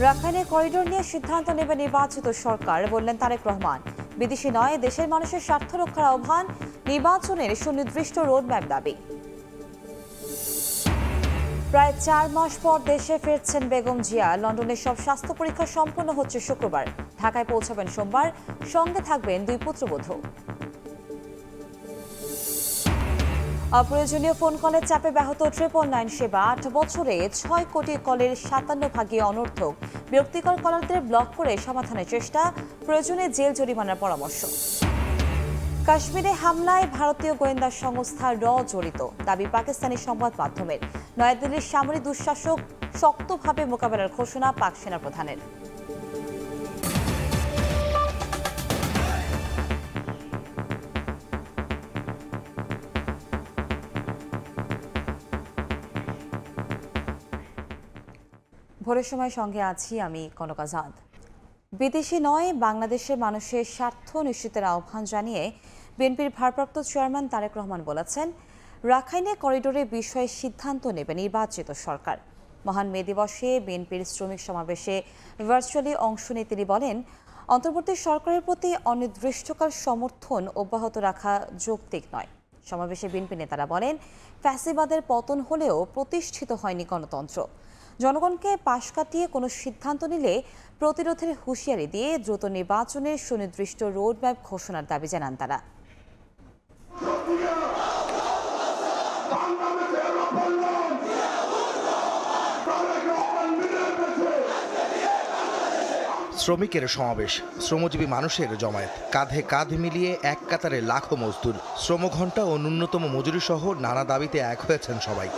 রাখাইনে করিডোর নিয়ে সিদ্ধান্ত নেবে নির্বাচিত সরকার, বললেন তারেক রহমান। বিদেশি নয়, দেশের মানুষের স্বার্থ রক্ষার আহ্বান, নির্বাচনের সুনির্দিষ্ট রোডম্যাপ দাবি। প্রায় 4 মাস পর দেশে ফিরছেন বেগম জিয়া। লন্ডনের সব স্বাস্থ্য পরীক্ষা সম্পন্ন হচ্ছে শুক্রবার। ঢাকায় পৌঁছাবেন সোমবার। সঙ্গে থাকবেন 2 পুত্রবধূ। অপ্রয়োজনীয় ফোন কলের চাপে ব্যাহত 999 সেবা। 8 বছরে 6 কোটি কলের 57 অনর্থক। বিরক্তিকর কলারদের ব্লক করে সমাধানের চেষ্টা, প্রয়োজনে জেল জরিমানার পরামর্শ। কাশ্মীরে হামলায় ভারতীয় গোয়েন্দা সংস্থা জড়িত, দাবি পাকিস্তানি সংবাদ মাধ্যমের। নয়াদিল্লির সামরিক দুঃশাসক শক্তভাবে মোকাবেলার ঘোষণা পাক সেনা প্রধানের। ভোরের সময় সঙ্গে আছি আমি কনক আজাদ। বিদেশি নয়, বাংলাদেশের মানুষের স্বার্থ নিশ্চিতের আহ্বান জানিয়ে বিএনপির ভারপ্রাপ্ত চেয়ারম্যান তারেক রহমান বলেছেন, রাখাইনে করিডোরের বিষয়ে সিদ্ধান্ত নেবে নির্বাচিত সরকার। মহান মে দিবসে বিএনপির শ্রমিক সমাবেশে ভার্চুয়ালি অংশ নিয়ে তিনি বলেন, অন্তর্বর্তী সরকারের প্রতি অনির্দিষ্টকাল সমর্থন অব্যাহত রাখা যৌক্তিক নয়। সমাবেশে বিএনপি নেতারা বলেন, ফ্যাসিবাদের পতন হলেও প্রতিষ্ঠিত হয়নি গণতন্ত্র। জনগণকে পাশ কাটিয়ে কোনো সিদ্ধান্ত নিলে প্রতিরোধের হুঁশিয়ারি দিয়ে দ্রুত নির্বাচনের সুনির্দিষ্ট রোডম্যাপ ঘোষণার দাবি জানান তারা। শ্রমিকের সমাবেশ, শ্রমজীবী মানুষের জমায়েত, কাঁধে কাঁধ মিলিয়ে এক কাতারে লাখো মজদুর, শ্রমঘণ্টা ও ন্যূনতম মজুরি সহ নানা দাবিতে এক হয়েছেন সবাই।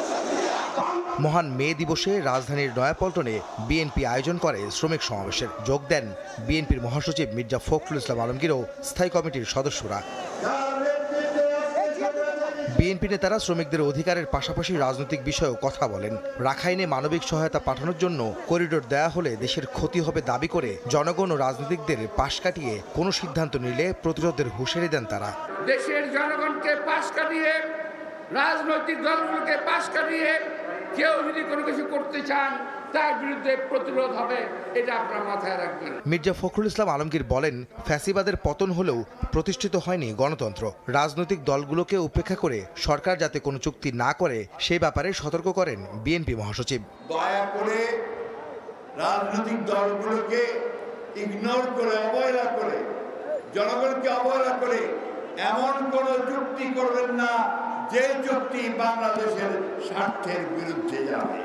মহান মে দিবসে রাজধানীর নয়াপল্টনে বিএনপি আয়োজন করে শ্রমিক সমাবেশের। যোগ দেন বিএনপির মহাসচিব মির্জা ফখরুল ইসলাম আলমগীর ও স্থায়ী কমিটির সদস্যরা। বিএনপি নেতারা শ্রমিকদের অধিকারের পাশাপাশি রাজনৈতিক বিষয়েও কথা বলেন। রাখাইনে মানবিক সহায়তা পাঠানোর জন্য করিডোর দেয়া হলে দেশের ক্ষতি হবে দাবি করে জনগণ ও রাজনীতিকদের পাশ কাটিয়ে কোনো সিদ্ধান্ত নিলে প্রতিরোধের হুঁশিয়ারি দেন তারা। দেশের জনগণকে পাশ কাটিয়ে, রাজনৈতিক দলগুলোকে পাশ কাটিয়ে কেউ যদি কোনো কিছু করতে চান, তার বিরুদ্ধে প্রতিরোধ হবে, এটা আপনারা মাথায় রাখবেন। মির্জা ফখরুল ইসলাম আলমগীর বলেন, ফ্যাসিবাদের পতন হলেও প্রতিষ্ঠিত হয়নি গণতন্ত্র। রাজনৈতিক দলগুলোকে উপেক্ষা করে সরকার যাতে কোনো চুক্তি না করে সেই ব্যাপারে সতর্ক করেন বিএনপি মহাসচিব। দয়া করে রাজনৈতিক দলগুলোকে ইগনোর করে, অবহেলা করে, জনগণকে অবহেলা করে এমন কোনো চুক্তি করবেন না যে চুক্তি বাংলাদেশের স্বার্থের বিরুদ্ধে যাবে।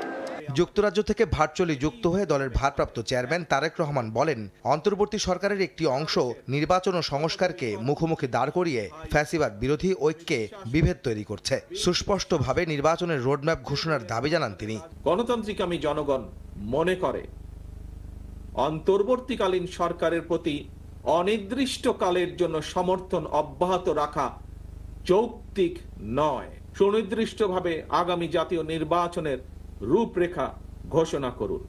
যুক্তরাজ্য থেকে ভার্চুয়ালি যুক্ত হয়ে দলের ভারপ্রাপ্ত চেয়ারম্যান তারেক রহমান বলেন, অন্তর্বর্তী সরকারের একটি অংশ নির্বাচন ও সংস্কারকে মুখোমুখি দাঁড় করিয়ে ফ্যাসিবাদ বিরোধী ঐক্যে বিভেদ তৈরি করছে। সুস্পষ্টভাবে নির্বাচনের রোডম্যাপ ঘোষণার দাবি জানান তিনি। গণতান্ত্রিকামী জনগণ মনে করে অন্তর্বর্তীকালীন সরকারের প্রতি অনির্দিষ্টকালের জন্য সমর্থন অব্যাহত রাখা যৌক্তিক নয়। সুনির্দিষ্টভাবে আগামী জাতীয় নির্বাচনের রূপরেখা ঘোষণা করুন।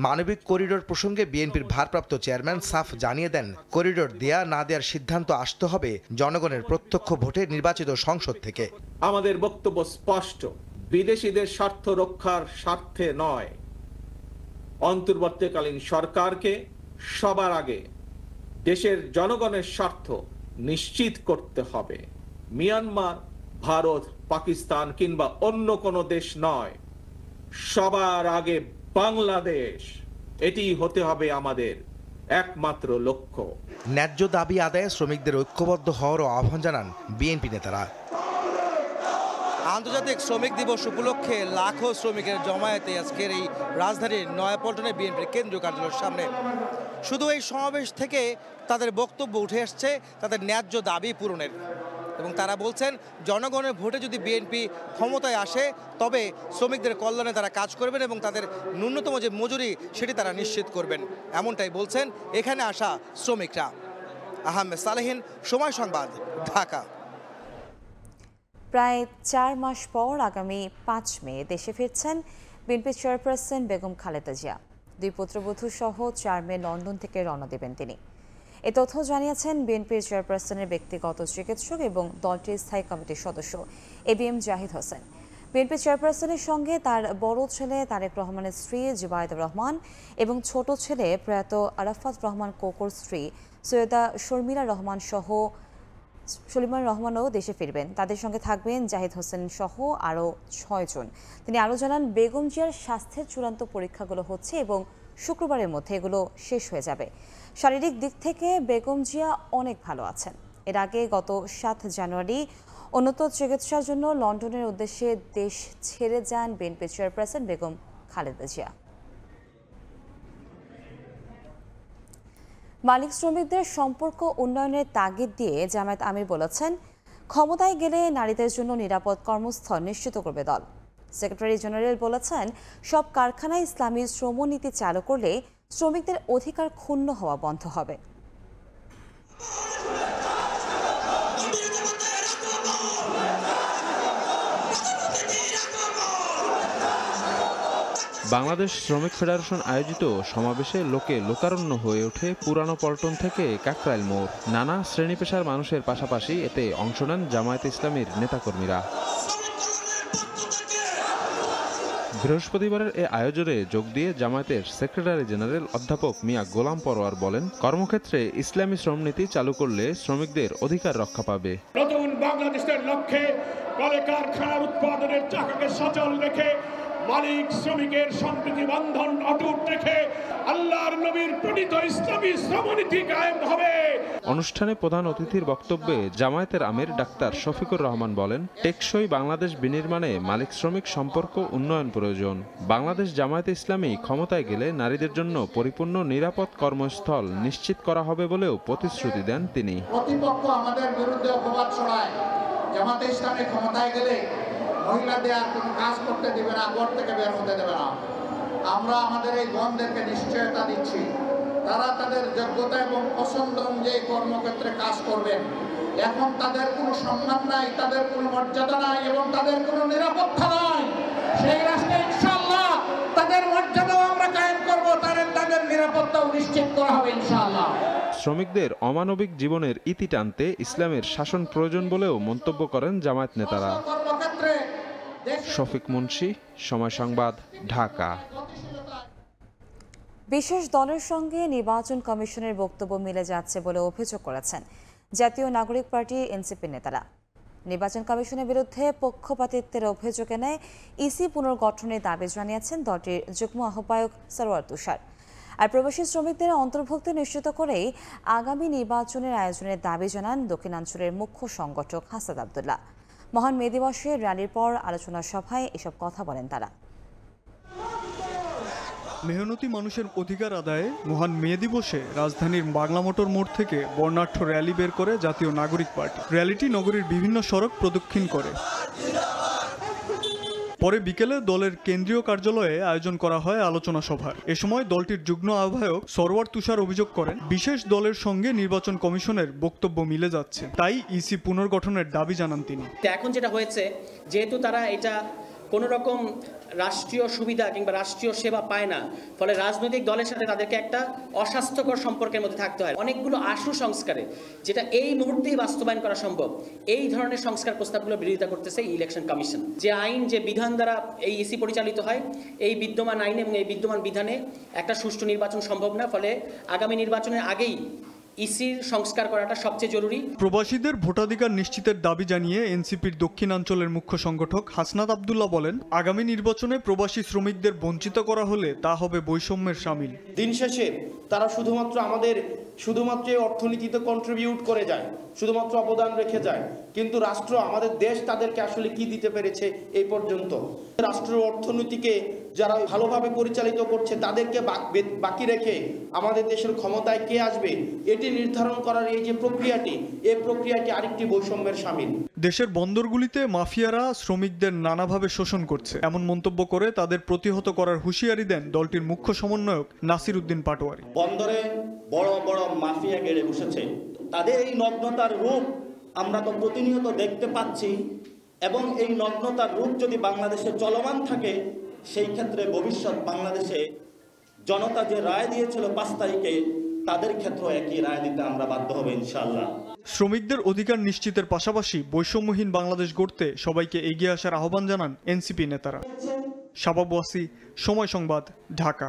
মানবিক করিডোর প্রসঙ্গে বিএনপির ভারপ্রাপ্ত চেয়ারম্যান সাফ জানিয়ে দেন, করিডোর দেয়া না দেওয়ার সিদ্ধান্ত আসতে হবে জনগণের প্রত্যক্ষ ভোটে নির্বাচিত সংসদ থেকে। আমাদের বক্তব্য স্পষ্ট, বিদেশিদের স্বার্থ রক্ষার স্বার্থে নয়। অন্তর্বর্তীকালীন সরকারকে সবার আগে দেশের জনগণের স্বার্থ নিশ্চিত করতে হবে। মিয়ানমার, ভারত, পাকিস্তান কিংবা অন্য কোনো দেশ নয়, সবার আগে বাংলাদেশ। এটি হতে হবে আমাদের একমাত্র লক্ষ্য। ন্যায্য দাবি আদায়ে শ্রমিকদের ঐক্যবদ্ধ হওয়ারও আহ্বান জানান বিএনপি নেতারা। আন্তর্জাতিক শ্রমিক দিবস উপলক্ষে লাখো শ্রমিকের জমায়েতে আজকের এই রাজধানীর নয়াপল্টনে বিএনপির কেন্দ্রীয় কার্যালয়ের সামনে। শুধু এই সমাবেশ থেকে তাদের বক্তব্য উঠে আসছে তাদের ন্যায্য দাবি পূরণের, এবং তারা বলছেন জনগণের ভোটে যদি বিএনপি ক্ষমতায় আসে তবে শ্রমিকদের কল্যাণে তারা কাজ করবেন এবং তাদের ন্যূনতম যে মজুরি সেটি তারা নিশ্চিত করবেন। এমনটাই বলছেন এখানে আসা শ্রমিকরা। আহমেদ সালেহীন, সময় সংবাদ, ঢাকা। প্রায় 4 মাস পর আগামী 5 মে দেশে ফিরছেন বিএনপি চেয়ারপারসন বেগম খালেদা জিয়া। 2 পুত্রবধূ সহ 4 মে লন্ডন থেকে রওনা দেবেন তিনি। এ তথ্য জানিয়েছেন বিএনপির চেয়ারপারসনের ব্যক্তিগত চিকিৎসক এবং দলটির স্থায়ী কমিটির সদস্য এবিএম জাহিদ হোসেন। বিএনপি চেয়ারপারসনের সঙ্গে তার বড় ছেলে তারেক রহমানের স্ত্রী জুবায়েদুর রহমান এবং ছোট ছেলে প্রয়াত আরাফাত রহমান কোকোর স্ত্রী সৈয়দা শর্মিলা রহমান সহ সলিমান রহমানও দেশে ফিরবেন। তাদের সঙ্গে থাকবেন জাহিদ হোসেন সহ আরও 6 জন। তিনি আরও জানান, বেগম জিয়ার স্বাস্থ্যের চূড়ান্ত পরীক্ষাগুলো হচ্ছে এবং শুক্রবারের মধ্যে এগুলো শেষ হয়ে যাবে। শারীরিক দিক থেকে বেগম জিয়া অনেক ভালো আছেন। এর আগে গত 7 জানুয়ারি উন্নত চিকিৎসার জন্য লন্ডনের উদ্দেশ্যে দেশ ছেড়ে যান বিএনপি চেয়ারপারসন বেগম খালেদা জিয়া। মালিক শ্রমিকদের সম্পর্ক উন্নয়নের তাগিদ দিয়ে জামায়াত আমির বলেছেন, ক্ষমতায় গেলে নারীদের জন্য নিরাপদ কর্মস্থল নিশ্চিত করবে দল। সেক্রেটারি জেনারেল বলেছেন, সব কারখানায় ইসলামী শ্রমনীতি চালু করলে শ্রমিকদের অধিকার ক্ষুণ্ণ হওয়া বন্ধ হবে। বাংলাদেশ শ্রমিক ফেডারেশন আয়োজিত সমাবেশে লোকে লোকারণ্য হয়ে ওঠে পুরানো পল্টন থেকে কাকরাইল মোড়। নানা শ্রেণী পেশার মানুষের পাশাপাশি এতে অংশ নেন জামায়াতে ইসলামীর নেতাকর্মীরা। বৃহস্পতিবারের এ আয়োজনে যোগ দিয়ে জামায়াতের সেক্রেটারি জেনারেল অধ্যাপক মিয়া গোলাম পরোয়ার বলেন, কর্মক্ষেত্রে ইসলামী শ্রমনীতি চালু করলে শ্রমিকদের অধিকার রক্ষা পাবে। নতুন বাংলাদেশের লক্ষ্যে কলকারখানার উৎপাদনের চাকাকে সচল রেখে মালিক শ্রমিকের সম্প্রীতি বন্ধন অটুট রেখে আল্লাহর নবীর প্রণীত ইসলামী শ্রমনীতি কায়েম হবে। অনুষ্ঠানে প্রধান অতিথির বক্তব্যে জামায়াতের আমির ডাক্তার শফিকুর রহমান বলেন, টেকসই বাংলাদেশ বিনির্মাণে মালিক শ্রমিক সম্পর্ক উন্নয়ন প্রয়োজন। বাংলাদেশ জামায়াতে ইসলামী ক্ষমতায় গেলে নারীদের জন্য পরিপূর্ণ নিরাপদ কর্মস্থল নিশ্চিত করা হবে বলেও প্রতিশ্রুতি দেন তিনি। প্রতিপক্ষ আমাদের বিরুদ্ধে অপবাদ ছড়ায়, জামায়াতে ইসলামী ক্ষমতায় গেলে মহিলাদের আর কোনো কাজ করতে দেবে না, ঘর থেকে বের হতে দেবে না। আমরা আমাদের এই বোনদেরকে নিশ্চয়তা দিচ্ছি, তারা তাদের যোগ্যতা এবং পছন্দ অনুযায়ী কর্মক্ষেত্রে কাজ করবেন। এখন তাদের কোনো সম্মান নাই, তাদের কোনো মর্যাদা নাই এবং তাদের কোনো নিরাপত্তা নাই। সেই রাষ্ট্রে ইনশাআল্লাহ তাদের মর্যাদাও আমরা কায়েম করব, তাদের নিরাপত্তাও নিশ্চিত করা হবে ইনশাআল্লাহ। শ্রমিকদের অমানবিক জীবনের ইতি টানতে ইসলামের শাসন প্রয়োজন বলেও মন্তব্য করেন জামায়াত নেতারা। শফিক মুন্সি, সময় সংবাদ, ঢাকা। বিশেষ দলের সঙ্গে নির্বাচন কমিশনের বক্তব্য মিলে যাচ্ছে বলে অভিযোগ করেছেন জাতীয় নাগরিক পার্টি এনসিপি নেতারা। নির্বাচন কমিশনের বিরুদ্ধে পক্ষপাতিত্বের অভিযোগ এনে ইসি পুনর্গঠনের দাবি জানিয়েছেন দলটির যুগ্ম আহ্বায়ক সরওয়ার তুষার। আর প্রবাসী শ্রমিকদের অন্তর্ভুক্তি নিশ্চিত করেই আগামী নির্বাচনের আয়োজনের দাবি জানান দক্ষিণাঞ্চলের মুখ্য সংগঠক হাসাদ আব্দুল্লাহ। মহান মে দিবসে র্যালির পর আলোচনা সভায় এসব কথা বলেন তারা। মেহনতি মানুষের অধিকার আদায়ে মহান মে দিবসে রাজধানীর বাংলা মোটর মোড় থেকে বর্ণাঢ্য র্যালি বের করে জাতীয় নাগরিক পার্টি। র্যালিটি নগরীর বিভিন্ন সড়ক প্রদক্ষিণ করে। পরে বিকেলে দলের কেন্দ্রীয় কার্যালয়ে আয়োজন করা হয় আলোচনা সভার। এ সময় দলটির যুগ্ম আহ্বায়ক সরওয়ার তুষার অভিযোগ করেন, বিশেষ দলের সঙ্গে নির্বাচন কমিশনের বক্তব্য মিলে যাচ্ছে, তাই ইসি পুনর্গঠনের দাবি জানান তিনি। এখন যেটা হয়েছে, যেহেতু তারা এটা কোনো রকম রাষ্ট্রীয় সুবিধা কিংবা রাষ্ট্রীয় সেবা পায় না, ফলে রাজনৈতিক দলের সাথে তাদেরকে একটা অস্বাস্থ্যকর সম্পর্কের মধ্যে থাকতে হয়। অনেকগুলো আশু সংস্কারে যেটা এই মুহূর্তেই বাস্তবায়ন করা সম্ভব, এই ধরনের সংস্কার প্রস্তাবগুলো বিরোধিতা করতেছে ইলেকশন কমিশন। যে আইন, যে বিধান দ্বারা এই ইসি পরিচালিত হয়, এই বিদ্যমান আইন এবং এই বিদ্যমান বিধানে একটা সুষ্ঠু নির্বাচন সম্ভব না। ফলে আগামী নির্বাচনের আগেই ইসির সংস্কার করাটা সবচেয়ে জরুরি। প্রবাসীদের ভোটাধিকার নিশ্চিতের দাবি জানিয়ে এনসিপির দক্ষিণাঞ্চলের মুখ্য সংগঠক হাসনাত আব্দুল্লাহ বলেন, আগামী নির্বাচনে প্রবাসী শ্রমিকদের বঞ্চিত করা হলে তা হবে বৈষম্যের শামিল। দিন শেষে তারা শুধুমাত্র অর্থনীতিতে কন্ট্রিবিউট করে যায়, শুধুমাত্র অবদান রেখে যায়, কিন্তু রাষ্ট্র, আমাদের দেশ তাদেরকে আসলে কি দিতে পেরেছে এই পর্যন্ত? রাষ্ট্র অর্থনীতিকে যারা ভালোভাবে পরিচালিত করছে তাদেরকে বাকি রেখে আমাদের দেশের ক্ষমতায় কে আসবে এটি নির্ধারণ করার এই যে প্রক্রিয়াটি, এই প্রক্রিয়াটি আরেকটি বৈষম্যের শামিল। দেশের বন্দরগুলিতে মাফিয়ারা শ্রমিকদের নানাভাবে শোষণ করছে এমন মন্তব্য করে তাদের প্রতিহত করার হুঁশিয়ারি দেন দলটির মুখ্য সমন্বয়ক নাসির উদ্দিন পাটোয়ারি। বন্দরে বড় বড় মাফিয়া গেড়ে বসেছে, তাদের এই নগ্নতার রূপ আমরা তো প্রতিনিয়ত দেখতে পাচ্ছি, এবং এই নগ্নতার রূপ যদি বাংলাদেশে চলমান থাকে, সেই ক্ষেত্রে ভবিষ্যৎ বাংলাদেশে জনতা যে রায় দিয়েছিল 5 তারিখে, তাদের ক্ষেত্রে একই রায় দিতে আমরা বাধ্য হব ইনশাআল্লাহ। শ্রমিকদের অধিকার নিশ্চিতের পাশাপাশি বৈষম্যহীন বাংলাদেশ গড়তে সবাইকে এগিয়ে আসার আহ্বান জানান এনসিপি নেতারা। শাবাব ওয়াসি, সময় সংবাদ, ঢাকা।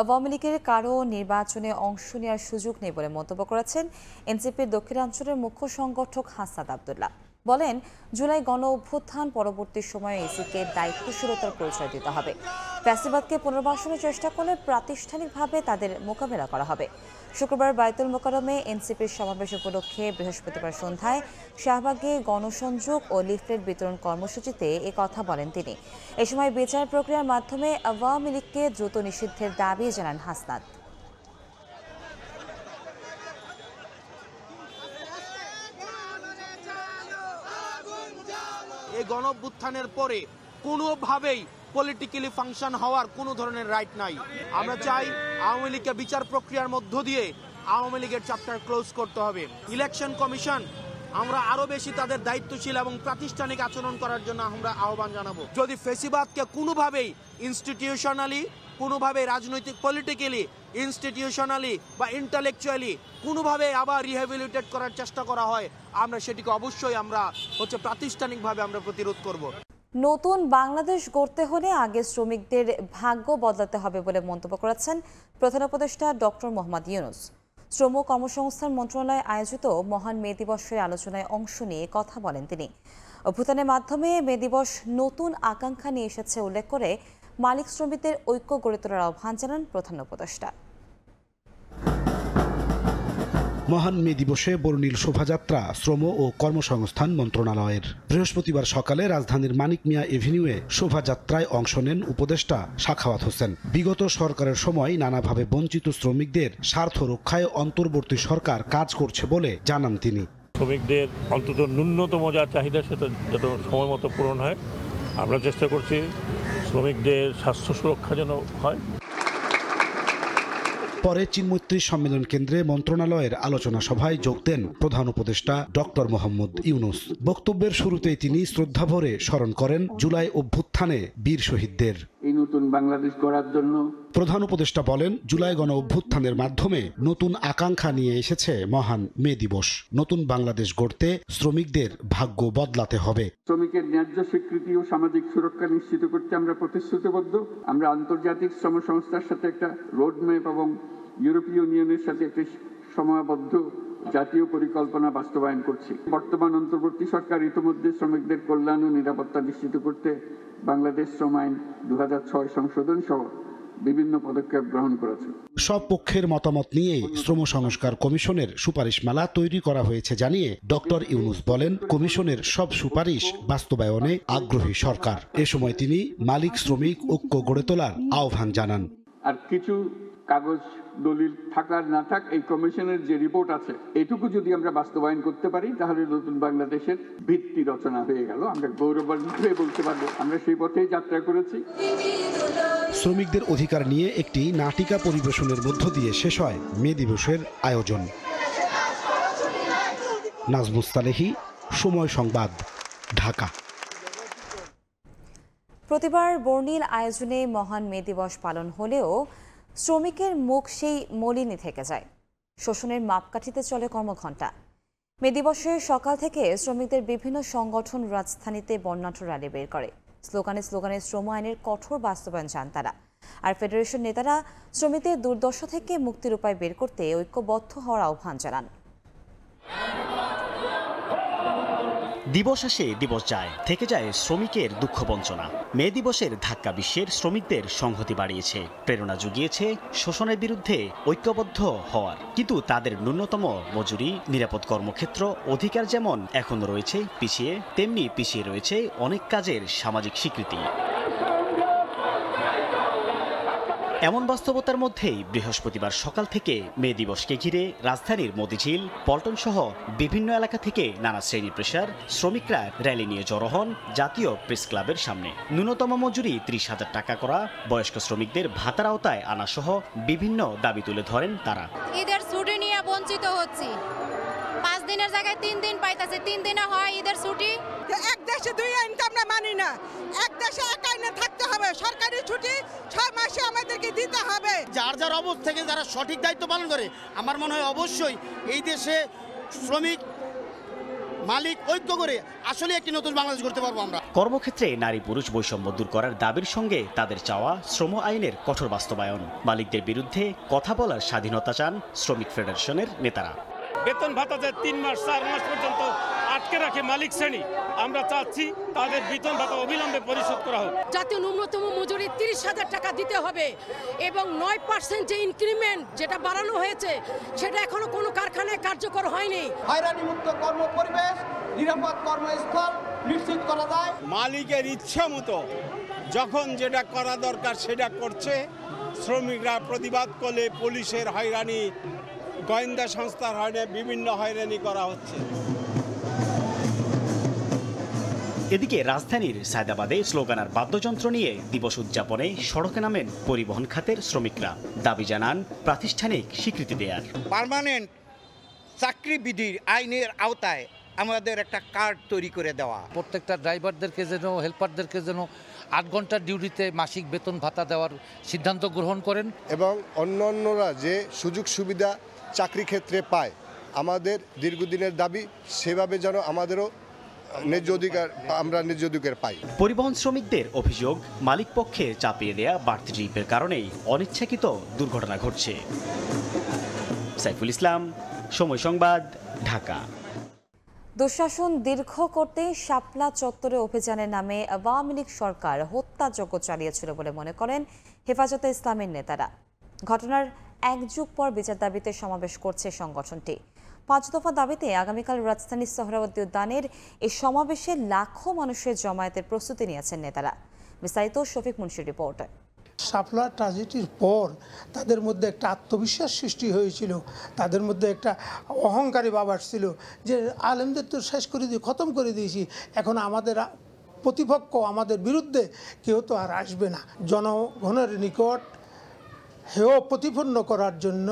আওয়ামী লীগের কারো নির্বাচনে অংশ নেওয়ার সুযোগ নেই বলে মন্তব্য করেছেন এনসিপির দক্ষিণাঞ্চলের মুখ্য সংগঠক হাসনাত আব্দুল্লাহ। বলেন, জুলাই গণ অভ্যুত্থান পরবর্তী সময়ে ইসিকে দায়িত্বশীলতার পরিচয় দিতে হবে। ফ্যাসিবাদকে পুনর্বাসনের চেষ্টা করলে প্রাতিষ্ঠানিকভাবে তাদের মোকাবেলা করা হবে। শুক্রবার বায়তুল মোকাররমে এনসিপির সমাবেশ উপলক্ষে বৃহস্পতিবার সন্ধ্যায় শাহবাগে গণসংযোগ ও লিফলেট বিতরণ কর্মসূচিতে এ কথা বলেন তিনি। এ সময় বিচার প্রক্রিয়ার মাধ্যমে আওয়ামী লীগকে দ্রুত নিষিদ্ধের দাবি জানান হাসনাত। এই গণঅভ্যুত্থানের পরে কোনোভাবেই পলিটিক্যালি ফাংশন হওয়ার কোনো ধরনের রাইট নাই। আমরা চাই আওয়ামী লীগকে বিচার প্রক্রিয়ার মধ্য দিয়ে আওয়ামী লীগের চ্যাপ্টার ক্লোজ করতে হবে। ইলেকশন কমিশন আমরা আরো বেশি তাদের দায়িত্বশীল এবং প্রাতিষ্ঠানিক আচরণ করার জন্য আমরা আহ্বান জানাবো। যদি ফেসিবাদকে কোনোভাবেই ইনস্টিটিউশনালি, কোনোভাবে রাজনৈতিক পলিটিক্যালি, ইনস্টিটিউশনালি বা ইন্টালেকচুয়ালি কোনোভাবে আবার রিহ্যাবিলিটেট করার চেষ্টা করা হয়, আমরা সেটিকে অবশ্যই আমরা প্রাতিষ্ঠানিকভাবে আমরা প্রতিরোধ করব। নতুন বাংলাদেশ গড়তে হলে আগে শ্রমিকদের ভাগ্য বদলাতে হবে বলে মন্তব্য করেছেন প্রধান উপদেষ্টা ডক্টর মোহাম্মদ ইউনূস। শ্রম কর্মসংস্থান মন্ত্রণালয় আয়োজিত মহান মে দিবসের আলোচনায় অংশ নিয়ে কথা বলেন তিনি। অভ্যুত্থানের মাধ্যমে মে দিবস নতুন আকাঙ্ক্ষা নিয়ে এসেছে উল্লেখ করে মালিক শ্রমিকদের ঐক্য গড়ে তোলার আহ্বান জানান প্রধান উপদেষ্টা। মহান মে দিবসে বর্ণিল শোভাযাত্রা শ্রম ও কর্মসংস্থান মন্ত্রণালয়ের। বৃহস্পতিবার সকালে রাজধানীর মানিক মিয়া এভিনিউয়ে শোভাযাত্রায় অংশ নেন উপদেষ্টা সাখাওয়াত হোসেন। বিগত সরকারের সময় নানাভাবে বঞ্চিত শ্রমিকদের স্বার্থ রক্ষায় অন্তর্বর্তী সরকার কাজ করছে বলে জানান তিনি। শ্রমিকদের অন্তত ন্যূনতম যা চাহিদা সেটা যাতে সময় মতো পূরণ হয়, আমরা চেষ্টা করছি শ্রমিকদের স্বাস্থ্য সুরক্ষা যেন হয়। পরে চিন্মৈত্রী সম্মেলন কেন্দ্রে মন্ত্রণালয়ের আলোচনা সভায় যোগ দেন প্রধান উপদেষ্টা ডক্টর মোহাম্মদ ইউনূস। বক্তব্যের শুরুতেই তিনি শ্রদ্ধাভরে স্মরণ করেন জুলাই অভ্যুত্থানে বীর শহীদদের। এই নতুন বাংলাদেশ গড়ার জন্য প্রধান উপদেষ্টা বলেন, জুলাই গণ অভ্যুত্থানের মাধ্যমে নতুন আকাঙ্ক্ষা নিয়ে এসেছে মহান মে দিবস। নতুন বাংলাদেশ গড়তে শ্রমিকদের ভাগ্য বদলাতে হবে। শ্রমিকের ন্যায্য স্বীকৃতি ও সামাজিক সুরক্ষা নিশ্চিত করতে আমরা প্রতিশ্রুতিবদ্ধ। আমরা আন্তর্জাতিক শ্রম সংস্থার সাথে একটা রোডম্যাপ এবং ইউরোপীয় ইউনিয়নের সাথে একটি সময়বদ্ধ জাতীয় পরিকল্পনা বাস্তবায়ন করছি। বর্তমান অন্তর্বর্তী সরকার ইতিমধ্যে শ্রমিকদের কল্যাণ ও নিরাপত্তা নিশ্চিত করতে বাংলাদেশ শ্রম আইন 2006 সংশোধন সহ বিভিন্ন পদক্ষেপ গ্রহণ করেছে। সব পক্ষের মতামত নিয়ে শ্রম সংস্কার কমিশনের সুপারিশমালা তৈরি করা হয়েছে জানিয়ে ডক্টর ইউনূস বলেন, কমিশনের সব সুপারিশ বাস্তবায়নে আগ্রহী সরকার। এ সময় তিনি মালিক শ্রমিক ঐক্য গড়ে তোলার আহ্বান জানান। আর কিছু কাগজ দলিল থাকার না থাক, এই কমিশনের যে রিপোর্ট আছে এটুকু যদি আমরা বাস্তবায়ন করতে পারি তাহলে নতুন বাংলাদেশের ভিত্তি রচনা হয়ে গেল। আমরা গৌরবান্বিত হয়ে বলতে পারবো আমরা সেই পথেই যাত্রা করেছি। শ্রমিকদের অধিকার নিয়ে একটি নাটিকা পরিবেশনের মধ্য দিয়ে শেষ হয় মে দিবসের আয়োজন। নাজমুস সালেহী, সময় সংবাদ, ঢাকা। প্রতিবার বর্ণিল আয়োজনে মহান মে দিবস পালন হলেও শ্রমিকের মুখ সেই মলিনই থেকে যায়। শোষণের মাপকাঠিতে চলে কর্মঘণ্টা। মে দিবসের সকাল থেকে শ্রমিকদের বিভিন্ন সংগঠন রাজধানীতে বর্ণাঢ্য র্যালি বের করে। স্লোগানে স্লোগানে শ্রম আইনের কঠোর বাস্তবায়ন চান তারা। আর ফেডারেশন নেতারা শ্রমিকদের দুর্দশা থেকে মুক্তির উপায় বের করতে ঐক্যবদ্ধ হওয়ার আহ্বান জানান। দিবস আসে দিবস যায়, থেকে যায় শ্রমিকের দুঃখ বঞ্চনা। মে দিবসের ধাক্কা বিশ্বের শ্রমিকদের সংহতি বাড়িয়েছে, প্রেরণা জুগিয়েছে শোষণের বিরুদ্ধে ঐক্যবদ্ধ হওয়ার। কিন্তু তাদের ন্যূনতম মজুরি, নিরাপদ কর্মক্ষেত্র, অধিকার যেমন এখন রয়েছে পিছিয়ে, তেমনি পিছিয়ে রয়েছে অনেক কাজের সামাজিক স্বীকৃতি। এমন বাস্তবতার মধ্যেই বৃহস্পতিবার সকাল থেকে মে দিবসকে ঘিরে রাজধানীর মতিঝিল, পল্টন সহ বিভিন্ন এলাকা থেকে নানা শ্রেণী পেশার শ্রমিকরা র্যালি নিয়ে জড়ো হন জাতীয় প্রেস ক্লাবের সামনে। ন্যূনতম মজুরি 30,000 টাকা করা, বয়স্ক শ্রমিকদের ভাতার আওতায় আনা সহ বিভিন্ন দাবি তুলে ধরেন তারা। ঈদের ছুটি নিয়ে বঞ্চিত হচ্ছি, 5 দিনের জায়গায় 3 দিন পাইতেছে, 3 দিনে হয় ঈদের ছুটি। এক দেশে দুই আইন তো আমরা মানি না, এক দেশে এক আইনে থাকতে হবে। সরকারি ছুটি 6 মাসে আমাদেরকে দিতে হবে। যার যার অবস্থা থেকে যারা সঠিক দায়িত্ব পালন করে, আমার মনে হয় অবশ্যই এই দেশে শ্রমিক মালিক ঐক্য করে আসলে একটি নতুন বাংলাদেশ গড়তে পারবো আমরা। কর্মক্ষেত্রে নারী পুরুষ বৈষম্য দূর করার দাবির সঙ্গে তাদের চাওয়া শ্রম আইনের কঠোর বাস্তবায়ন। মালিকদের বিরুদ্ধে কথা বলার স্বাধীনতা চান শ্রমিক ফেডারেশনের নেতারা। বেতন ভাতা যে 3 মাস 4 মাস পর্যন্ত আটকে রাখে মালিক শ্রেণী, আমরা চাচ্ছি তাদের বেতন ভাতা অবিলম্বে পরিশোধ করা হোক। জাতীয় ন্যূনতম মজুরি 30,000 টাকা দিতে হবে এবং 9% যে ইনক্রিমেন্ট যেটা বাড়ানো হয়েছে সেটা এখনো কোনো কারখানায় কার্যকর হয়নি। হয়রানিমুক্ত কর্ম পরিবেশ, নিরাপদ কর্মস্থল নিশ্চিত করা যায়। মালিকের ইচ্ছা মতো যখন যেটা করা দরকার সেটা করছে। শ্রমিকরা প্রতিবাদ করলে পুলিশের হয়রানি, গোয়েন্দা সংস্থার হয়রানি, বিভিন্ন হয়রানি করা হচ্ছে। এদিকে রাজধানীর সায়দাবাদে স্লোগান আর বাদ্যযন্ত্র নিয়ে দিবস উদযাপনে সড়কে নামেন পরিবহন খাতের শ্রমিকরা। দাবি জানান প্রাতিষ্ঠানিক স্বীকৃতি দেয়ার। পার্মানেন্ট চাকরিবিধির আইনের আওতায় আমাদের একটা কার্ড তৈরি করে দেওয়া। প্রত্যেকটা ড্রাইভারদেরকে যেন, হেল্পারদেরকে যেন 8 ঘন্টার ডিউটিতে মাসিক বেতন ভাতা দেওয়ার সিদ্ধান্ত গ্রহণ করেন এবং অন্যান্যরা যে সুযোগ সুবিধা চাকরি ক্ষেত্রে পায়, আমাদের দীর্ঘদিনের দাবি সেভাবে যেন আমাদেরও ন্যায্য অধিকার, আমরা ন্যায্য অধিকার পাই। পরিবহন শ্রমিকদের অভিযোগ, মালিক পক্ষে চাপিয়ে দেয়া বাড়তি ট্রিপের কারণেই অনিচ্ছাকৃত দুর্ঘটনা ঘটছে। সাইফুল ইসলাম, সময় সংবাদ, ঢাকা। দুঃশাসন দীর্ঘ করতে শাপলা চত্বরে অভিযানের নামে আওয়ামী লীগ সরকার হত্যাযজ্ঞ চালিয়েছিল বলে মনে করেন হেফাজতে ইসলামের নেতারা। ঘটনার 1 যুগ পর বিচার দাবিতে সমাবেশ করছে সংগঠনটি। 5 দফা দাবিতে আগামীকাল রাজধানীর সোহরাওয়ার্দী উদ্যানের এই সমাবেশে লাখো মানুষের জমায়েতের প্রস্তুতি নিয়েছেন নেতারা। বিস্তারিত শফিক মুন্সির রিপোর্টে। শাপলা ট্র্যাজেডির পর তাদের মধ্যে একটা আত্মবিশ্বাস সৃষ্টি হয়েছিল, তাদের মধ্যে একটা অহংকারী ভাব আসছিল যে আলেমদের তো শেষ করে দিয়ে খতম করে দিয়েছি, এখন আমাদের প্রতিপক্ষ, আমাদের বিরুদ্ধে কেউ তো আর আসবে না। জনগণের নিকট হেয় প্রতিপন্ন করার জন্য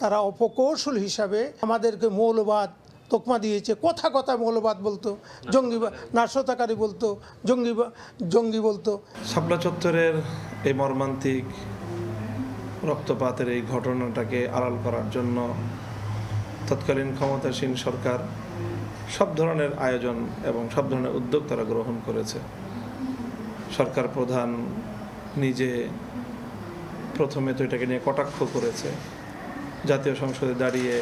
তারা অপকৌশল হিসাবে আমাদেরকে মৌলবাদ তোকমা দিয়েছে। কথা কথা মৌলবাদ বলতো, জঙ্গিবাদ, নাশকতাকারী বলতো, জঙ্গি বলতো। শাপলা চত্বরের এই মর্মান্তিক রক্তপাতের এই ঘটনাটাকে আড়াল করার জন্য তৎকালীন ক্ষমতাসীন সরকার সব ধরনের আয়োজন এবং সব ধরনের উদ্যোগ তারা গ্রহণ করেছে। সরকার প্রধান নিজে প্রথমে তো এটাকে নিয়ে কটাক্ষ করেছে, জাতীয় সংসদে দাঁড়িয়ে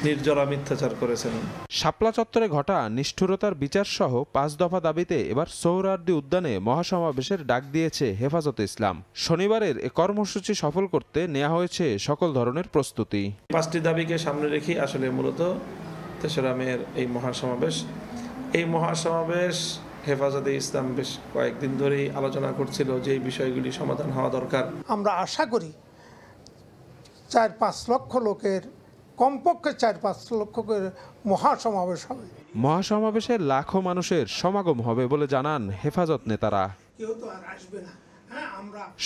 নির্জলা মিথ্যাচার করেছেন। শাপলা চত্বরে ঘটা নিষ্ঠুরতার বিচার সহ 5 দফা দাবিতে এবার সোহরাওয়ার্দী উদ্যানে মহাসমাবেশের ডাক দিয়েছে হেফাজতে ইসলাম। শনিবারের এ কর্মসূচি সফল করতে নেওয়া হয়েছে সকল ধরনের প্রস্তুতি। 5টি দাবিকে সামনে রেখে আসলে মূলত 3রা মের এই মহাসমাবেশ হেফাজতে ইসলাম বেশ কয়েকদিন ধরেই আলোচনা করছিল যে এই বিষয়গুলি সমাধান হওয়া দরকার। আমরা আশা করি 4-5 লক্ষ লোকের, কমপক্ষে 4-5 লক্ষের মহাসমাবেশ হবে। মহাসমাবেশে লাখো মানুষের সমাগম হবে বলে জানান হেফাজত নেতারা। কেউ তো আর আসবে না।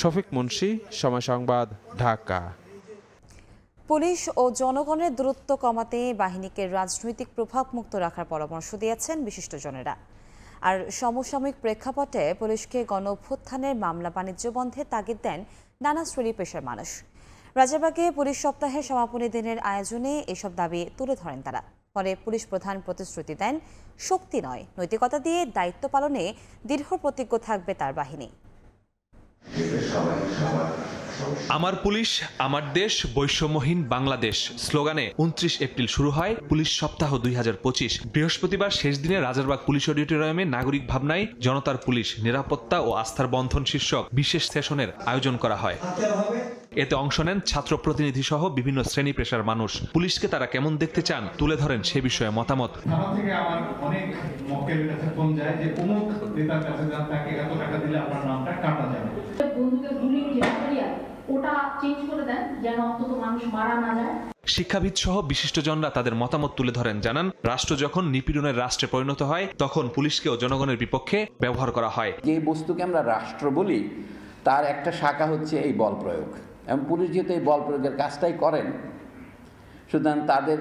শফিক মুন্সি, সময় সংবাদ, ঢাকা। পুলিশ ও জনগণের দূরত্ব কমাতে বাহিনীকে রাজনৈতিক প্রভাব মুক্ত রাখার পরামর্শ দিয়েছেন বিশিষ্টজনেরা। আর সমসাময়িক প্রেক্ষাপটে পুলিশকে গণঅভ্যুত্থানের মামলা বাণিজ্য বন্ধে তাগিদ দেন নানা শ্রেণী পেশার মানুষ। রাজারবাগে পুলিশ সপ্তাহের সমাপনী দিনের আয়োজনে এসব দাবি তুলে ধরেন তারা। পরে পুলিশ প্রধান প্রতিশ্রুতি দেন, শক্তি নয় নৈতিকতা দিয়ে দায়িত্ব পালনে দৃঢ় প্রতিজ্ঞ থাকবে তার বাহিনী। আমার পুলিশ, আমার দেশ, বৈষম্যহীন বাংলাদেশ স্লোগানে 29 এপ্রিল শুরু হয় পুলিশ সপ্তাহ 2025। বৃহস্পতিবার শেষ দিনে রাজারবাগ পুলিশ অডিটোরিয়ামে নাগরিক ভাবনায় জনতার পুলিশ, নিরাপত্তা ও আস্থার বন্ধন শীর্ষক বিশেষ সেশনের আয়োজন করা হয়। এতে অংশ নেন ছাত্র প্রতিনিধি সহ বিভিন্ন শ্রেণী পেশার মানুষ। পুলিশকে তারা কেমন দেখতে চান তুলে ধরেন সে বিষয়ে মতামত। শিক্ষাবিদ সহ বিশিষ্টজনরা তাদের মতামত তুলে ধরেন, জানান রাষ্ট্র যখন নিপীড়নের রাষ্ট্রে পরিণত হয় তখন পুলিশকেও জনগণের বিপক্ষে ব্যবহার করা হয়। যে বস্তুকে আমরা রাষ্ট্র বলি তার একটা শাখা হচ্ছে এই বল প্রয়োগ, এবং পুলিশ যেহেতু এই বল প্রয়োগের কাজটাই করেন, সুতরাং তাদের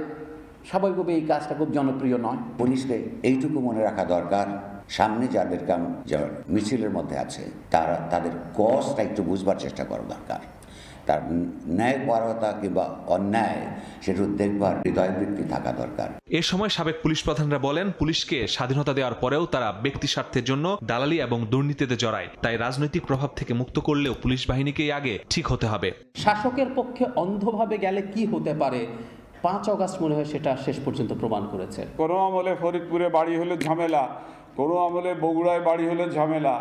স্বাভাবিকভাবে এই কাজটা খুব জনপ্রিয় নয়। পুলিশকে এইটুকু মনে রাখা দরকার, সামনে যাদের মিছিলের মধ্যে আছে তাদের কজটা একটু বুঝবার চেষ্টা করা দরকার। তার ন্যায়পরতা কিংবা অন্যায় সেটা দেখবার হৃদয়বৃত্তি থাকা দরকার। এ সময় সাবেক পুলিশ প্রধানরা বলেন, পুলিশকে স্বাধীনতা দেওয়ার পরেও তারা ব্যক্তি স্বার্থের জন্য দালালি এবং দুর্নীতিতে জড়ায়। তাই রাজনৈতিক প্রভাব থেকে মুক্ত করলেও পুলিশ বাহিনীকেই আগে ঠিক হতে হবে। শাসকের পক্ষে অন্ধভাবে গেলে কি হতে পারে 5 অগাস্ট মনে হয় সেটা শেষ পর্যন্ত প্রমাণ করেছে। কোনো আমলে ফরিদপুরে বাড়ি হলে ঝামেলা, কোনো আমলে বগুড়ায় বাড়ি হলে ঝামেলা,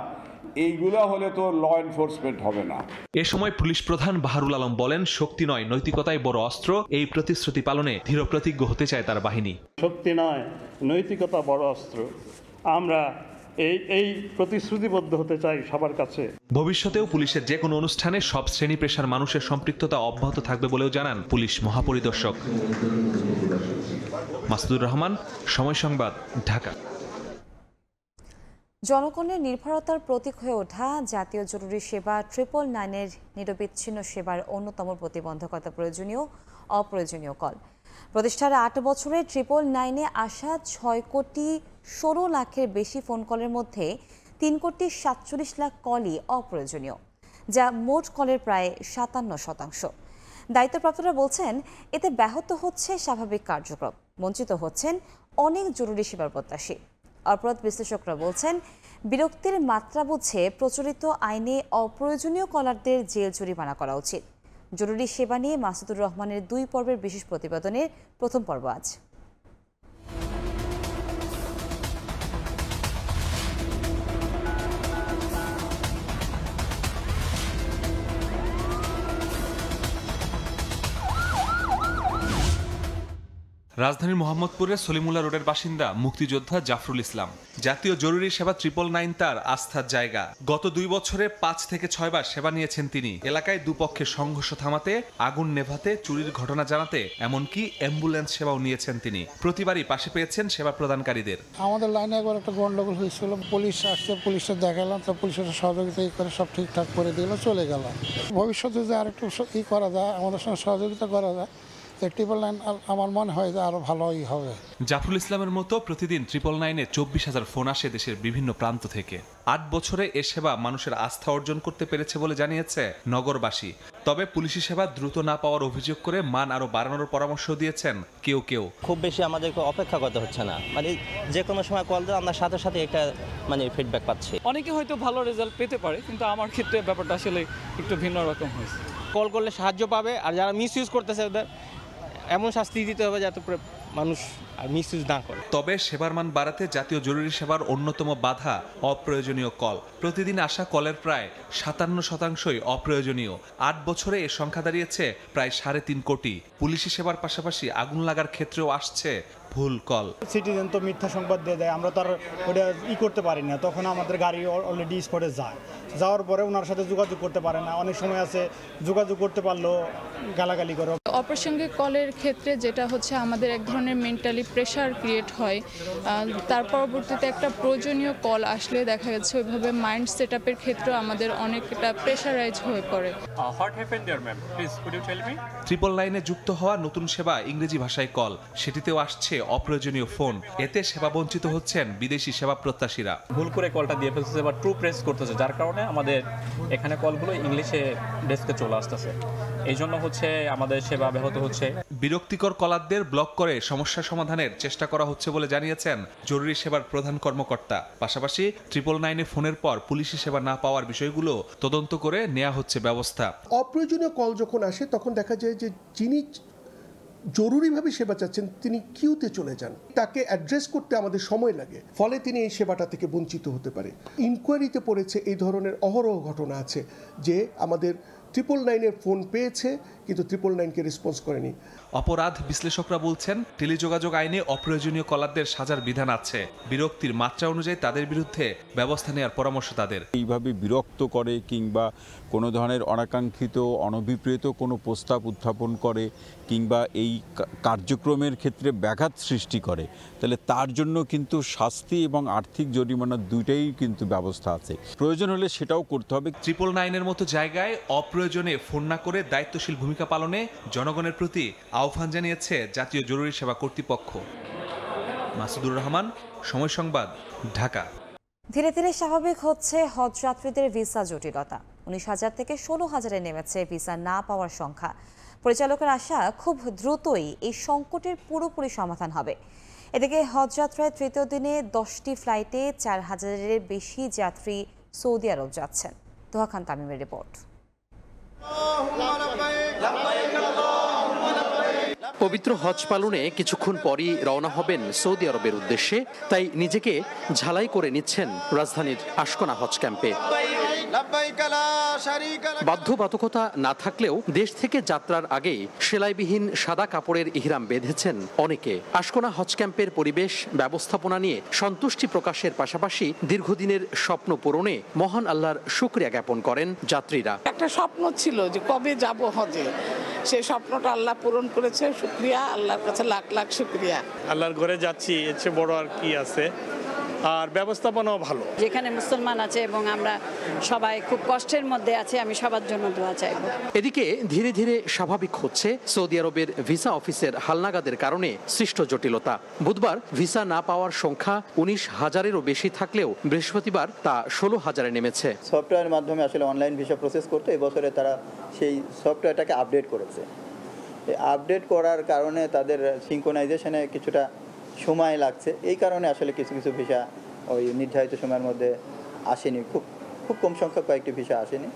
এইগুলা হলে তো ল এনফোর্সমেন্ট হবে না। এ সময় পুলিশ প্রধান বাহারুল আলম বলেন, শক্তি নয় নৈতিকতাই বড় অস্ত্র। এই প্রতিশ্রুতি পালনে দৃঢ় প্রতিজ্ঞ হতে চায় তার বাহিনী। শক্তি নয় নৈতিকতা বড় অস্ত্র, আমরা এই প্রতিশ্রুতিবদ্ধ হতে চাই সবার কাছে। ভবিষ্যতেও পুলিশের যে কোনো অনুষ্ঠানে সব শ্রেণী পেশার মানুষের সম্পৃক্ততা অব্যাহত থাকবে বলেও জানান পুলিশ মহাপরিদর্শক। মাসুদুর রহমান, সময় সংবাদ, ঢাকা। জনগণের নির্ভরতার প্রতীক হয়ে ওঠা জাতীয় জরুরি সেবা 999-এর নিরবিচ্ছিন্ন সেবার অন্যতম প্রতিবন্ধকতা অপ্রয়োজনীয় কল। প্রতিষ্ঠার 8 বছরে 999-এ আসা 6,16 লাখের বেশি ফোন কলের মধ্যে 3,47 লাখ কলই অপ্রয়োজনীয়, যা মোট কলের প্রায় 57%। দায়িত্বপ্রাপ্তরা বলছেন, এতে ব্যাহত হচ্ছে স্বাভাবিক কার্যক্রম, বঞ্চিত হচ্ছেন অনেক জরুরি সেবার প্রত্যাশী। অপরাধ বিশ্লেষকরা বলছেন, বিরক্তির মাত্রা বুঝে প্রচলিত আইনে অপ্রয়োজনীয় কলারদের জেল জরিমানা করা উচিত। জরুরি সেবা নিয়ে মাসুদুর রহমানের 2 পর্বের বিশেষ প্রতিবেদনের প্রথম পর্ব আজ। রাজধানীর মোহাম্মদপুরের সলিমুল্লাহ রোডের বাসিন্দা মুক্তিযোদ্ধা জাফরুল ইসলাম। জাতীয় জরুরি সেবা 999 তার আস্থার জায়গা। গত 2 বছরে 5 থেকে 6 বার সেবা নিয়েছেন তিনি। এলাকায় দুপক্ষের সংঘর্ষ থামাতে, আগুন নেভাতে, চুরির ঘটনা জানাতে, এমনকি অ্যাম্বুলেন্স সেবাও নিয়েছেন তিনি। প্রতিবারই পাশে পেয়েছেন সেবা প্রদানকারীদের। আমাদের লাইনে একবার একটা গন্ডগোল হয়েছিল, পুলিশ আসছে, পুলিশের দেখালাম, তো পুলিশের সহযোগিতা করে সব ঠিকঠাক করে দিল, চলে গেল। ভবিষ্যতে যে আর একটু করা যায়, আমাদের সঙ্গে সহযোগিতা করা যায়, 999 আমার মনে হয় যে আরো ভালোই হবে। জাফরুল ইসলামের মতো প্রতিদিন 999-এ 24,000 ফোন আসে দেশের বিভিন্ন প্রান্ত থেকে। 8 বছরে এ সেবা মানুষের আস্থা অর্জন করতে পেরেছে বলে জানিয়েছে নগরবাসী। তবে পুলিশি সেবা দ্রুত না পাওয়ার অভিযোগ করে মান আরো বাড়ানোর পরামর্শ দিয়েছেন কেউ। খুব বেশি আমাদেরকে অপেক্ষা করতে হচ্ছে না, যে কোনো সময় কল দিয়ে আমরা সাথে সাথে একটা ফিডব্যাক পাচ্ছি। অনেকে হয়তো ভালো রেজাল্ট পেতে পারে, কিন্তু আমার ক্ষেত্রে ব্যাপারটা আসলে একটু ভিন্ন রকম হয়েছে। কল করলে সাহায্য পাবে, আর যারা মিস ইউজ করতেছে ওদের এমন শাস্তি দিতে হবে যাতে মানুষ আর মিসইউজ না করে। তবে সেবার মান বাড়াতে জাতীয় জরুরি সেবার অন্যতম বাধা অপ্রয়োজনীয় কল। প্রতিদিন আসা কলের প্রায় 57%ই অপ্রয়োজনীয়। 8 বছরে এ সংখ্যা দাঁড়িয়েছে প্রায় 3.5 কোটি। পুলিশি সেবার পাশাপাশি আগুন লাগার ক্ষেত্রেও আসছে ভুল কল। সিটিজেন তো মিথ্যা সংবাদ দিয়ে দেয়, আমরা তো আর ওটা করতে পারি না, তখন আমাদের গাড়ি অলরেডি স্পটে যাওয়ার পরে ওনার সাথে যোগাযোগ করতে পারে না। অনেক সময় আছে যোগাযোগ করতে পারলেও গালাগালি করে। অপ্রাসঙ্গিক কলের ক্ষেত্রে যেটা হচ্ছে, আমাদের এক ধরনের মেন্টালি প্রেশার ক্রিয়েট হয়। তার পরবর্তীতে একটা প্রয়োজনীয় কল আসলে দেখা যাচ্ছে ওইভাবে মাইন্ড সেট আপের ক্ষেত্রেও আমাদের অনেকটা প্রেশারাইজ হয়ে পড়ে। 999-এ যুক্ত হওয়া নতুন সেবা ইংরেজি ভাষায় কল, সেটিতেও আসছে অপ্রয়োজনীয় ফোন। এতে সেবা বঞ্চিত হচ্ছেন বিদেশি সেবা প্রত্যাশীরা। ভুল করে কলটা দিয়ে ফেলতেছে বা ট্রু প্রেস করতেছে, যার কারণে আমাদের এখানে কলগুলো ইংলিশে ডেস্কে চলে আসতেছে। এই জন্য হচ্ছে আমাদের সেবা ব্যাহত হচ্ছে। বিরক্তিকর কলারদের ব্লক করে সমস্যা সমাধানের চেষ্টা করা হচ্ছে বলে জানিয়েছেন জরুরি সেবার প্রধান কর্মকর্তা। পাশাপাশি 999-এ ফোনের পর পুলিশি সেবা না পাওয়ার বিষয়গুলো তদন্ত করে নেওয়া হচ্ছে ব্যবস্থা। অপ্রয়োজনীয় কল যখন আসে তখন দেখা যায় যে যিনি জরুরিভাবে সেবা চাচ্ছেন তিনি কিউতে চলে যান, তাকে অ্যাড্রেস করতে আমাদের সময় লাগে, ফলে তিনি এই সেবাটা থেকে বঞ্চিত হতে পারে। ইনকোয়ারিতে পড়েছে এই ধরনের অহরহ ঘটনা আছে যে আমাদের 999-এর ফোন পেয়েছে কিন্তু 999-কে রেসপন্স করেনি। অপরাধ বিশ্লেষকরা বলছেন, টেলিযোগাযোগ আইনে অপ্রয়োজনীয় কলারদের সাজার বিধান আছে। বিরক্তির মাত্রা অনুযায়ী তাদের বিরুদ্ধে ব্যবস্থা নেওয়ার পরামর্শ তাদের। এইভাবে বিরক্ত করে কিংবা কোনো ধরনের অনাকাঙ্ক্ষিত অনভিপ্রেত কোনো প্রস্তাব উত্থাপন করে কিংবা এই কার্যক্রমের ক্ষেত্রে ব্যাঘাত সৃষ্টি করে, তাহলে তার জন্য কিন্তু শাস্তি এবং আর্থিক জরিমানা দুইটাই কিন্তু ব্যবস্থা আছে। প্রয়োজন হলে সেটাও করতে হবে। 999-এর মতো জায়গায় অপ্রয়োজনে ফোন না করে দায়িত্বশীল ভূমিকা পালনে জনগণের প্রতি আহ্বান জানিয়েছে জাতীয় জরুরি সেবা কর্তৃপক্ষ। মাসুদুর রহমান, সময় সংবাদ, ঢাকা। ধীরে ধীরে স্বাভাবিক হচ্ছে হজ যাত্রীদের ভিসা জটিলতা। 19,000 থেকে 16,000-এ নেমেছে ভিসা না পাওয়ার সংখ্যা। পরিচালকের আশা খুব দ্রুতই এই সংকটের পুরোপুরি সমাধান হবে। এদিকে হজ যাত্রায় তৃতীয় দিনে 10টি ফ্লাইটে 4,000-এর বেশি যাত্রী সৌদি আরব যাচ্ছেন। তোহা খান তামিমের রিপোর্ট। পবিত্র হজ পালনে কিছুক্ষণ পরই রওনা হবেন সৌদি আরবের উদ্দেশ্যে, তাই নিজেকে ঝালাই করে নিচ্ছেন রাজধানীর আশকোনা হজ ক্যাম্পে। বাধ্যবাধকতা না থাকলেও দেশ থেকে যাত্রার আগেই সেলাইবিহীন সাদা কাপড়ের ইহরাম বেঁধেছেন অনেকে। আশকোনা হজ ক্যাম্পের পরিবেশ ব্যবস্থাপনা নিয়ে সন্তুষ্টি প্রকাশের পাশাপাশি দীর্ঘদিনের স্বপ্ন পূরণে মহান আল্লাহর শুকরিয়া জ্ঞাপন করেন যাত্রীরা। একটা স্বপ্ন ছিল যে কবে যাব হজে, সেই স্বপ্নটা আল্লাহ পূরণ করেছে। শুকরিয়া, আল্লাহর কাছে লাখ লাখ শুকরিয়া। আল্লাহর ঘরে যাচ্ছি, এর চেয়ে বড় আর কি আছে। আর ব্যবস্থাপনাও ভালো। যেখানে মুসলমান আছে এবং আমরা সবাই খুব কষ্টের মধ্যে আছি, আমি সবার জন্য দোয়া চাইব। এদিকে ধীরে ধীরে স্বাভাবিক হচ্ছে সৌদি আরবের ভিসা অফিসের হালনাগাদের কারণে সৃষ্ট জটিলতা। বুধবার ভিসা না পাওয়ার সংখ্যা 19,000-এরও বেশি থাকলেও বৃহস্পতিবার তা 16,000-এ নেমেছে। সফটওয়্যারের মাধ্যমে আসলে অনলাইন ভিসা প্রসেস করতে এবছরে তারা সেই সফটওয়্যারটাকে আপডেট করেছে। আপডেট করার কারণে তাদের সিঙ্ক্রোনাইজেশনে কিছুটা সময় লাগছে। এই কারণে আসলে কিছু কিছু ভিসা ওই নির্ধারিত সময়ের মধ্যে আসেনি, খুব কম সংখ্যক কয়েকটি ভিসা আসেনি।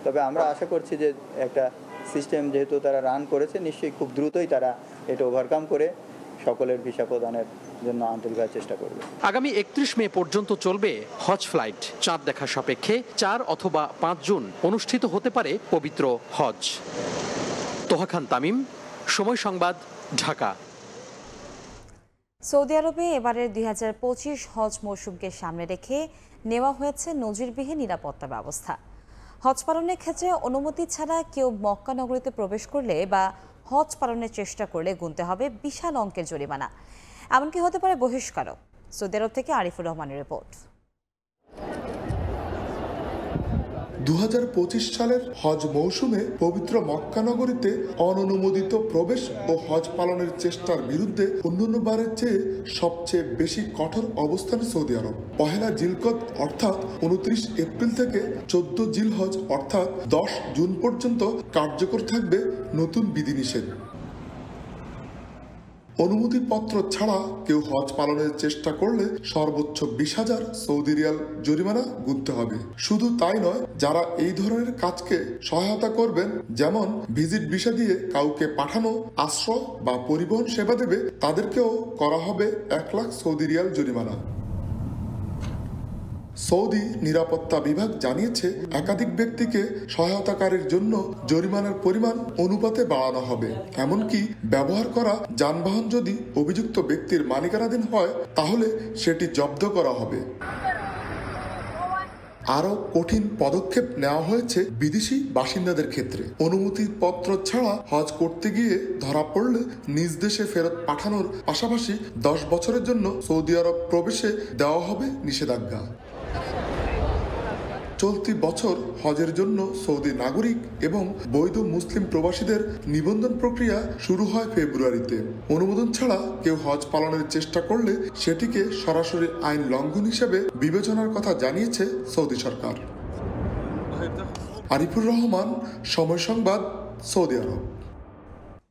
তবে আমরা আশা করছি যে একটা সিস্টেম যেহেতু তারা রান করেছে, নিশ্চয়ই খুব দ্রুতই তারা এটা ওভারকাম করে সকলের ভিসা প্রদানের জন্য আন্তরিকভাবে চেষ্টা করবে। আগামী 31 মে পর্যন্ত চলবে হজ ফ্লাইট। চাঁদ দেখা সাপেক্ষে 4 অথবা 5 জুন অনুষ্ঠিত হতে পারে পবিত্র হজ। তোহা খান তামিম, সময় সংবাদ, ঢাকা। সৌদি আরবে এবারের 2025 হজ মৌসুমকে সামনে রেখে নেওয়া হয়েছে নজিরবিহীন নিরাপত্তা ব্যবস্থা। হজ পালনের ক্ষেত্রে অনুমতি ছাড়া কেউ মক্কা নগরীতে প্রবেশ করলে বা হজ পালনের চেষ্টা করলে গুনতে হবে বিশাল অঙ্কের জরিমানা, এমনকি হতে পারে বহিষ্কারও। সৌদি আরব থেকে আরিফুর রহমানের রিপোর্ট। 2025 সালের হজ মৌসুমে পবিত্র মক্কা নগরীতে অননুমোদিত প্রবেশ ও হজ পালনের চেষ্টার বিরুদ্ধে অন্যান্যবারের চেয়ে সবচেয়ে বেশি কঠোর অবস্থানে সৌদি আরব। 1 জিলকদ অর্থাৎ 29 এপ্রিল থেকে 14 জিলহজ অর্থাৎ 10 জুন পর্যন্ত কার্যকর থাকবে নতুন বিধিনিষেধ। অনুমতিপত্র ছাড়া কেউ হজ পালনের চেষ্টা করলে সর্বোচ্চ 20,000 সৌদি রিয়াল জরিমানা গুনতে হবে। শুধু তাই নয়, যারা এই ধরনের কাজকে সহায়তা করবেন, যেমন ভিজিট ভিসা দিয়ে কাউকে পাঠানো, আশ্রয় বা পরিবহন সেবা দেবে, তাদেরকেও করা হবে 1 লাখ সৌদি রিয়াল জরিমানা। সৌদি নিরাপত্তা বিভাগ জানিয়েছে একাধিক ব্যক্তিকে সহায়তাকারীর জন্য জরিমানার পরিমাণ অনুপাতে বাড়ানো হবে। এমনকি ব্যবহার করা যানবাহন যদি অভিযুক্ত ব্যক্তির মালিকানাধীন হয় তাহলে সেটি জব্দ করা হবে। আরও কঠিন পদক্ষেপ নেওয়া হয়েছে বিদেশি বাসিন্দাদের ক্ষেত্রে। অনুমতিপত্র ছাড়া হজ করতে গিয়ে ধরা পড়লে নিজ দেশে ফেরত পাঠানোর পাশাপাশি 10 বছরের জন্য সৌদি আরব প্রবেশে দেওয়া হবে নিষেধাজ্ঞা। চলতি বছর হজের জন্য সৌদি নাগরিক এবং বৈধ মুসলিম প্রবাসীদের নিবন্ধন প্রক্রিয়া শুরু হয় ফেব্রুয়ারিতে। অনুমোদন ছাড়া কেউ হজ পালনের চেষ্টা করলে সেটিকে সরাসরি আইন লঙ্ঘন হিসেবে বিবেচনার কথা জানিয়েছে সৌদি সরকার। আরিফুর রহমান, সময় সংবাদ, সৌদি আরব।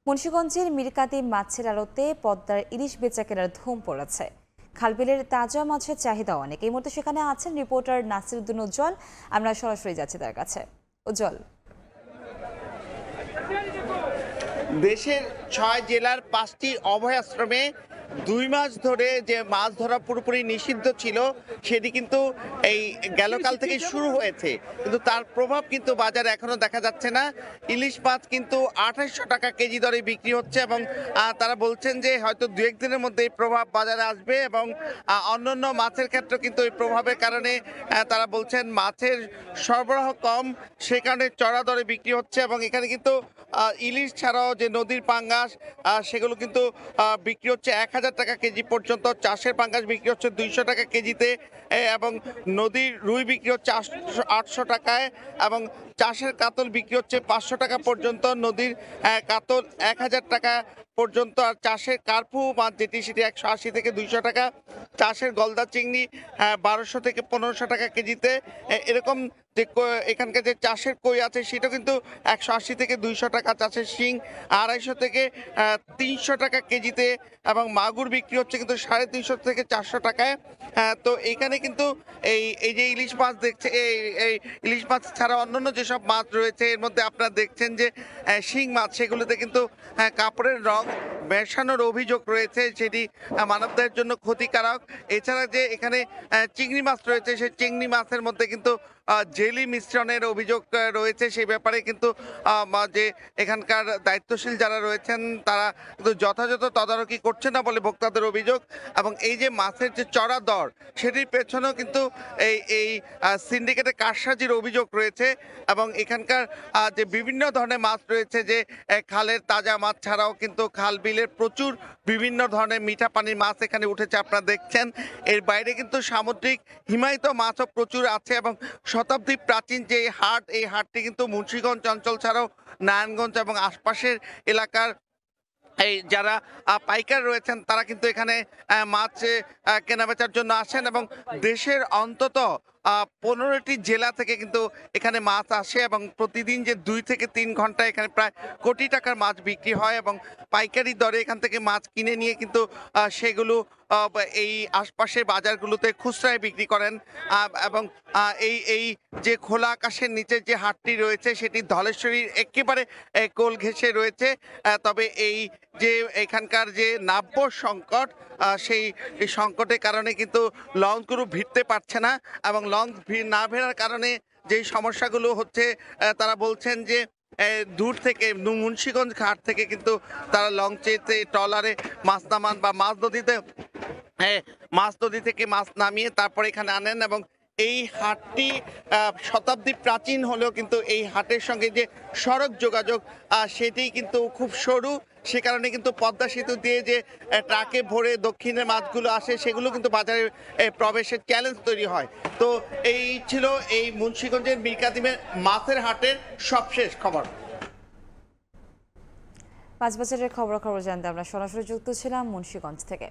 মুন্সিগঞ্জের মিরকাতি মাছের আড়তে পদ্মার ইলিশ বেচাকেনার ধুম পড়েছে। খালবিলের তাজা মাছের চাহিদা অনেক। এই মুহূর্তে সেখানে আছেন রিপোর্টার নাসিরউদ্দিন উজ্জ্বল। আমরা সরাসরি যাচ্ছি তার কাছে। উজ্জ্বল, দেশের 6 জেলার 5টি অভয়াশ্রমে 2 মাস ধরে যে মাছ ধরা পুরোপুরি নিষিদ্ধ ছিল, সেটি কিন্তু এই গেলকাল থেকে শুরু হয়েছে, কিন্তু তার প্রভাব কিন্তু বাজারে এখনো দেখা যাচ্ছে না। ইলিশ মাছ কিন্তু 2800 টাকা কেজি দরে বিক্রি হচ্ছে এবং তারা বলছেন যে হয়তো 2-1 দিনের মধ্যে এই প্রভাব বাজারে আসবে এবং অন্যান্য মাছের ক্ষেত্রে কিন্তু এই প্রভাবের কারণে তারা বলছেন মাছের সরবরাহ কম, সে কারণে চড়া দরে বিক্রি হচ্ছে। এবং এখানে কিন্তু ইলিশ ছাড়াও যে নদীর পাঙ্গাস সেগুলো কিন্তু বিক্রি হচ্ছে 1000 টাকা কেজি পর্যন্ত, চাষের পাঙ্গাস বিক্রি হচ্ছে 200 টাকা কেজিতে, এবং নদীর রুই বিক্রি হচ্ছে 800 টাকায়, এবং চাষের কাতল বিক্রি হচ্ছে 500 টাকা পর্যন্ত, নদীর কাতল 1000 টাকা পর্যন্ত, আর চাষের কার্পু মাছ যেটি সেটি 180 থেকে 200 টাকা, চাষের গলদা চিংড়ি 1200 থেকে 1500 টাকা কেজিতে, এরকম যে এখানকার যে চাষের কই আছে সেটা কিন্তু 180 থেকে 200 টাকা, চাষের শিং 250 থেকে 300 টাকা কেজিতে, এবং মাগুর বিক্রি হচ্ছে কিন্তু 350 থেকে 400 টাকায়। তো এখানে কিন্তু এই যে ইলিশ মাছ দেখছে, এই ইলিশ মাছ ছাড়া অন্যান্য যেসব মাছ রয়েছে এর মধ্যে আপনারা দেখছেন যে শিং মাছ, সেগুলোতে কিন্তু কাপড়ের রং মেশানোর অভিযোগ রয়েছে, সেটি মানবদেহের জন্য ক্ষতিকারক। এছাড়া যে এখানে চিংড়ি মাছ রয়েছে, সেই চিংড়ি মাছের মধ্যে কিন্তু জেলি মিশ্রণের অভিযোগ রয়েছে। সেই ব্যাপারে কিন্তু যে এখানকার দায়িত্বশীল যারা রয়েছেন তারা কিন্তু যথাযথ তদারকি করছে না বলে ভোক্তাদের অভিযোগ। এবং এই যে মাছের যে চড়া দর, সেটির পেছনেও কিন্তু এই সিন্ডিকেটে কারসাজির অভিযোগ রয়েছে। এবং এখানকার যে বিভিন্ন ধরনের মাছ রয়েছে, যে খালের তাজা মাছ ছাড়াও কিন্তু খাল বিলের প্রচুর বিভিন্ন ধরনের মিঠা পানির মাছ এখানে উঠেছে, আপনারা দেখছেন। এর বাইরে কিন্তু সামুদ্রিক হিমায়িত মাছও প্রচুর আছে। এবং শতাব্দী প্রাচীন যে হাট, এই হাটটি কিন্তু মুন্সিগঞ্জ অঞ্চল ছাড়াও নারায়ণগঞ্জ এবং আশপাশের এলাকার এই যারা পাইকার রয়েছেন তারা কিন্তু এখানে মাছ কেনাবেচার জন্য আসেন, এবং দেশের অন্তত 15টি জেলা থেকে কিন্তু এখানে মাছ আসে, এবং প্রতিদিন যে 2 থেকে 3 ঘন্টা এখানে প্রায় কোটি টাকার মাছ বিক্রি হয়, এবং পাইকারি দরে এখান থেকে মাছ কিনে নিয়ে কিন্তু সেগুলো এই আশপাশের বাজারগুলোতে খুচরায় বিক্রি করেন। এবং এই যে খোলা আকাশের নিচে যে হাটটি রয়েছে সেটি ধলেশ্বরীর একেবারে কোল ঘেঁষে রয়েছে। তবে এই যে এখানকার যে নাব্য সংকট, সেই সংকটের কারণে কিন্তু লঞ্চগুলো ভিড়তে পারছে না, এবং লঞ্চ না ভেড়ার কারণে যেই সমস্যাগুলো হচ্ছে, তারা বলছেন যে দূর থেকে মুন্সিগঞ্জ ঘাট থেকে কিন্তু তারা লঞ্চেতে ট্রলারে মাছ নামান, বা মাছ নদী থেকে মাছ নামিয়ে তারপরে এখানে আনেন। এবং এই হাটটি শতাব্দী প্রাচীন হলেও কিন্তু এই হাটের সঙ্গে যে সড়ক যোগাযোগ সেটি কিন্তু খুব সরু, সে কারণে কিন্তু পদ্মা সেতু দিয়ে যে ট্রাকে ভরে দক্ষিণের মাছগুলো আসে সেগুলো কিন্তু বাজারে প্রবেশের চ্যালেঞ্জ তৈরি হয়। তো এই ছিল এই মুন্সিগঞ্জের মীরকাদিমের মাছের হাটের সবশেষ খবর। পাঁচ বছরের খবরাখবর জানতে আমরা সরাসরি যুক্ত ছিলাম মুন্সিগঞ্জ থেকে।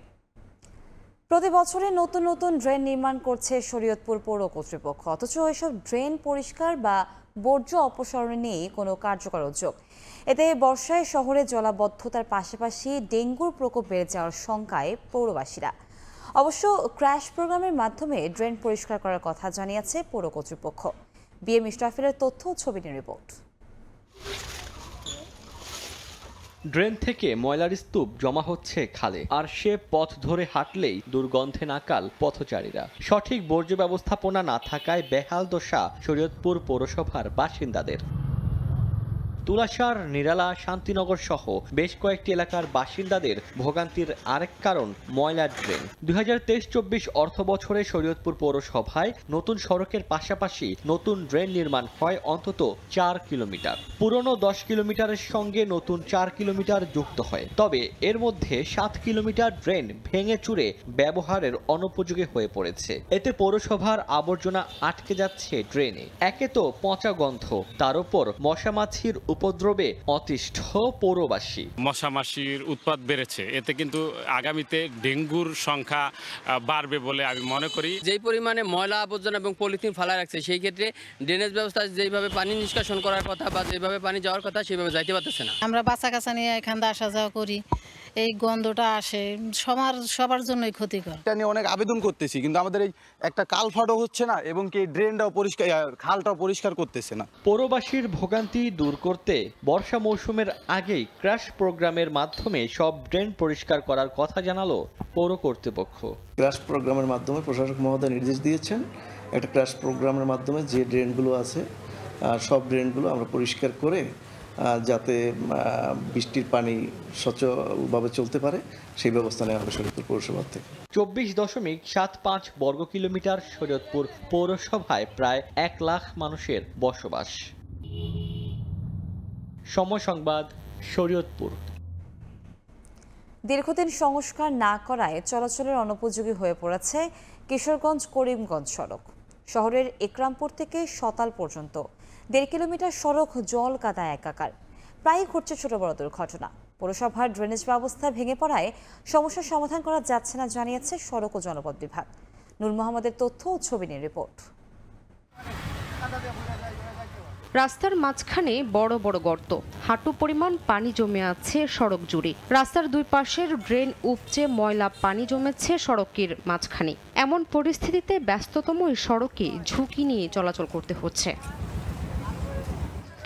প্রতি বছরে নতুন নতুন ড্রেন নির্মাণ করছে শরীয়তপুর পৌর কর্তৃপক্ষ, অথচ এসব ড্রেন পরিষ্কার বা বর্জ্য অপসারণে নেই কোনো কার্যকর উদ্যোগ। এতে বর্ষায় শহরে জলাবদ্ধতার পাশাপাশি ডেঙ্গুর প্রকোপ বেড়ে যাওয়ার শঙ্কায় পৌরবাসীরা। অবশ্য ক্র্যাশ প্রোগ্রামের মাধ্যমে ড্রেন পরিষ্কার করার কথা জানিয়েছে পৌর কর্তৃপক্ষ। বিএম ইস্টাফিলের তথ্য ও ছবি নিয়ে রিপোর্ট। ড্রেন থেকে ময়লার স্তূপ জমা হচ্ছে খালে, আর সে পথ ধরে হাঁটলেই দুর্গন্ধে নাকাল পথচারীরা। সঠিক বর্জ্য ব্যবস্থাপনা না থাকায় বেহাল দশা শরীয়তপুর পৌরসভার বাসিন্দাদের। তুলাসার, নিরালা, শান্তিনগর সহ বেশ কয়েকটি এলাকার বাসিন্দাদের ভোগান্তির আরেক কারণ ময়লার ড্রেন। 2023-24 অর্থ বছরে শরীয়তপুর পৌরসভায় নতুন সড়কের পাশাপাশি নতুন ড্রেন নির্মাণ হয় অন্তত 4 কিলোমিটার। পুরনো 10 কিলোমিটারের সঙ্গে নতুন 4 কিলোমিটার যুক্ত হয়। তবে এর মধ্যে 7 কিলোমিটার ড্রেন ভেঙে চুরে ব্যবহারের অনুপযোগী হয়ে পড়েছে। এতে পৌরসভার আবর্জনা আটকে যাচ্ছে ড্রেনে। একে তো পচা গন্ধ, তার উপর মশামাছির উপদ্রবে অতিষ্ঠ পৌরবাসী। মশামাছির উৎপাত বেড়েছে, এতে কিন্তু আগামীতে ডেঙ্গুর সংখ্যা বাড়বে বলে আমি মনে করি। যেই পরিমাণে ময়লা আবর্জনা এবং পলিথিন ফেলা রাখছে, সেই ক্ষেত্রে ড্রেনেজ ব্যবস্থা যেভাবে পানি নিষ্কাশন করার কথা বা যেভাবে পানি যাওয়ার কথা সেভাবে যাইতে পারতেছে না। আমরা বাচ্চা কাচ্চা নিয়ে এখান থেকে আসা যাওয়া করি, এই গন্ধটা আসে, সবার জন্যই ক্ষতিকর। এটা নিয়ে অনেক আবেদন করতেছি, কিন্তু আমাদের এই একটা কালভার্টও হচ্ছে না, এবং কি ড্রেনটাও পরিষ্কার, খালটাও পরিষ্কার করতেছে না। পৌরবাসীর ভোগান্তি দূর করতে বর্ষা মৌসুমের আগেই ক্র্যাশ প্রোগ্রামের মাধ্যমে সব ড্রেন পরিষ্কার করার কথা জানালো পৌর কর্তৃপক্ষ। ক্র্যাশ প্রোগ্রামের মাধ্যমে প্রশাসক মহোদয় নির্দেশ দিয়েছেন, একটা ক্র্যাশ প্রোগ্রামের মাধ্যমে যে ড্রেনগুলো আছে সব ড্রেনগুলো আমরা পরিষ্কার করে যাতে বৃষ্টির পানি সচলভাবে চলতে পারে সেই ব্যবস্থা নেওয়া হবে শরীয়তপুর পৌরসভা থেকে। 24.75 বর্গ কিলোমিটার শরীয়তপুর পৌরসভায় প্রায় 1 লাখ মানুষের বসবাস। সময় সংবাদ, শরীয়তপুর। দীর্ঘদিন সংস্কার না করায় চলাচলের অনুপযোগী হয়ে পড়েছে কিশোরগঞ্জ করিমগঞ্জ সড়ক। শহরের একরামপুর থেকে সতাল পর্যন্ত 1.5 কিলোমিটার সড়ক জল কাদায় একাকার। প্রায়ই ঘটছে ছোট বড় দুর্ঘটনা। পৌরসভার ড্রেনেজ ব্যবস্থা ভেঙে পড়ায় সমস্যার সমাধান করা যাচ্ছে না জানিয়েছে সড়ক ও জনপথ বিভাগ। নূর মোহাম্মদের তথ্য ও ছবি নিয়ে রিপোর্ট। রাস্তার মাঝখানে বড় বড় গর্ত, হাঁটু পরিমাণ পানি জমে আছে সড়ক জুড়ে। রাস্তার দুই পাশের ড্রেন উপচে ময়লা পানি জমেছে সড়কের মাঝখানে। এমন পরিস্থিতিতে ব্যস্ততম এই সড়কে ঝুঁকি নিয়ে চলাচল করতে হচ্ছে।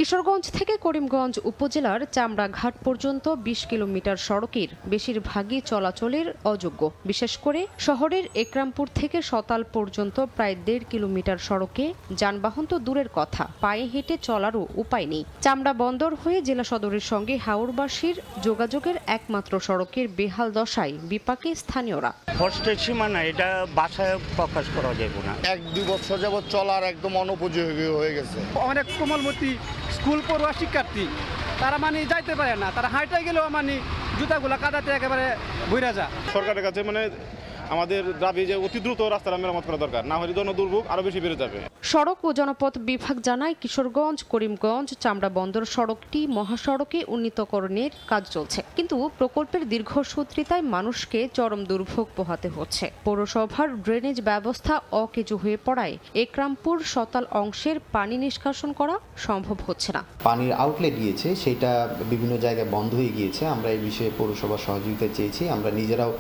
কিশোরগঞ্জ থেকে করিমগঞ্জ উপজেলার চামড়াঘাট পর্যন্ত 20 কিলোমিটার সড়কের বেশিরভাগই চলাচলের অযোগ্য। বিশেষ করে শহরের একরামপুর থেকে সতাল পর্যন্ত প্রায় 1.5 কিলোমিটার সড়কে যানবাহন তো দূরের কথা, পায়ে হেঁটে চলারও উপায় নেই। চামড়া বন্দর হয়ে জেলা সদরের সঙ্গে হাওড়বাসীর যোগাযোগের একমাত্র সড়কের বেহাল দশায় বিপাকে স্থানীয়রা। কষ্টের সীমানা এটা বাসায় প্রকাশ করা যাবে না। 1-2 বছর যাবত চলার একদম অনুপযোগী হয়ে গেছে। অনেক কোমলমতি স্কুল পড়ুয়া শিক্ষার্থী তারা যাইতে পারে না, তারা হাঁটে গেলেও জুতাগুলা কাদাতে একেবারে বইরা যায়। সরকারের কাছে আমাদের দাবি যে অতি দ্রুত রাস্তাটা মেরামত করা দরকার, না হলে জনদুর্ভোগ আরো বেশি বেড়ে যাবে। সড়ক ও জনপথ বিভাগ জানায় কিশোরগঞ্জ করিমগঞ্জ চামড়া বন্দর সড়কটি মহাসড়কে উন্নীতকরণের কাজ চলছে, কিন্তু প্রকল্পের দীর্ঘসূত্রিতায় মানুষকে চরম দুর্ভোগ পোহাতে হচ্ছে। পৌরসভার ড্রেনেজ ব্যবস্থা অকেজু হয়ে পড়ায় একরামপুর সতাল অংশের পানি নিষ্কাশন করা সম্ভব হচ্ছে না। পানির আউটলেট গিয়েছে, সেটা বিভিন্ন জায়গায় বন্ধ হয়ে গিয়েছে। আমরা এই বিষয়ে পৌরসভার সহযোগিতা চেয়েছি। আমরা নিজেরাও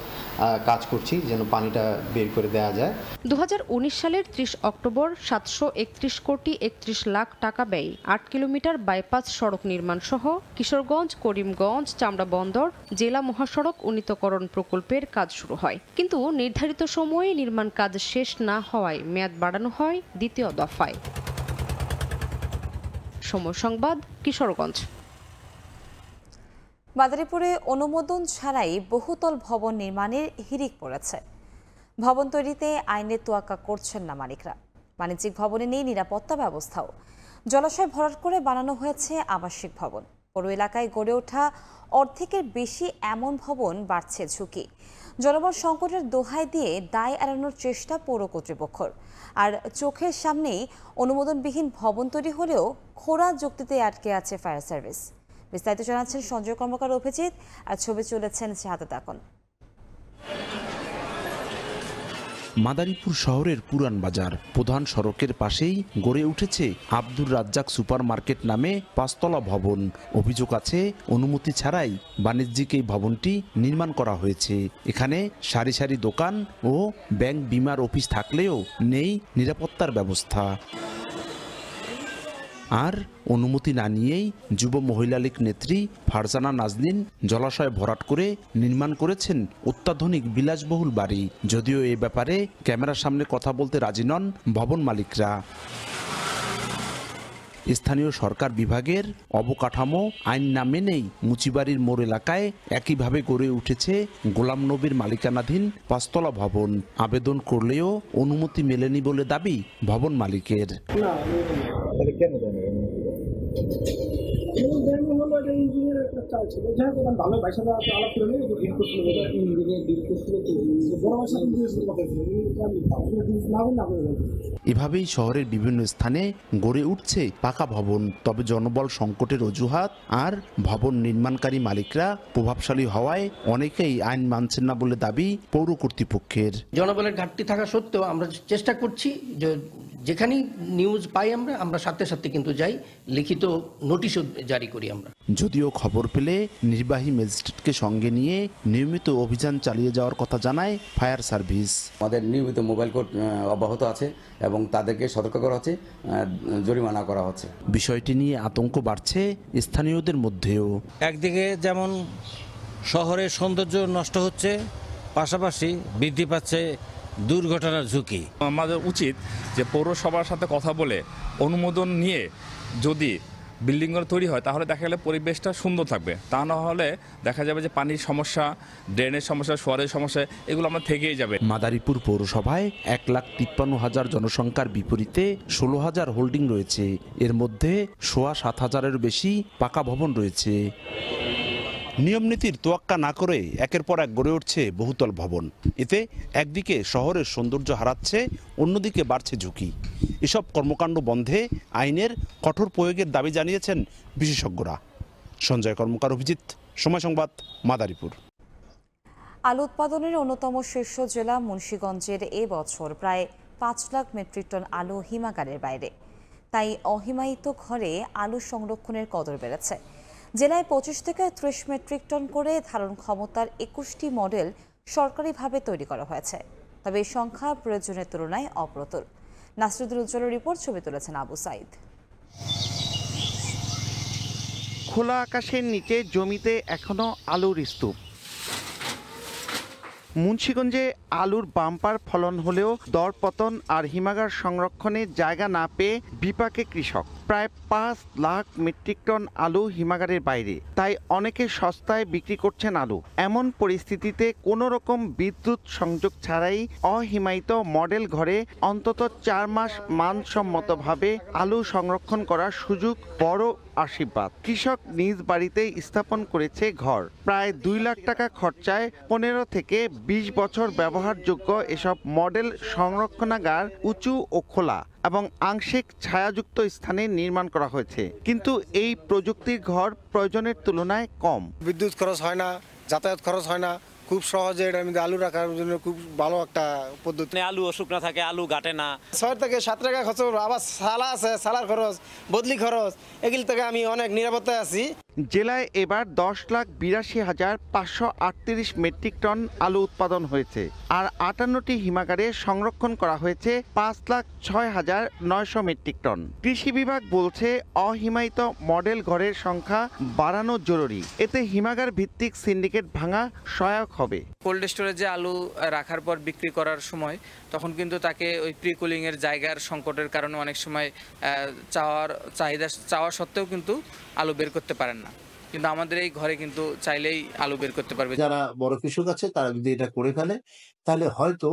কাজ করছি যেন পানিটা বের করে দেওয়া যায়। 2019 সালের 30 অক্টোবর 731 কোটি 31 লাখ টাকা ব্যয়ে 8 কিলোমিটার বাইপাস সড়ক নির্মাণ সহ কিশোরগঞ্জ করিমগঞ্জ চামড়া বন্দর জেলা মহাসড়ক উন্নীতকরণ প্রকল্পের কাজ শুরু হয়, কিন্তু নির্ধারিত সময়ে নির্মাণ কাজ শেষ না হওয়ায় মেয়াদ বাড়ানো হয় দ্বিতীয় দফায়। সময় সংবাদ, কিশোরগঞ্জ। মাদারীপুরে অনুমোদন ছাড়াই বহুতল ভবন নির্মাণের হিড়িক পড়েছে। ভবন তৈরিতে আইনের তোয়াক্কা করছেন না মালিকরা। বাণিজ্যিক ভবনে নেই নিরাপত্তা ব্যবস্থাও। জলাশয় ভরাট করে বানানো হয়েছে আবাসিক ভবন। পৌর এলাকায় গড়ে ওঠা অর্ধেকের বেশি এমন ভবন বাড়ছে ঝুঁকি। জনবল সংকটের দোহাই দিয়ে দায় এড়ানোর চেষ্টা পৌর কর্তৃপক্ষের। আর চোখের সামনেই অনুমোদনবিহীন ভবন তৈরি হলেও খোঁড়া যুক্তিতে আটকে আছে ফায়ার সার্ভিস। বিস্তারিত জানাচ্ছেন সঞ্জয় কর্মকার অভিজিৎ, আর ছবি চলেছেন শাহাদাত আকন। মাদারীপুর শহরের পুরান বাজার প্রধান সড়কের পাশেই গড়ে উঠেছে আব্দুর রাজ্জাক সুপার মার্কেট নামে 5তলা ভবন। অভিযোগ আছে অনুমতি ছাড়াই বাণিজ্যিক এই ভবনটি নির্মাণ করা হয়েছে। এখানে সারি সারি দোকান ও ব্যাংক বিমার অফিস থাকলেও নেই নিরাপত্তার ব্যবস্থা। আর অনুমতি না নিয়েই যুব মহিলা লীগ নেত্রী ফারজানা নাজনীন জলাশয় ভরাট করে নির্মাণ করেছেন অত্যাধুনিক বিলাসবহুল বাড়ি। যদিও এ ব্যাপারে ক্যামেরার সামনে কথা বলতে রাজি নন ভবন মালিকরা। স্থানীয় সরকার বিভাগের অবকাঠামো আইন না মেনেই মুচিবাড়ির মোড় এলাকায় একইভাবে গড়ে উঠেছে গোলাম নবীর মালিকানাধীন 5তলা ভবন। আবেদন করলেও অনুমতি মেলেনি বলে দাবি ভবন মালিকের। এভাবেই শহরের বিভিন্ন স্থানে গড়ে উঠছে পাকা ভবন। তবে জনবল সংকটের অজুহাত আর ভবন নির্মাণকারী মালিকরা প্রভাবশালী হওয়ায় অনেকেই আইন মানছেন না বলে দাবি পৌর কর্তৃপক্ষের। জনবলের ঘাটতি থাকা সত্ত্বেও আমরা চেষ্টা করছি যে যেখানেই নিউজ পাই আমরা সাথে সাথে কিন্তু যাই, লিখিত নোটিশও জারি করি আমরা। যদিও খবর পেলে নির্বাহী ম্যাজিস্ট্রেটকে সঙ্গে নিয়ে নিয়মিত অভিযান চালিয়ে যাওয়ার কথা জানায় ফায়ার সার্ভিস। আমাদের নিয়মিত মোবাইল কোর্ট অব্যাহত আছে এবং তাদেরকে সতর্ক করা হচ্ছে, জরিমানা করা হচ্ছে। বিষয়টি নিয়ে আতঙ্ক বাড়ছে স্থানীয়দের মধ্যেও। একদিকে যেমন শহরের সৌন্দর্য নষ্ট হচ্ছে, পাশাপাশি বৃদ্ধি পাচ্ছে দুর্ঘটনার ঝুঁকি। আমাদের উচিত যে পৌরসভার সাথে কথা বলে অনুমোদন নিয়ে যদি বিল্ডিংগুলো তৈরি হয় তাহলে দেখা গেলে পরিবেশটা সুন্দর থাকবে। তা না হলে দেখা যাবে যে পানির সমস্যা, ড্রেনের সমস্যা, শহরের সমস্যা এগুলো আমরা থেকেই যাবে। মাদারীপুর পৌরসভায় 1,53,000 জনসংখ্যার বিপরীতে 16,000 হোল্ডিং রয়েছে। এর মধ্যে 7,500-এর বেশি পাকা ভবন রয়েছে। নিয়মনীতির তোয়াক্কা না করে একের পর এক গড়ে উঠছে বহুতল ভবন। এতে একদিকে শহরের সৌন্দর্য হারাচ্ছে, অন্যদিকে বাড়ছে ঝুঁকি। এসব কর্মকাণ্ড বন্ধে আইনের কঠোর প্রয়োগের দাবি জানিয়েছেন বিশেষজ্ঞরা। সঞ্জয় কর্মকার, অভিজিৎ, সময় সংবাদ, মাদারীপুর। আলু উৎপাদনের অন্যতম শীর্ষ জেলা মুন্সিগঞ্জের এবছর প্রায় 5 লাখ মেট্রিক টন আলু হিমাগারের বাইরে। তাই অহিমায়িত ঘরে আলু সংরক্ষণের কদর বেড়েছে। জেলায় 25 থেকে 30 মেট্রিক টন করে ধারণ ক্ষমতার 21টি মডেল সরকারিভাবে তৈরি করা হয়েছে। তবে এই সংখ্যা প্রয়োজনের তুলনায় অপ্রতুল। নাসরুদ্দিন উজ্জ্বলের রিপোর্ট, ছবি তুলেছেন আবু সাইদ। খোলা আকাশের নিচে জমিতে এখনো আলুর স্তূপ। মুন্সিগঞ্জে আলুর বাম্পার ফলন হলেও দরপতন আর হিমাগার সংরক্ষণে জায়গা না পেয়ে বিপাকে কৃষক। প্রায় 5 লাখ মেট্রিক টন আলু হিমাগারের বাইরে, তাই অনেকে সস্তায় বিক্রি করছেন আলু। এমন পরিস্থিতিতে কোনো রকম বিদ্যুৎ সংযোগ ছাড়াই অহিমায়িত মডেল ঘরে অন্তত 4 মাস মানসম্মতভাবে আলু সংরক্ষণ করার সুযোগ বড় আশীর্বাদ। কৃষক নিজ বাড়িতে স্থাপন করেছে ঘর। প্রায় 2 লাখ টাকা খরচায় 15 থেকে 20 বছর ব্যবহারযোগ্য এসব মডেল সংরক্ষণাগার উঁচু ও খোলা এবং আংশিক ছায়াযুক্ত স্থানে নির্মাণ করা হয়েছে। কিন্তু এই প্রযুক্তির ঘর প্রয়োজনের তুলনায় কম। বিদ্যুৎ খরচ হয় না, যাতায়াত খরচ হয় না, খুব সহজে এটার মধ্যে আলু রাখার জন্য খুব ভালো একটা পদ্ধতি। আলু অসুখ না থাকে, আলু গাটে না। 6 থেকে 7 টাকা খরচ, আবার সালা আছে, সালার খরচ, বদলি খরচ, এগুলি থেকে আমি অনেক নিরাপত্তায় আছি। জেলায় এবার 10,82,538 মেট্রিক টন আলু উৎপাদন হয়েছে, আর 58টি হিমাগারে সংরক্ষণ করা হয়েছে 5,06,900 মেট্রিক টন। কৃষি বিভাগ বলছে অহিমায়িত মডেল ঘরের সংখ্যা বাড়ানো জরুরি। এতে হিমাগার ভিত্তিক সিন্ডিকেট ভাঙা সহায়ক হবে। কোল্ড স্টোরেজে আলু রাখার পর বিক্রি করার সময় তখন কিন্তু তাকে ওই প্রি কুলিং এর জায়গার সংকটের কারণে অনেক সময় চাওয়া সত্ত্বেও কিন্তু আলু বের করতে পারেন না। কিন্তু আমাদের এই ঘরে কিন্তু চাইলেই আলু বের করতে পারবে। যারা বড় কৃষক আছে তারা যদি এটা করে ফেলে, তাহলে হয়তো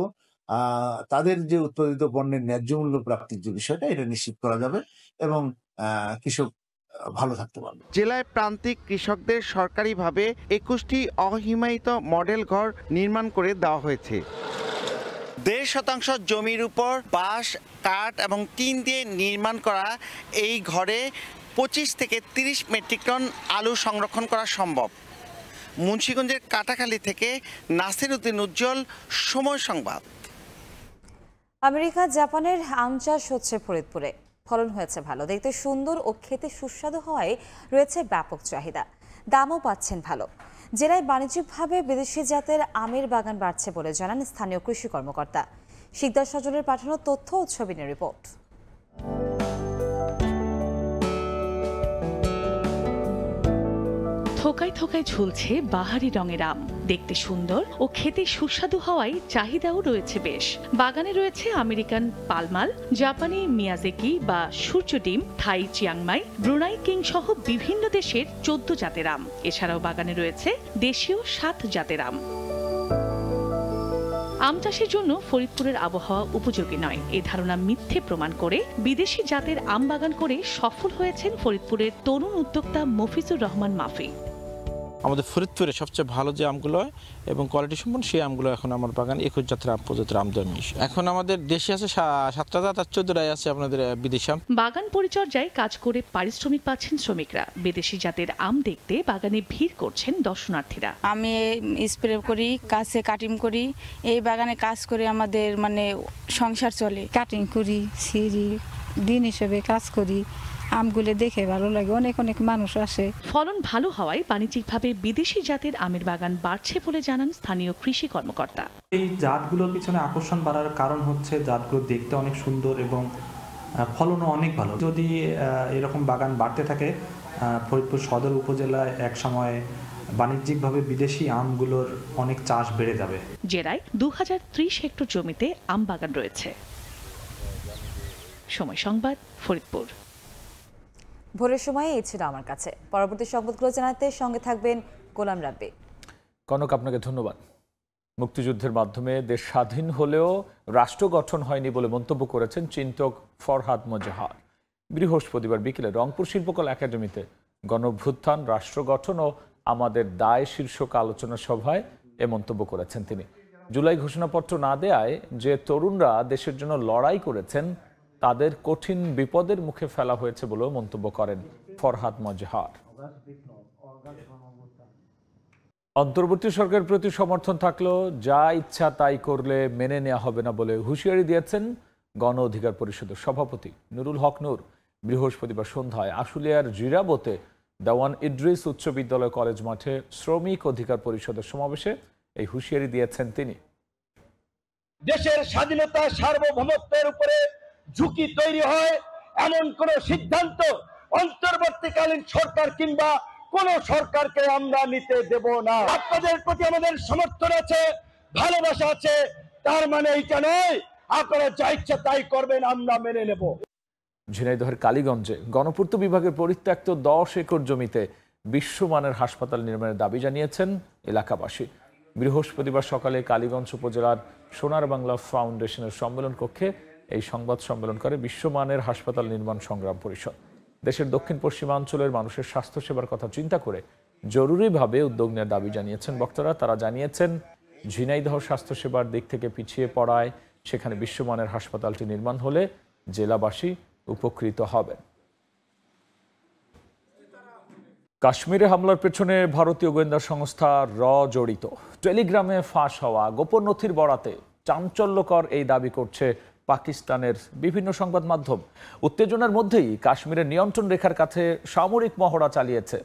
তাদের যে উৎপাদিত পণ্যের ন্যায্য মূল্য প্রাপ্তির যে বিষয়টা, এটা নিশ্চিত করা যাবে এবং কৃষক ভালো থাকতে পারবে। জেলায় প্রান্তিক কৃষকদের সরকারিভাবে 21টি অহিমায়িত মডেল ঘর নির্মাণ করে দেওয়া হয়েছে। 1.5% জমির উপর বাঁশ, কাঠ এবং টিন দিয়ে নির্মাণ করা এই ঘরে 25 থেকে 30 মেট্রিক টন আলু সংরক্ষণ করা সম্ভব। মুন্সিগঞ্জের কাটাখালী থেকে নাসিরউদ্দিন উজ্জ্বল, সময় সংবাদ। আমেরিকা জাপানের আম চাষ হচ্ছে ফরিদপুরে। ফলন হয়েছে ভালো, দেখতে সুন্দর ও খেতে সুস্বাদু হওয়ায় রয়েছে ব্যাপক চাহিদা। দামও পাচ্ছেন ভালো। জেলায় বাণিজ্যিকভাবে বিদেশি জাতের আমের বাগান বাড়ছে বলে জানান স্থানীয় কৃষি কর্মকর্তা। শিকদার সজলের পাঠানো তথ্য ও ছবি নিয়ে রিপোর্ট। থোকায় থোকায় ঝুলছে বাহারি রঙের আম, দেখতে সুন্দর ও খেতে সুস্বাদু হওয়ায় চাহিদাও রয়েছে বেশ। বাগানে রয়েছে আমেরিকান পালমাল, জাপানি মিয়াজাকি বা সূর্য ডিম, থাই চিয়াংমাই, ব্রুনাই কিং সহ বিভিন্ন দেশের 14 জাতের আম। এছাড়াও বাগানে রয়েছে দেশীয় 7 জাতের আম। আম চাষের জন্য ফরিদপুরের আবহাওয়া উপযোগী নয়, এই ধারণা মিথ্যে প্রমাণ করে বিদেশি জাতের আম বাগান করে সফল হয়েছেন ফরিদপুরের তরুণ উদ্যোক্তা মফিজুর রহমান মাফি। আমাদের ফরিদপুরে সবচেয়ে ভালো যে আমগুলো হয় এবং কোয়ালিটি সম্পন্ন সেই আমগুলো এখন আমার বাগান 21 জাতের আম প্রজাতির আম দেওয়া মিশ। এখন আমাদের দেশে আছে 7টা জাত আর 14টাই আছে আপনাদের বিদেশি আম। বাগান পরিচর্যায় কাজ করে পারিশ্রমিক পাচ্ছেন শ্রমিকরা। বিদেশি জাতের আম দেখতে বাগানে ভিড় করছেন দর্শনার্থীরা। আমি স্প্রে করি, গাছে কাটিং করি, এই বাগানে কাজ করে আমাদের সংসার চলে। কাটিং করি, সিঁড়ি দিন হিসেবে কাজ করি। আমগুলো দেখে ভালো লাগে, অনেক অনেক মানুষ আসে। ফলন ভালো হওয়ায় বাণিজ্যিকভাবে বিদেশি জাতের আমের বাগান বাড়ছে বলে জানান স্থানীয় কৃষি কর্মকর্তা। এই জাতগুলোর পিছনে আকর্ষণ বাড়ার কারণ হচ্ছে জাতগুলো দেখতে অনেক সুন্দর এবং ফলনও অনেক ভালো। যদি এরকম বাগান বাড়তে থাকে, ফরিদপুর সদর উপজেলায় এক সময় বাণিজ্যিকভাবে বিদেশি আমগুলোর অনেক চাষ বেড়ে যাবে। জেলায় 2030 হেক্টর জমিতে আম বাগান রয়েছে। সময় সংবাদ, ফরিদপুর। ভোরের সময় এই ছিল আমার কাছে। পরবর্তী সংবাদগুলো জানাতে সঙ্গে থাকবেন গোলাম রাব্বি। কনক, আপনাকে ধন্যবাদ। মুক্তিযুদ্ধের মাধ্যমে দেশ স্বাধীন হলেও রাষ্ট্র গঠন হয়নি বলে মন্তব্য করেছেন চিন্তক ফরহাদ মোজাহার। বৃহস্পতিবার বিকেলে রংপুর শিল্পকলা একাডেমিতে গণঅভ্যুত্থান, রাষ্ট্র গঠন ও আমাদের দায় শীর্ষক আলোচনা সভায় এ মন্তব্য করেছেন তিনি। জুলাই ঘোষণাপত্র না দেয়ায় যে তরুণরা দেশের জন্য লড়াই করেছেন তাদের কঠিন বিপদের মুখে ফেলা হয়েছে বলেও মন্তব্য করেন ফরহাদ মজহার। অন্তর্বর্তী সরকারের প্রতি সমর্থন থাকলেও যা ইচ্ছা তাই করলে মেনে নেওয়া হবে না বলে হুঁশিয়ারি দিয়েছেন গণ অধিকার পরিষদের সভাপতি নুরুল হক নূর। বৃহস্পতিবার সন্ধ্যায় আশুলিয়ার জিরাবতে দেওয়ান ইদ্রিস উচ্চ বিদ্যালয় কলেজ মাঠে শ্রমিক অধিকার পরিষদের সমাবেশে এই হুঁশিয়ারি দিয়েছেন তিনি। দেশের স্বাধীনতা সার্বভৌমত্বের উপরে ঝুঁকি তৈরি হয় এমন কোন সিদ্ধান্ত অন্তর্বর্তীকালীন সরকার কিংবা কোন সরকারকে আমরা নিতে দেব না। আপনাদের প্রতি আমাদের সমর্থন আছে, ভালোবাসা আছে, তার মানে এইটা নয় আপনারা যা ইচ্ছা তাই করবেন আমরা মেনে নেব। ঝিনাইদহের কালীগঞ্জে গণপূর্ত বিভাগের পরিত্যক্ত 10 একর জমিতে বিশ্বমানের হাসপাতাল নির্মাণের দাবি জানিয়েছেন এলাকাবাসী। বৃহস্পতিবার সকালে কালীগঞ্জ উপজেলার সোনার বাংলা ফাউন্ডেশনের সম্মেলন কক্ষে এই সংবাদ সম্মেলন করে বিশ্বমানের হাসপাতাল নির্মাণ সংগ্রাম পরিষদ। দেশের দক্ষিণ পশ্চিমাঞ্চলের মানুষের স্বাস্থ্যসেবার কথা চিন্তা করে জরুরিভাবে উদ্যোগ নেওয়ার দাবি জানিয়েছেন বক্তারা। তারা জানিয়েছেন ঝিনাইদহ স্বাস্থ্যসেবার দিক থেকে পিছিয়ে পড়ায় সেখানে বিশ্বমানের হাসপাতালটি নির্মাণ হলে জেলাবাসী উপকৃত হবেন। কাশ্মীরে হামলার পেছনে ভারতীয় গোয়েন্দা সংস্থা র জড়িত। টেলিগ্রামে ফাঁস হওয়া গোপন নথির বরাতে চাঞ্চল্যকর এই দাবি করছে পাকিস্তানের বিভিন্ন সংবাদ মাধ্যম। উত্তেজনার মধ্যেই কাশ্মীরের নিয়ন্ত্রণ রেখার কাছে সামরিক মহড়া চালিয়েছে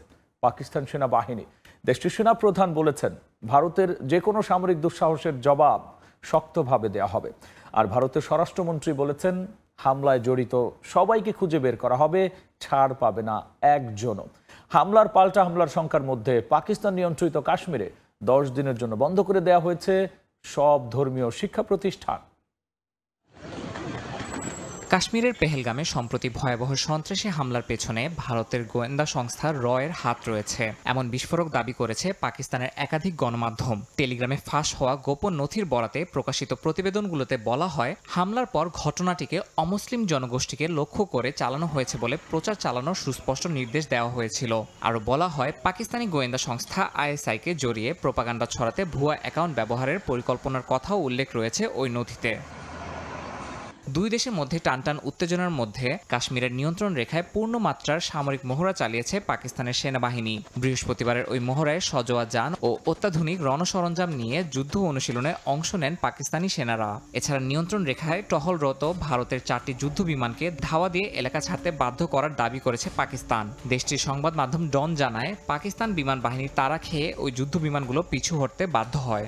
পাকিস্তান সেনাবাহিনী। দেশটির সেনা প্রধান বলেছেন ভারতের যে কোনো সামরিক দুঃসাহসের জবাব শক্তভাবে দেওয়া হবে। আর ভারতের স্বরাষ্ট্রমন্ত্রী বলেছেন হামলায় জড়িত সবাইকে খুঁজে বের করা হবে, ছাড় পাবে না একজনও। হামলার পাল্টা হামলার সংখ্যার মধ্যে পাকিস্তান নিয়ন্ত্রিত কাশ্মীরে 10 দিনের জন্য বন্ধ করে দেওয়া হয়েছে সব ধর্মীয় শিক্ষা প্রতিষ্ঠান। কাশ্মীরের পেহেলগামে সম্প্রতি ভয়াবহ সন্ত্রাসী হামলার পেছনে ভারতের গোয়েন্দা সংস্থা র এর হাত রয়েছে এমন বিস্ফোরক দাবি করেছে পাকিস্তানের একাধিক গণমাধ্যম। টেলিগ্রামে ফাঁস হওয়া গোপন নথির বরাতে প্রকাশিত প্রতিবেদনগুলোতে বলা হয় হামলার পর ঘটনাটিকে অমুসলিম জনগোষ্ঠীকে লক্ষ্য করে চালানো হয়েছে বলে প্রচার চালানোর সুস্পষ্ট নির্দেশ দেওয়া হয়েছিল। আরও বলা হয় পাকিস্তানি গোয়েন্দা সংস্থা আইএসআইকে জড়িয়ে প্রোপাগান্ডা ছড়াতে ভুয়া অ্যাকাউন্ট ব্যবহারের পরিকল্পনার কথাও উল্লেখ রয়েছে ওই নথিতে। দুই দেশের মধ্যে টানটান উত্তেজনার মধ্যে কাশ্মীরের নিয়ন্ত্রণ রেখায় পূর্ণমাত্রার সামরিক মহড়া চালিয়েছে পাকিস্তানের সেনাবাহিনী। বৃহস্পতিবারের ওই মহড়ায় সজোয়া যান ও অত্যাধুনিক রণসরঞ্জাম নিয়ে যুদ্ধ অনুশীলনে অংশ নেন পাকিস্তানি সেনারা। এছাড়া নিয়ন্ত্রণ রেখায় টহলরত ভারতের 4টি যুদ্ধ বিমানকে ধাওয়া দিয়ে এলাকা ছাড়তে বাধ্য করার দাবি করেছে পাকিস্তান। দেশটির সংবাদ মাধ্যম ডন জানায় পাকিস্তান বিমান বাহিনীর তাড়া খেয়ে ওই যুদ্ধ বিমানগুলো পিছু হটতে বাধ্য হয়।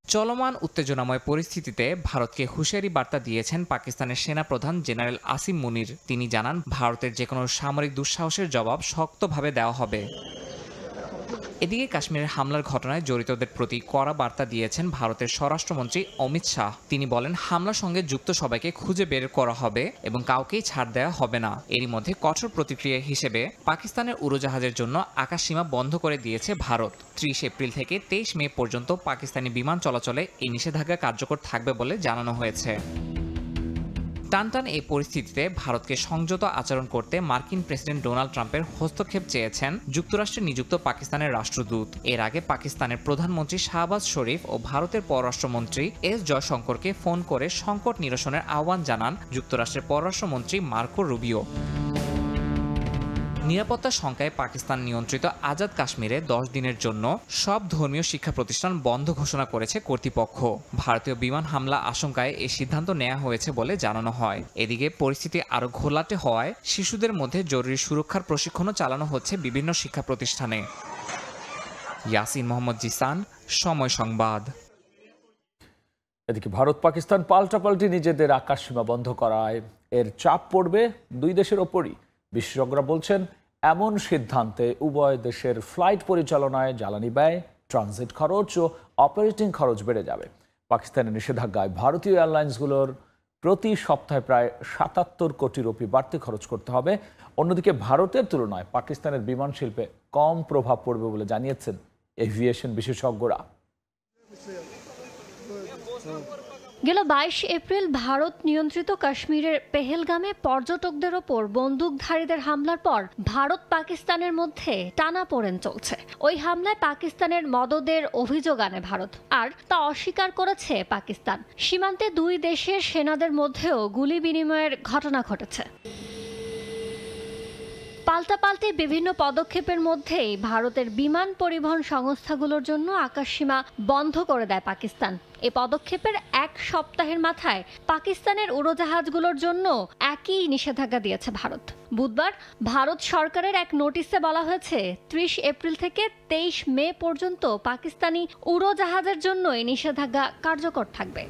চলমান উত্তেজনাময় পরিস্থিতিতে ভারতকে হুঁশিয়ারি বার্তা দিয়েছেন পাকিস্তানের সেনাপ্রধান জেনারেল আসিম মুনির। তিনি জানান ভারতের যে কোনো সামরিক দুঃসাহসের জবাব শক্তভাবে দেওয়া হবে। এদিকে কাশ্মীরের হামলার ঘটনায় জড়িতদের প্রতি কড়া বার্তা দিয়েছেন ভারতের স্বরাষ্ট্রমন্ত্রী অমিত শাহ। তিনি বলেন হামলার সঙ্গে যুক্ত সবাইকে খুঁজে বের করা হবে এবং কাউকেই ছাড় দেওয়া হবে না। এরই মধ্যে কঠোর প্রতিক্রিয়া হিসেবে পাকিস্তানের উড়োজাহাজের জন্য আকাশসীমা বন্ধ করে দিয়েছে ভারত। 30 এপ্রিল থেকে 23 মে পর্যন্ত পাকিস্তানি বিমান চলাচলে এই নিষেধাজ্ঞা কার্যকর থাকবে বলে জানানো হয়েছে। টানটান এই পরিস্থিতিতে ভারতকে সংযত আচরণ করতে মার্কিন প্রেসিডেন্ট ডোনাল্ড ট্রাম্পের হস্তক্ষেপ চেয়েছেন যুক্তরাষ্ট্রে নিযুক্ত পাকিস্তানের রাষ্ট্রদূত। এর আগে পাকিস্তানের প্রধানমন্ত্রী শাহবাজ শরীফ ও ভারতের পররাষ্ট্রমন্ত্রী এস জয়শঙ্করকে ফোন করে সংকট নিরসনের আহ্বান জানান যুক্তরাষ্ট্রের পররাষ্ট্রমন্ত্রী মার্কো রুবিও। নিরাপত্তা শঙ্কায় পাকিস্তান নিয়ন্ত্রিত আজাদ কাশ্মীরে 10 দিনের জন্য সব ধর্মীয় শিক্ষা প্রতিষ্ঠান বন্ধ ঘোষণা করেছে কর্তৃপক্ষ। ভারতীয় বিমান হামলা আশঙ্কায় এই সিদ্ধান্ত নেওয়া হয়েছে বলে জানানো হয়। এদিকে পরিস্থিতি আরও ঘোলাটে হওয়ায় শিশুদের মধ্যে জরুরি সুরক্ষার প্রশিক্ষণও চালানো হচ্ছে বিভিন্ন শিক্ষা প্রতিষ্ঠানে। ইয়াসিন মোহাম্মদ জিসান, সময় সংবাদ। এদিকে ভারত পাকিস্তান পাল্টাপাল্টি নিজেদের আকাশসীমা বন্ধ করায় এর চাপ পড়বে দুই দেশের ওপরই। বিশেষজ্ঞরা বলছেন এমন সিদ্ধান্তে উভয় দেশের ফ্লাইট পরিচালনায় জ্বালানি ব্যয়, ট্রানজিট খরচ ও অপারেটিং খরচ বেড়ে যাবে। পাকিস্তানের নিষেধাজ্ঞায় ভারতীয় এয়ারলাইন্সগুলোর প্রতি সপ্তাহে প্রায় 77 কোটি রুপি বাড়তি খরচ করতে হবে। অন্যদিকে ভারতের তুলনায় পাকিস্তানের বিমান শিল্পে কম প্রভাব পড়বে বলে জানিয়েছেন এভিয়েশন বিশেষজ্ঞরা। গেল 22 এপ্রিল ভারত নিয়ন্ত্রিত কাশ্মীরের পেহেলগামে পর্যটকদের ওপর বন্দুকধারীদের হামলার পর ভারত পাকিস্তানের মধ্যে টানাপোড়েন চলছে। ওই হামলায় পাকিস্তানের মদদের অভিযোগ আনে ভারত, আর তা অস্বীকার করেছে পাকিস্তান। সীমান্তে দুই দেশের সেনাদের মধ্যেও গুলি বিনিময়ের ঘটনা ঘটেছে। পাল্টাপাল্টি বিভিন্ন পদক্ষেপের মধ্যেই ভারতের বিমান পরিবহন সংস্থাগুলোর জন্য আকাশসীমা বন্ধ করে দেয় পাকিস্তান। এই পদক্ষেপের এক সপ্তাহের মাথায় পাকিস্তানের উড়োজাহাজগুলোর জন্য একই নিষেধাজ্ঞা দিয়েছে ভারত। বুধবার ভারত সরকারের এক নোটিশে বলা হয়েছে 30 এপ্রিল থেকে 23 মে পর্যন্ত পাকিস্তানি উড়োজাহাজের জন্য এই নিষেধাজ্ঞা কার্যকর থাকবে।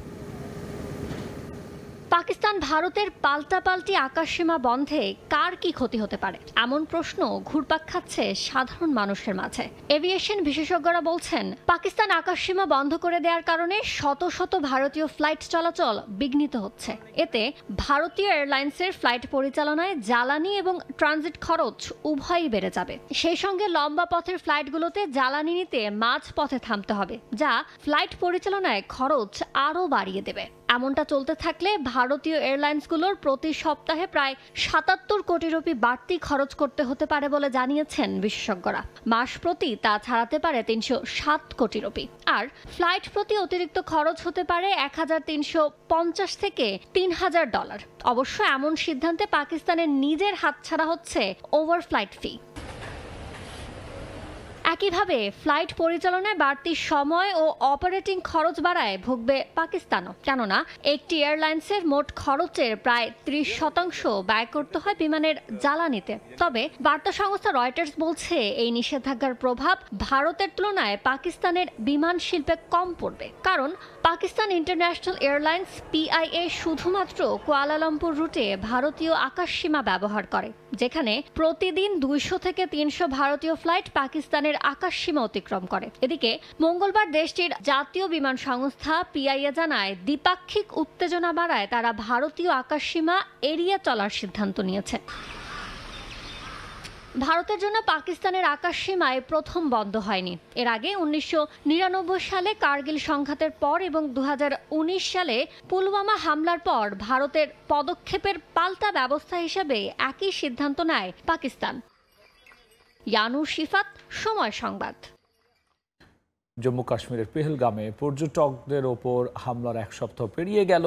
পাকিস্তান ভারতের পাল্টাপাল্টি আকাশসীমা বন্ধে কার কি ক্ষতি হতে পারে, এমন প্রশ্ন ঘুরপাক খাচ্ছে সাধারণ মানুষের মাঝে। এভিয়েশন বিশেষজ্ঞরা বলছেন, পাকিস্তান আকাশসীমা বন্ধ করে দেওয়ার কারণে শত শত ভারতীয় ফ্লাইট চলাচল বিঘ্নিত হচ্ছে। এতে ভারতীয় এয়ারলাইন্সের ফ্লাইট পরিচালনায় জ্বালানি এবং ট্রানজিট খরচ উভয়ই বেড়ে যাবে। সেই সঙ্গে লম্বা পথের ফ্লাইটগুলোতে জ্বালানি নিতে মাঝ পথে থামতে হবে, যা ফ্লাইট পরিচালনায় খরচ আরও বাড়িয়ে দেবে। এমনটা চলতে থাকলে ভারতীয় এয়ারলাইন্সগুলোর প্রতি সপ্তাহে প্রায় 77 কোটি রুপি বাড়তি খরচ করতে হতে পারে বলে জানিয়েছেন বিশেষজ্ঞরা। মাস প্রতি তা ছাড়াতে পারে 307 কোটি রুপি, আর ফ্লাইট প্রতি অতিরিক্ত খরচ হতে পারে 1350 থেকে $3000। অবশ্য এমন সিদ্ধান্তে পাকিস্তানের নিজের হাতছাড়া হচ্ছে ওভারফ্লাইট ফি। একইভাবে ফ্লাইট পরিচালনায় বাড়তি সময় ও অপারেটিং খরচ বাড়ায় ভুগবে পাকিস্তানও, কেননা একটি এয়ারলাইন্সের মোট খরচের প্রায় 30% ব্যয় করতে হয় বিমানের জ্বালানিতে। তবে বার্তা সংস্থা রয়টার্স বলছে, এই নিষেধাজ্ঞার প্রভাব ভারতের তুলনায় পাকিস্তানের বিমান শিল্পে কম পড়বে, কারণ পাকিস্তান ইন্টারন্যাশনাল এয়ারলাইন্স PIA শুধুমাত্র কুয়ালালামপুর রুটে ভারতীয় আকাশসীমা ব্যবহার করে, যেখানে প্রতিদিন 200 থেকে 300 ভারতীয় ফ্লাইট পাকিস্তানের আকাশসীমা অতিক্রম করে। এদিকে মঙ্গলবার দেশটির জাতীয় বিমান সংস্থা PIA জানায়, দ্বিপাক্ষিক উত্তেজনা বাড়ায় তারা ভারতীয় আকাশসীমা এড়িয়ে চলার সিদ্ধান্ত নিয়েছে। ভারতের জন্য পাকিস্তানের আকাশসীমায় প্রথম বন্ধ হয়নি। এর আগে 1999 সালে কার্গিল সংঘাতের পর এবং 2019 সালে পুলওয়ামা হামলার পর ভারতের পদক্ষেপের পাল্টা ব্যবস্থা হিসেবে একই সিদ্ধান্ত নেয় পাকিস্তান। ইয়ানুর শিফাত, সময় সংবাদ। জম্মু কাশ্মীরের পেহেলগামে পর্যটকদের ওপর হামলার এক সপ্তাহ পেরিয়ে গেল,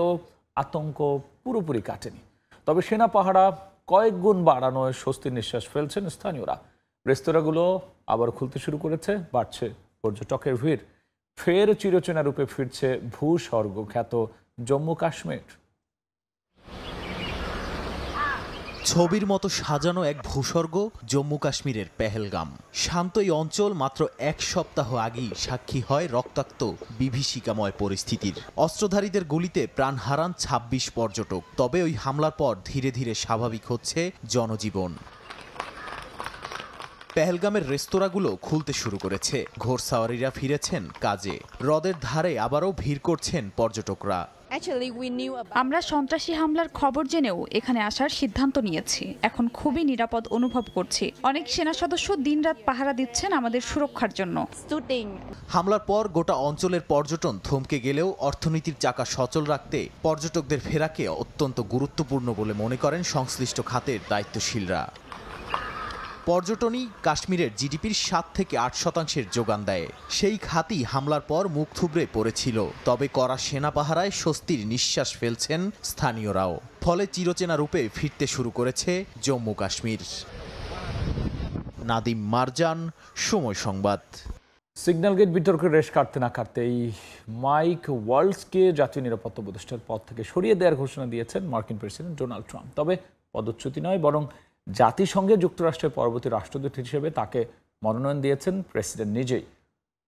আতঙ্ক পুরোপুরি কাটেনি। তবে সেনা পাহারা কয়েক গুণ বাড়ানোয় স্বস্তির নিঃশ্বাস ফেলছেন স্থানীয়রা। রেস্তোরাঁগুলো আবার খুলতে শুরু করেছে, বাড়ছে পর্যটকের ভিড়। ফের চিরচেনা রূপে ফিরছে ভূস্বর্গ খ্যাত জম্মু কাশ্মীর। ছবির মতো সাজানো এক ভূস্বর্গ জম্মু কাশ্মীরের পেহেলগাম। শান্ত এই অঞ্চল মাত্র এক সপ্তাহ আগেই সাক্ষী হয় রক্তাক্ত বিভীষিকাময় পরিস্থিতির। অস্ত্রধারীদের গুলিতে প্রাণ হারান 26 পর্যটক। তবে ওই হামলার পর ধীরে ধীরে স্বাভাবিক হচ্ছে জনজীবন। পেহেলগামের রেস্তোরাঁগুলো খুলতে শুরু করেছে, ঘোড়সাওয়ারিরা ফিরেছেন কাজে, হ্রদের ধারে আবারও ভিড় করছেন পর্যটকরা। আমরা সন্ত্রাসী হামলার খবর জেনেও এখানে আসার সিদ্ধান্ত নিয়েছি। এখন খুবই নিরাপদ অনুভব করছি। অনেক সেনা সদস্য দিনরাত পাহারা দিচ্ছেন আমাদের সুরক্ষার জন্য। হামলার পর গোটা অঞ্চলের পর্যটন থমকে গেলেও অর্থনীতির চাকা সচল রাখতে পর্যটকদের ফেরাকে অত্যন্ত গুরুত্বপূর্ণ বলে মনে করেন সংশ্লিষ্ট খাতের দায়িত্বশীলরা। পর্যটনই কাশ্মীরের জিডিপির 7 থেকে 8% যোগান দেয়। সেই খাতই হামলার পর মুখ থুবড়ে পড়েছিল। তবে কড়া সেনা পাহারায় স্বস্তির নিঃশ্বাস ফেলছেন স্থানীয়রাও। ফলে চিরচেনা রূপে ফিরতে শুরু করেছে জম্মু কাশ্মীর। নাদিম মারজান, সময় সংবাদ। সিগন্যাল গেট বিতর্কের রেশ কাটতে না কাটতেই মাইক ওয়ালসকে জাতীয় নিরাপত্তা উপদেষ্টার পদ থেকে সরিয়ে দেওয়ার ঘোষণা দিয়েছেন মার্কিন প্রেসিডেন্ট ডোনাল্ড ট্রাম্প। তবে পদচ্যুতি নয়, বরং জাতিসংঘে যুক্তরাষ্ট্রের পরবর্তী রাষ্ট্রদূত হিসেবে তাকে মনোনয়ন দিয়েছেন প্রেসিডেন্ট নিজেই।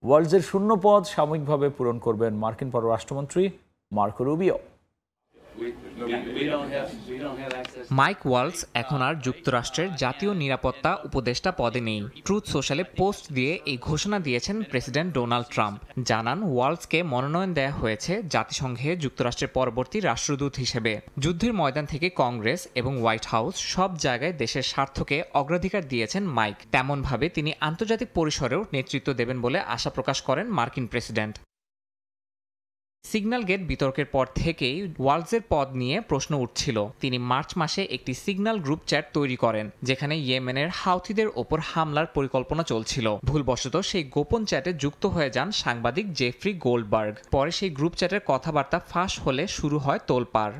ওয়ালসের শূন্য পদ সাময়িকভাবে পূরণ করবেন মার্কিন পররাষ্ট্রমন্ত্রী মার্কো রুবিও। মাইক ওয়ালস এখন আর যুক্তরাষ্ট্রের জাতীয় নিরাপত্তা উপদেষ্টা পদে নেই। ট্রুথ সোশ্যালে পোস্ট দিয়ে এই ঘোষণা দিয়েছেন প্রেসিডেন্ট ডোনাল্ড ট্রাম্প। জানান, ওয়ালসকে মনোনয়ন দেওয়া হয়েছে জাতিসংঘে যুক্তরাষ্ট্রের পরবর্তী রাষ্ট্রদূত হিসেবে। যুদ্ধের ময়দান থেকে কংগ্রেস এবং হোয়াইট হাউস সব জায়গায় দেশের স্বার্থকে অগ্রাধিকার দিয়েছেন মাইক। তেমনভাবে তিনি আন্তর্জাতিক পরিসরেও নেতৃত্ব দেবেন বলে আশা প্রকাশ করেন মার্কিন প্রেসিডেন্ট। সিগন্যাল গেট বিতর্কের পর থেকেই ওয়ালজের পদ নিয়ে প্রশ্ন উঠছিল। তিনি মার্চ মাসে একটি সিগন্যাল গ্রুপ চ্যাট তৈরি করেন, যেখানে ইয়েমেনের হাউথিদের ওপর হামলার পরিকল্পনা চলছিল। ভুলবশত সেই গোপন চ্যাটে যুক্ত হয়ে যান সাংবাদিক জেফ্রি গোল্ডবার্গ। পরে সেই গ্রুপ চ্যাটের কথাবার্তা ফাঁস হলে শুরু হয় তোলপাড়।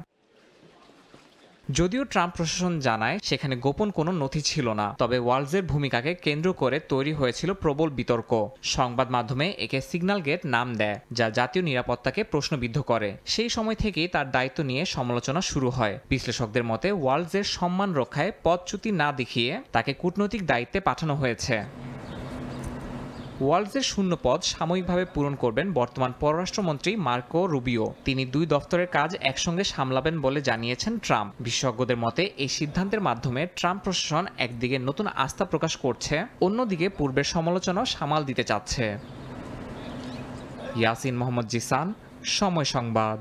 যদিও ট্রাম্প প্রশাসন জানায় সেখানে গোপন কোনো নথি ছিল না, তবে ওয়ালজের ভূমিকাকে কেন্দ্র করে তৈরি হয়েছিল প্রবল বিতর্ক। সংবাদ মাধ্যমে একে সিগন্যাল গেট নাম দেয়, যা জাতীয় নিরাপত্তাকে প্রশ্নবিদ্ধ করে। সেই সময় থেকেই তার দায়িত্ব নিয়ে সমালোচনা শুরু হয়। বিশ্লেষকদের মতে ওয়ালজের সম্মান রক্ষায় পদচ্যুতি না দেখিয়ে তাকে কূটনৈতিক দায়িত্বে পাঠানো হয়েছে। ওয়ালজের শূন্য পদ সাময়িকভাবে পূরণ করবেন বর্তমান পররাষ্ট্রমন্ত্রী মার্কো রুবিও। তিনি 2 দফতরের কাজ একসঙ্গে সামলাবেন বলে জানিয়েছেন ট্রাম্প। বিশেষজ্ঞদের মতে এই সিদ্ধান্তের মাধ্যমে ট্রাম্প প্রশাসন একদিকে নতুন আস্থা প্রকাশ করছে, অন্যদিকে পূর্বের সমালোচনাও সামাল দিতে চাচ্ছে। ইয়াসিন মোহাম্মদ জিসান, সময় সংবাদ।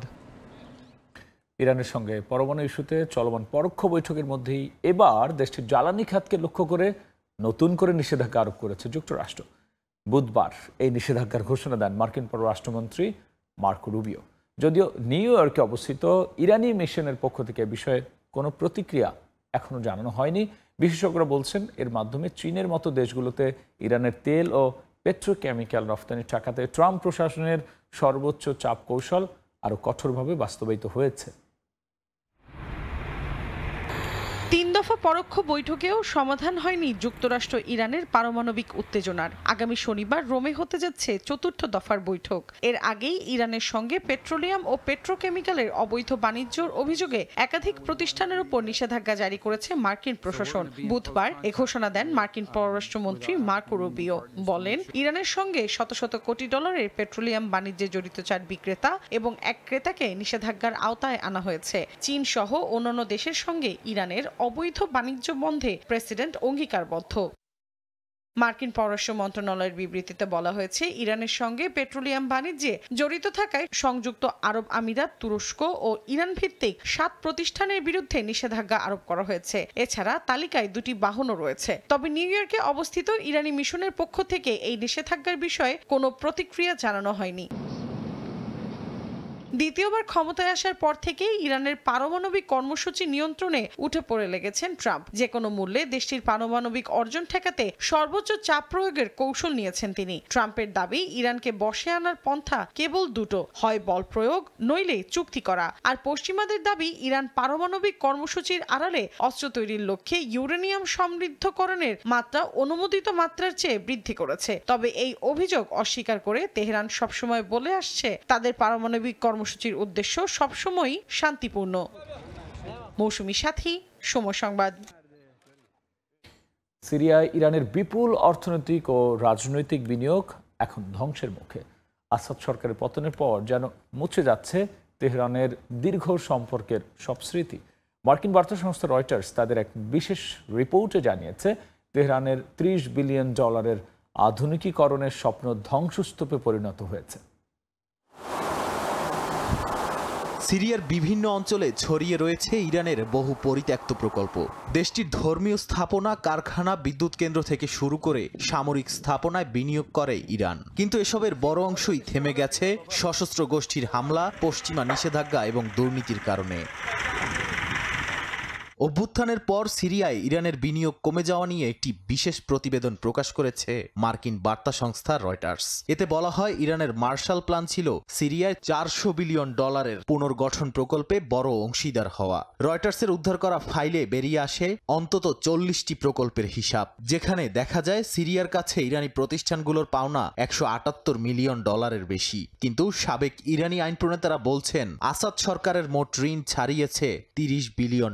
ইরানের সঙ্গে পরমাণু ইস্যুতে চলমান পরোক্ষ বৈঠকের মধ্যেই এবার দেশটির জ্বালানি খাতকে লক্ষ্য করে নতুন করে নিষেধাজ্ঞা আরোপ করেছে যুক্তরাষ্ট্র। বুধবার এই নিষেধাজ্ঞার ঘোষণা দেন মার্কিন পররাষ্ট্রমন্ত্রী মার্কো রুবিও। যদিও নিউ ইয়র্কে অবস্থিত ইরানি মিশনের পক্ষ থেকে বিষয়ে কোনো প্রতিক্রিয়া এখনো জানানো হয়নি। বিশেষজ্ঞরা বলছেন এর মাধ্যমে চীনের মতো দেশগুলোতে ইরানের তেল ও পেট্রোকেমিক্যাল রফতানি ঠেকাতে ট্রাম্প প্রশাসনের সর্বোচ্চ চাপ কৌশল আরও কঠোরভাবে বাস্তবায়িত হয়েছে। 3 দফা পরোক্ষ বৈঠকেও সমাধান হয়নি যুক্তরাষ্ট্র ইরানের পারমাণবিক উত্তেজনার। আগামী শনিবার রোমে হতে যাচ্ছে 4র্থ দফার বৈঠক। এর আগেই ইরানের সঙ্গে পেট্রোলিয়াম ও পেট্রোকেমিক্যালের অবৈধ বাণিজ্যর অভিযোগে একাধিক প্রতিষ্ঠানের উপর নিষেধাজ্ঞা জারি করেছে মার্কিন প্রশাসন। বুধবার এ ঘোষণা দেন মার্কিন পররাষ্ট্রমন্ত্রী মার্কো রুবিও। বলেন, ইরানের সঙ্গে শত শত কোটি ডলারের পেট্রোলিয়াম বাণিজ্যে জড়িত 4 বিক্রেতা এবং 1 ক্রেতাকে নিষেধাজ্ঞার আওতায় আনা হয়েছে। চীন সহ অন্যান্য দেশের সঙ্গে ইরানের অবৈধ বাণিজ্য বন্ধে প্রেসিডেন্ট অঙ্গীকারবদ্ধ। মার্কিন পররাষ্ট্র মন্ত্রণালয়ের বিবৃতিতে বলা হয়েছে, ইরানের সঙ্গে পেট্রোলিয়াম বাণিজ্যে জড়িত থাকায় সংযুক্ত আরব আমিরাত, তুরস্ক ও ইরান ভিত্তিক 7 প্রতিষ্ঠানের বিরুদ্ধে নিষেধাজ্ঞা আরোপ করা হয়েছে। এছাড়া তালিকায় 2টি বাহনও রয়েছে। তবে নিউ ইয়র্কে অবস্থিত ইরানি মিশনের পক্ষ থেকে এই নিষেধাজ্ঞার বিষয়ে কোনো প্রতিক্রিয়া জানানো হয়নি। দ্বিতীয়বার ক্ষমতায় আসার পর থেকেই ইরানের পারমাণবিক কর্মসূচি নিয়ন্ত্রণে উঠে পড়ে লেগেছেন ট্রাম্প। যে কোনো মূল্যে দেশটির পারমাণবিক অর্জন ঠেকাতে সর্বোচ্চ চাপ প্রয়োগের কৌশল নিয়েছেন তিনি। ট্রাম্পের দাবি, ইরানকে বশে আনার পন্থা কেবল 2টো, হয় বল প্রয়োগ নইলে চুক্তি করা। আর পশ্চিমাদের দাবি, ইরান পারমাণবিক কর্মসূচির আড়ালে অস্ত্র তৈরির লক্ষ্যে ইউরেনিয়াম সমৃদ্ধকরণের মাত্রা অনুমোদিত মাত্রার চেয়ে বৃদ্ধি করেছে। তবে এই অভিযোগ অস্বীকার করে তেহরান সবসময় বলে আসছে, তাদের পারমাণবিক কর্মসূচির উদ্দেশ্য সবসময়ই শান্তিপূর্ণ। মৌসুমী সাথী, সময় সংবাদ। সিরিয়ায় ইরানের বিপুল অর্থনৈতিক ও রাজনৈতিক বিনিয়োগ এখন ধ্বংসের মুখে। আসাদ সরকারের পতনের পর যেন মুছে যাচ্ছে তেহরানের দীর্ঘ সম্পর্কের সব স্মৃতি। মার্কিন বার্তা সংস্থা রয়টার্স তাদের এক বিশেষ রিপোর্টে জানিয়েছে, তেহরানের $30 বিলিয়ন আধুনিকীকরণের স্বপ্ন ধ্বংসস্তূপে পরিণত হয়েছে। সিরিয়ার বিভিন্ন অঞ্চলে ছড়িয়ে রয়েছে ইরানের বহু পরিত্যক্ত প্রকল্প। দেশটির ধর্মীয় স্থাপনা, কারখানা, বিদ্যুৎ কেন্দ্র থেকে শুরু করে সামরিক স্থাপনায় বিনিয়োগ করে ইরান। কিন্তু এসবের বড় অংশই থেমে গেছে সশস্ত্র গোষ্ঠীর হামলা, পশ্চিমা নিষেধাজ্ঞা এবং দুর্নীতির কারণে। অভ্যুত্থানের পর সিরিয়ায় ইরানের বিনিয়োগ কমে যাওয়া নিয়ে একটি বিশেষ প্রতিবেদন প্রকাশ করেছে মার্কিন বার্তা সংস্থা রয়টার্স। এতে বলা হয়, ইরানের মার্শাল প্ল্যান ছিল সিরিয়ায় $400 বিলিয়ন পুনর্গঠন প্রকল্পে বড় অংশীদার হওয়া। রয়টার্সের উদ্ধার করা ফাইলে বেরিয়ে আসে অন্তত 40টি প্রকল্পের হিসাব, যেখানে দেখা যায় সিরিয়ার কাছে ইরানি প্রতিষ্ঠানগুলোর পাওনা $178 মিলিয়ন বেশি। কিন্তু সাবেক ইরানি আইন প্রণেতারা বলছেন, আসাদ সরকারের মোট ঋণ ছাড়িয়েছে $30 বিলিয়ন।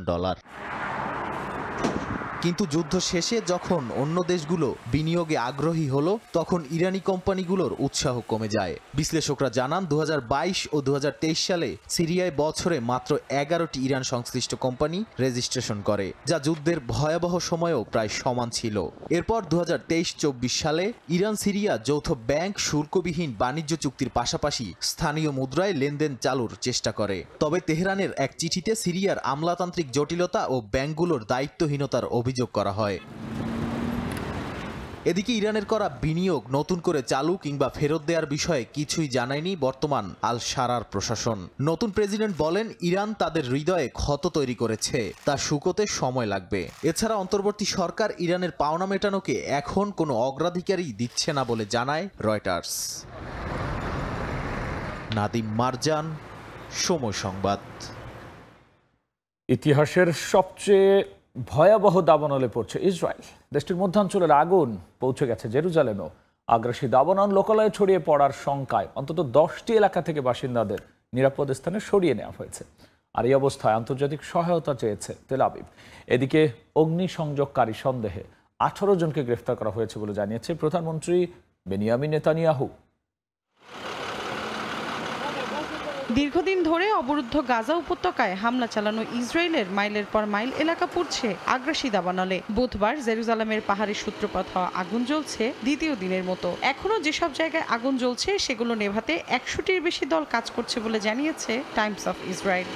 কিন্তু যুদ্ধ শেষে যখন অন্য দেশগুলো বিনিয়োগে আগ্রহী হলো, তখন ইরানি কোম্পানিগুলোর উৎসাহ কমে যায়। বিশ্লেষকরা জানান, 2022 ও 2023 সালে সিরিয়ায় বছরে মাত্র 11টি ইরান সংশ্লিষ্ট কোম্পানি রেজিস্ট্রেশন করে, যা যুদ্ধের ভয়াবহ সময়েও প্রায় সমান ছিল। এরপর 2023-24 সালে ইরান সিরিয়া যৌথ ব্যাংক শুল্কবিহীন বাণিজ্য চুক্তির পাশাপাশি স্থানীয় মুদ্রায় লেনদেন চালুর চেষ্টা করে। তবে তেহরানের এক চিঠিতে সিরিয়ার আমলাতান্ত্রিক জটিলতা ও ব্যাংকগুলোর দায়িত্বহীনতার অভিযোগ করা হয়। এদিকে ইরানের করা বিনিয়োগ নতুন করে চালু কিংবা ফেরত দেওয়ার বিষয়ে কিছুই জানায়নি বর্তমান আল শারার প্রশাসন। নতুন প্রেসিডেন্ট বলেন, ইরান তাদের হৃদয়ে ক্ষত তৈরি করেছে, তা শুকোতে সময় লাগবে। এছাড়া অন্তর্বর্তী সরকার ইরানের পাওনা মেটানোকে এখন কোনো অগ্রাধিকারই দিচ্ছে না বলে জানায় রয়টার্স। নাদিম মারজান, সময় সংবাদ। ইতিহাসের সবচেয়ে ভয়াবহ দাবানলে পড়ছে ইসরায়েল। দেশটির মধ্যাঞ্চলের আগুন পৌঁছে গেছে জেরুজালেমেও। আগ্রাসী দাবানল লোকালয়ে ছড়িয়ে পড়ার শঙ্কায় অন্তত 10টি এলাকা থেকে বাসিন্দাদের নিরাপদ স্থানে সরিয়ে নেওয়া হয়েছে। আর এই অবস্থায় আন্তর্জাতিক সহায়তা চেয়েছে তেল আবিব। এদিকে অগ্নিসংযোগকারী সন্দেহে 18 জনকে গ্রেফতার করা হয়েছে বলে জানিয়েছে প্রধানমন্ত্রী বেনিয়ামিন নেতানিয়াহু। দীর্ঘদিন ধরে অবরুদ্ধ গাজা উপত্যকায় হামলা চালানো ইসরায়েলের মাইলের পর মাইল এলাকা পড়ছে আগ্রাসী দাবানলে। বুধবার জেরুজালেমের পাহাড়ি সূত্রপাত হওয়া আগুন জ্বলছে দ্বিতীয় দিনের মতো। এখনো যেসব জায়গায় আগুন জ্বলছে সেগুলো নেভাতে 100টির বেশি দল কাজ করছে বলে জানিয়েছে টাইমস অফ ইসরায়েল।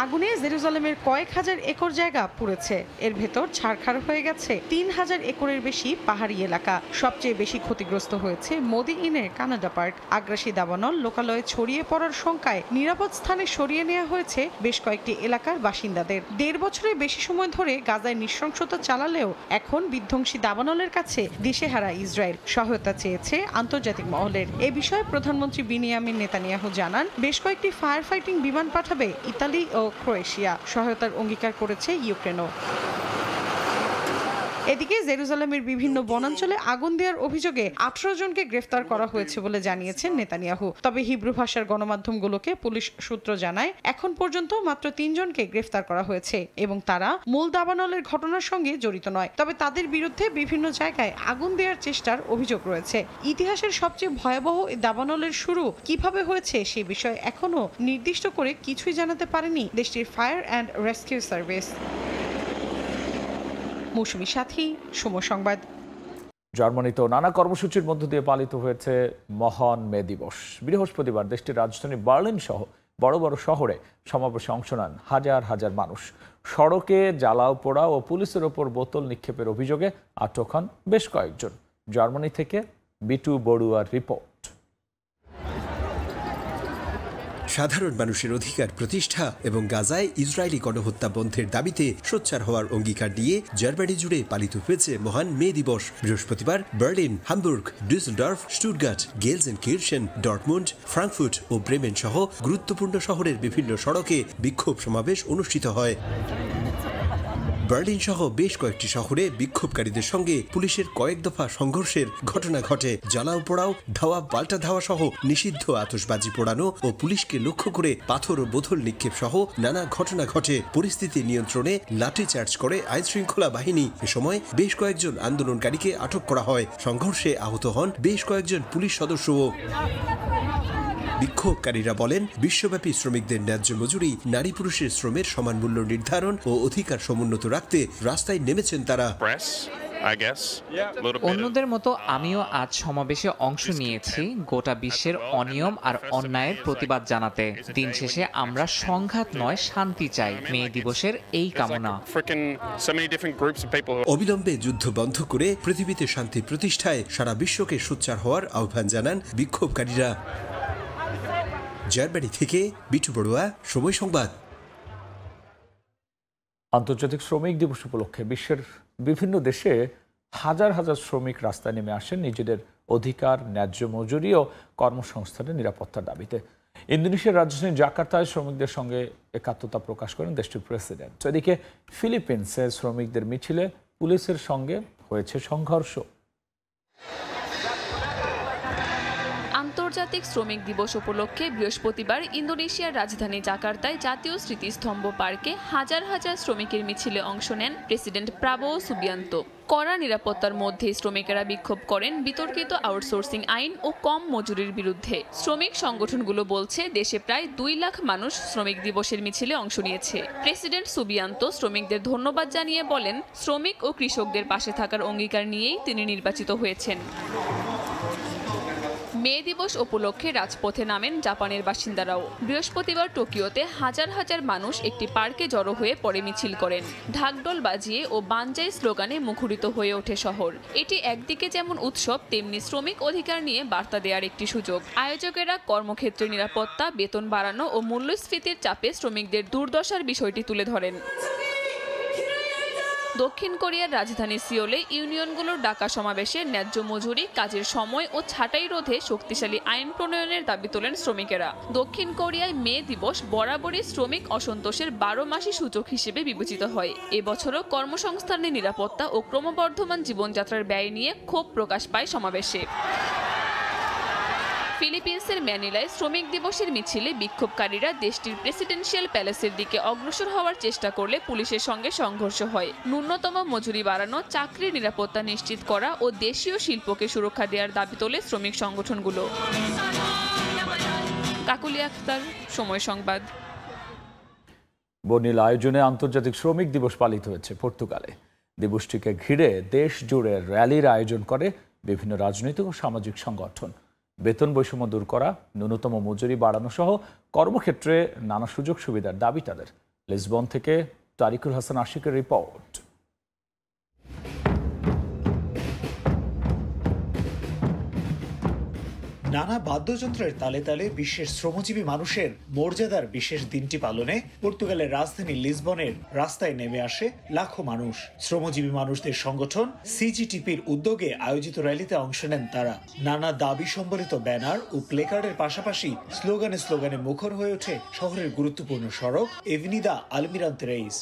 আগুনে জেরুজালেমের কয়েক হাজার একর জায়গা পুড়েছে। এর ভেতর ছারখার হয়ে গেছে 3000 একরের বেশি পাহাড়ি এলাকা। সবচেয়ে বেশি ক্ষতিগ্রস্ত হয়েছে মোদিইনের কানাডা পার্ক। আগ্রাসী দাবানল লোকালয়ে ছড়িয়ে পড়ার শঙ্কায় নিরাপদ স্থানে সরিয়ে নেওয়া হয়েছে বেশ কয়েকটি এলাকার বাসিন্দাদের। 1.5 বছরের বেশি সময় ধরে গাজায় নৃশংসতা চালালেও এখন বিধ্বংসী দাবানলের কাছে দিশেহারা ইসরায়েল। সহায়তা চেয়েছে আন্তর্জাতিক মহলের। এ বিষয়ে প্রধানমন্ত্রী বেনিয়ামিন নেতানিয়াহু জানান, বেশ কয়েকটি ফায়ার ফাইটিং বিমান পাঠাবে ইতালি ও ক্রোয়েশিয়া। সহায়তার অঙ্গীকার করেছে ইউক্রেনও। এদিকে জেরুজালেমের বিভিন্ন বনাঞ্চলে আগুন দেওয়ার অভিযোগে 18 জনকে গ্রেফতার করা হয়েছে বলে জানিয়েছেন নেতানিয়াহু। তবে হিব্রু ভাষার গণমাধ্যমগুলোকে পুলিশ সূত্র জানায়, এখন পর্যন্ত মাত্র 3 জনকে গ্রেফতার করা হয়েছে এবং তারা মূল দাবানলের ঘটনার সঙ্গে জড়িত নয়। তবে তাদের বিরুদ্ধে বিভিন্ন জায়গায় আগুন দেওয়ার চেষ্টার অভিযোগ রয়েছে। ইতিহাসের সবচেয়ে ভয়াবহ এই দাবানলের শুরু কিভাবে হয়েছে সে বিষয়ে এখনো নির্দিষ্ট করে কিছুই জানাতে পারেনি দেশটির ফায়ার অ্যান্ড রেস্কিউ সার্ভিস। মৌসুমী সাথী, সময় সংবাদ। জার্মানিতেও নানা কর্মসূচির মধ্য দিয়ে পালিত হয়েছে মহান মে দিবস। বৃহস্পতিবার দেশটির রাজধানী বার্লিন সহ বড় বড় শহরে সমাবেশে অংশ নেন হাজার হাজার মানুষ। সড়কে জ্বালাও পোড়া ও পুলিশের ওপর বোতল নিক্ষেপের অভিযোগে আটক হন বেশ কয়েকজন। জার্মানি থেকে বিটু বড়ুয়ার রিপোর্ট। সাধারণ মানুষের অধিকার প্রতিষ্ঠা এবং গাজায় ইসরায়েলি গণহত্যা বন্ধের দাবিতে সোচ্চার হওয়ার অঙ্গীকার নিয়ে জার্মানি জুড়ে পালিত হয়েছে মহান মে দিবস। বৃহস্পতিবার Berlin, Hamburg, Dusseldorf, Stuttgart, Gelsenkirchen, Dortmund, Frankfurt ও ব্রেমেন সহ গুরুত্বপূর্ণ শহরের বিভিন্ন সড়কে বিক্ষোভ সমাবেশ অনুষ্ঠিত হয়। বার্লিন সহ বেশ কয়েকটি শহরে বিক্ষোভকারীদের সঙ্গে পুলিশের কয়েক দফা সংঘর্ষের ঘটনা ঘটে। জ্বালাও পোড়াও, ধাওয়া পাল্টা ধাওয়া সহ নিষিদ্ধ আতশবাজি পোড়ানো ও পুলিশকে লক্ষ্য করে পাথর ও বোতল নিক্ষেপ সহ নানা ঘটনা ঘটে। পরিস্থিতি নিয়ন্ত্রণে লাঠিচার্জ করে আইন শৃঙ্খলা বাহিনী। এ সময় বেশ কয়েকজন আন্দোলনকারীকে আটক করা হয়। সংঘর্ষে আহত হন বেশ কয়েকজন পুলিশ সদস্যও। বিক্ষোভকারীরা বলেন, বিশ্বব্যাপী শ্রমিকদের ন্যায্য মজুরি, নারী পুরুষের শ্রমের সমান মূল্য নির্ধারণ ও অধিকার সমুন্নত রাখতে রাস্তায় নেমেছেন তারা। অন্যদের মতো আমিও আজ সমাবেশে অংশ নিয়েছি গোটা বিশ্বের অনিয়ম আর অন্যায়ের প্রতিবাদ জানাতে। দিন শেষে আমরা সংঘাত নয়, শান্তি চাই। মে দিবসের এই কামনা। অবিলম্বে যুদ্ধ বন্ধ করে পৃথিবীতে শান্তি প্রতিষ্ঠায় সারা বিশ্বকে সোচ্চার হওয়ার আহ্বান জানান বিক্ষোভকারীরা। জার্মানি থেকে বিটু বড়ুয়া, সময় সংবাদ। আন্তর্জাতিক শ্রমিক দিবস উপলক্ষে বিশ্বের বিভিন্ন দেশে হাজার হাজার শ্রমিক রাস্তায় নেমে আসেন নিজেদের অধিকার, ন্যায্য মজুরি ও কর্মসংস্থানের নিরাপত্তার দাবিতে। ইন্দোনেশিয়ার রাজধানী জাকার্তায় শ্রমিকদের সঙ্গে একাত্মতা প্রকাশ করেন দেশটির প্রেসিডেন্ট। এদিকে ফিলিপিন্সে শ্রমিকদের মিছিলে পুলিশের সঙ্গে হয়েছে সংঘর্ষ। আন্তর্জাতিক শ্রমিক দিবস উপলক্ষে বৃহস্পতিবার ইন্দোনেশিয়ার রাজধানী জাকার্তায় জাতীয় স্মৃতিস্তম্ভ পার্কে হাজার হাজার শ্রমিকের মিছিলে অংশ নেন প্রেসিডেন্ট প্রাবোও সুবিয়ান্তো। কড়া নিরাপত্তার মধ্যে শ্রমিকেরা বিক্ষোভ করেন বিতর্কিত আউটসোর্সিং আইন ও কম মজুরির বিরুদ্ধে। শ্রমিক সংগঠনগুলো বলছে দেশে প্রায় 2 লাখ মানুষ শ্রমিক দিবসের মিছিলে অংশ নিয়েছে। প্রেসিডেন্ট সুবিয়ান্তো শ্রমিকদের ধন্যবাদ জানিয়ে বলেন, শ্রমিক ও কৃষকদের পাশে থাকার অঙ্গীকার নিয়েই তিনি নির্বাচিত হয়েছেন। মে দিবস উপলক্ষে রাজপথে নামেন জাপানের বাসিন্দারাও। বৃহস্পতিবার টোকিওতে হাজার হাজার মানুষ একটি পার্কে জড়ো হয়ে পরে মিছিল করেন। ঢাকঢোল বাজিয়ে ও বানজাই স্লোগানে মুখরিত হয়ে ওঠে শহর। এটি একদিকে যেমন উৎসব, তেমনি শ্রমিক অধিকার নিয়ে বার্তা দেওয়ার একটি সুযোগ। আয়োজকেরা কর্মক্ষেত্রে নিরাপত্তা, বেতন বাড়ানো ও মূল্যস্ফীতির চাপে শ্রমিকদের দুর্দশার বিষয়টি তুলে ধরেন। দক্ষিণ কোরিয়ার রাজধানী সিওলে ইউনিয়নগুলোর ডাকা সমাবেশে ন্যায্য মজুরি, কাজের সময় ও ছাঁটাই রোধে শক্তিশালী আইন প্রণয়নের দাবি তোলেন শ্রমিকেরা। দক্ষিণ কোরিয়ায় মে দিবস বরাবরই শ্রমিক অসন্তোষের 12 মাসি সূচক হিসেবে বিবেচিত হয়। এবছরও কর্মসংস্থানের নিরাপত্তা ও ক্রমবর্ধমান জীবনযাত্রার ব্যয় নিয়ে ক্ষোভ প্রকাশ পায় সমাবেশে। ফিলিপিন্সের ম্যানিলায় শ্রমিক দিবসের মিছিলে বিক্ষোভকারীরা দেশটির প্রেসিডেন্সিয়াল প্যালেসের দিকে অগ্রসর হওয়ার চেষ্টা করলে পুলিশের সঙ্গে সংঘর্ষ হয়। ন্যূনতম মজুরি বাড়ানো, চাকরির নিরাপত্তা নিশ্চিত করা ও দেশীয় শিল্পকে সুরক্ষা দেওয়ার দাবি তোলে শ্রমিক সংগঠনগুলো। কাকুলি আক্তার, সময় সংবাদ। বর্ণিল আয়োজনে আন্তর্জাতিক শ্রমিক দিবস পালিত হয়েছে পর্তুগালে। দিবসটিকে ঘিরে দেশ জুড়ে র্যালির আয়োজন করে বিভিন্ন রাজনৈতিক ও সামাজিক সংগঠন। বেতন বৈষম্য দূর করা, ন্যূনতম মজুরি বাড়ানো সহ কর্মক্ষেত্রে নানা সুযোগ সুবিধার দাবি তাদের। লিসবন থেকে তারিকুল হাসান আশিকের রিপোর্ট। নানা বাদ্যযন্ত্রের তালে তালে বিশ্বের শ্রমজীবী মানুষের মর্যাদার বিশেষ দিনটি পালনে পর্তুগালের রাজধানী লিসবনের রাস্তায় নেমে আসে লাখো মানুষ। শ্রমজীবী মানুষদের সংগঠন সিজিটিপির উদ্যোগে আয়োজিত র্যালিতে অংশ নেন তারা। নানা দাবি সম্বলিত ব্যানার ও প্লেকার্ডের পাশাপাশি স্লোগানে স্লোগানে মুখর হয়ে ওঠে শহরের গুরুত্বপূর্ণ সড়ক এভিনিদা আলমিরান্তে রেইস।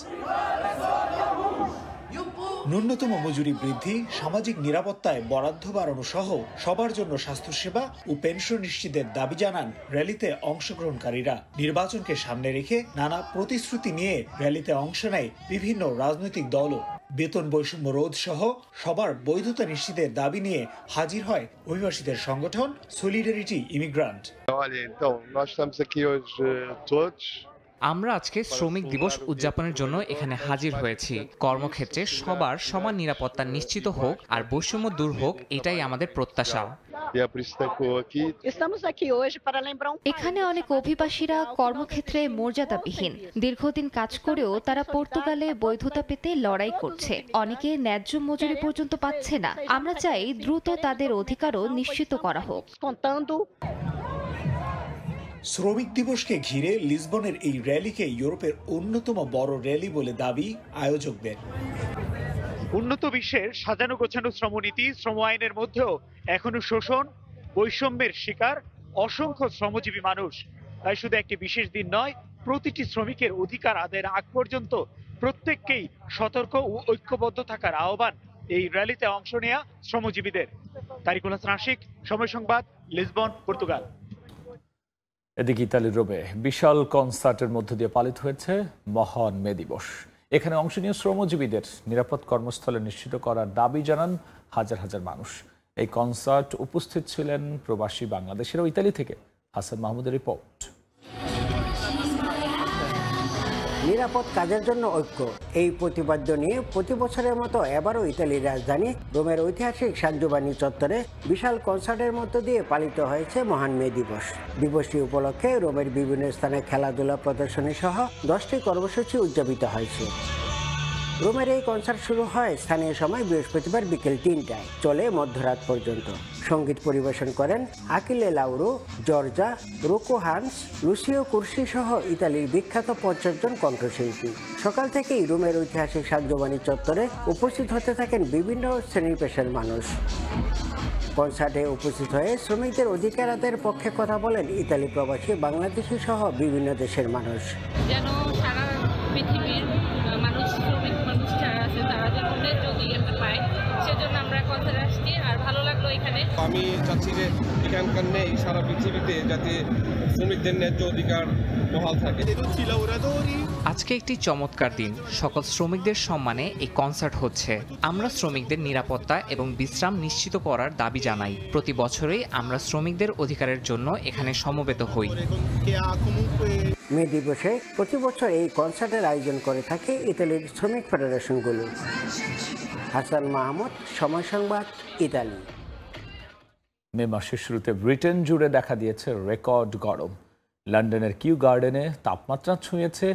ন্যূনতম মজুরি বৃদ্ধি, সামাজিক নিরাপত্তায় বরাদ্দ বাড়ানো সহ সবার জন্য স্বাস্থ্যসেবা ও পেনশন নিশ্চিতের দাবি জানান র্যালিতে অংশগ্রহণকারীরা। নির্বাচনকে সামনে রেখে নানা প্রতিশ্রুতি নিয়ে র্যালিতে অংশ নেয় বিভিন্ন রাজনৈতিক দলও। বেতন বৈষম্য রোধ সহ সবার বৈধতা নিশ্চিতের দাবি নিয়ে হাজির হয় অভিবাসীদের সংগঠন সলিডারিটি ইমিগ্রান্ট। আমরা আজকে শ্রমিক দিবস উদযাপনের জন্য এখানে হাজির হয়েছি। কর্মক্ষেত্রে সবার সমান নিরাপত্তা নিশ্চিত হোক আর বৈষম্য দূর হোক, এটাই আমাদের প্রত্যাশা। এখানে অনেক অভিবাসীরা কর্মক্ষেত্রে মর্যাদাবিহীন। দীর্ঘদিন কাজ করেও তারা পর্তুগালে বৈধতা পেতে লড়াই করছে। অনেকে ন্যায্য মজুরি পর্যন্ত পাচ্ছে না। আমরা চাই দ্রুত তাদের অধিকারও নিশ্চিত করা হোক। শ্রমিক দিবসকে ঘিরে লিসবনের এই র্যালিকে ইউরোপের অন্যতম বড় র্যালি বলে দাবি আয়োজকদের। উন্নত বিশ্বের সাজানো গোছানো শ্রমনীতি, শ্রম আইনের মধ্যেও এখনো শোষণ, বৈষম্যের শিকার অসংখ্য শ্রমজীবী মানুষ। তাই শুধু একটি বিশেষ দিন নয়, প্রতিটি শ্রমিকের অধিকার আদায়ের আগ পর্যন্ত প্রত্যেককেই সতর্ক ও ঐক্যবদ্ধ থাকার আহ্বান এই র্যালিতে অংশ নেওয়া শ্রমজীবীদের। তারিকুল হাসান আশিক, সময় সংবাদ, লিসবন, পর্তুগাল। এদিকে ইতালির রোমে বিশাল কনসার্টের মধ্য দিয়ে পালিত হয়েছে মহান মে দিবস। এখানে অংশ নিয়ে শ্রমজীবীদের নিরাপদ কর্মস্থলে নিশ্চিত করার দাবি জানান হাজার হাজার মানুষ। এই কনসার্ট উপস্থিত ছিলেন প্রবাসী বাংলাদেশের ও ইতালি থেকে। হাসান মাহমুদের রিপোর্ট। নিরাপদ কাজের জন্য ঐক্য, এই প্রতিপাদ্য নিয়ে প্রতি বছরের মতো এবারও ইতালির রাজধানী রোমের ঐতিহাসিক সান জোভানি চত্বরে বিশাল কনসার্টের মধ্য দিয়ে পালিত হয়েছে মহান মে দিবস। দিবসটি উপলক্ষে রোমের বিভিন্ন স্থানে খেলাধুলা প্রদর্শনী সহ 10টি কর্মসূচি উদযাপিত হয়েছে। রোমের এই কনসার্ট শুরু হয় স্থানীয় সময় বৃহস্পতিবার বিকেল 3টায়, চলে মধ্যরাত পর্যন্ত। সঙ্গীত পরিবেশন করেন আকিলে লাউরো, জর্জা, রোকো হান্স, লুসিও কুর্সি সহ ইতালির বিখ্যাত 50 জন কণ্ঠশিল্পী। সকাল থেকেই রোমের ঐতিহাসিক সান জোভানি চত্বরে উপস্থিত হতে থাকেন বিভিন্ন শ্রেণী পেশার মানুষ। কনসার্টে উপস্থিত হয়ে শ্রমিকদের অধিকার আদায়ের পক্ষে কথা বলেন ইতালি প্রবাসী, বাংলাদেশি সহ বিভিন্ন দেশের মানুষ। যেন সারা পৃথিবীর মানুষ, শ্রমিক মানুষ যারা আছে তারা যেন ন্যায্য অধিকার পায়, সেজন্য আমরা কনসার্টে আসছি। আর ভালো লাগলো এখানে। আমি চাচ্ছি যে এখানকার নেই সারা পৃথিবীতে যাতে শ্রমিকদের ন্যায্য অধিকার বহাল থাকে। আজকে একটি চমৎকার দিন। সকল শ্রমিকদের সম্মানে এই কনসার্ট হচ্ছে। আমরা শ্রমিকদের নিরাপত্তা এবং বিশ্রাম নিশ্চিত করার দাবি জানাই। প্রতি বছরই আমরা শ্রমিকদের অধিকারের জন্য এখানে সমবেত হই। মে দিবসে প্রতি বছর এই কনসার্টের আয়োজন করে থাকে ইতালির শ্রমিক ফেডারেশনগুলো। হাসান মাহমুদ, সময় সংবাদ, ইতালি। মে মাসের শুরুতে ব্রিটেন জুড়ে দেখা দিয়েছে রেকর্ড গরম। লন্ডনের কিউ গার্ডেনে তাপমাত্রা ছুঁয়েছে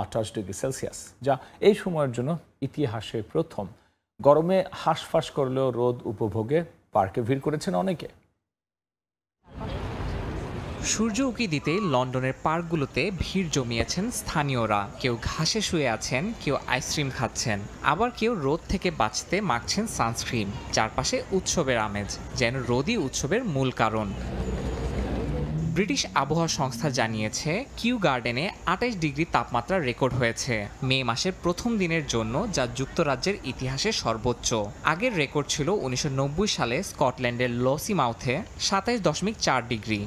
28 ডিগ্রি সেলসিয়াস, যা এই সময়ের জন্য ইতিহাসে প্রথম। গরমে হাঁসফাঁস করলেও রোদ উপভোগে পার্কে ভিড় করেছেন অনেকে। সূর্য উঁকি দিতে লন্ডনের পার্কগুলোতে ভিড় জমিয়েছেন স্থানীয়রা। কেউ ঘাসে শুয়ে আছেন, কেউ আইসক্রিম খাচ্ছেন, আবার কেউ রোদ থেকে বাঁচতে মাখছেন সানস্ক্রিন। চারপাশে উৎসবের আমেজ, যেন রোদই উৎসবের মূল কারণ। ব্রিটিশ আবহাওয়া সংস্থা জানিয়েছে কিউ গার্ডেনে 28 ডিগ্রি তাপমাত্রা রেকর্ড হয়েছে মে মাসের প্রথম দিনের জন্য, যা যুক্তরাজ্যের ইতিহাসে সর্বোচ্চ। আগের রেকর্ড ছিল 1990 সালে স্কটল্যান্ডের লসিমাউথে 27.4 ডিগ্রি।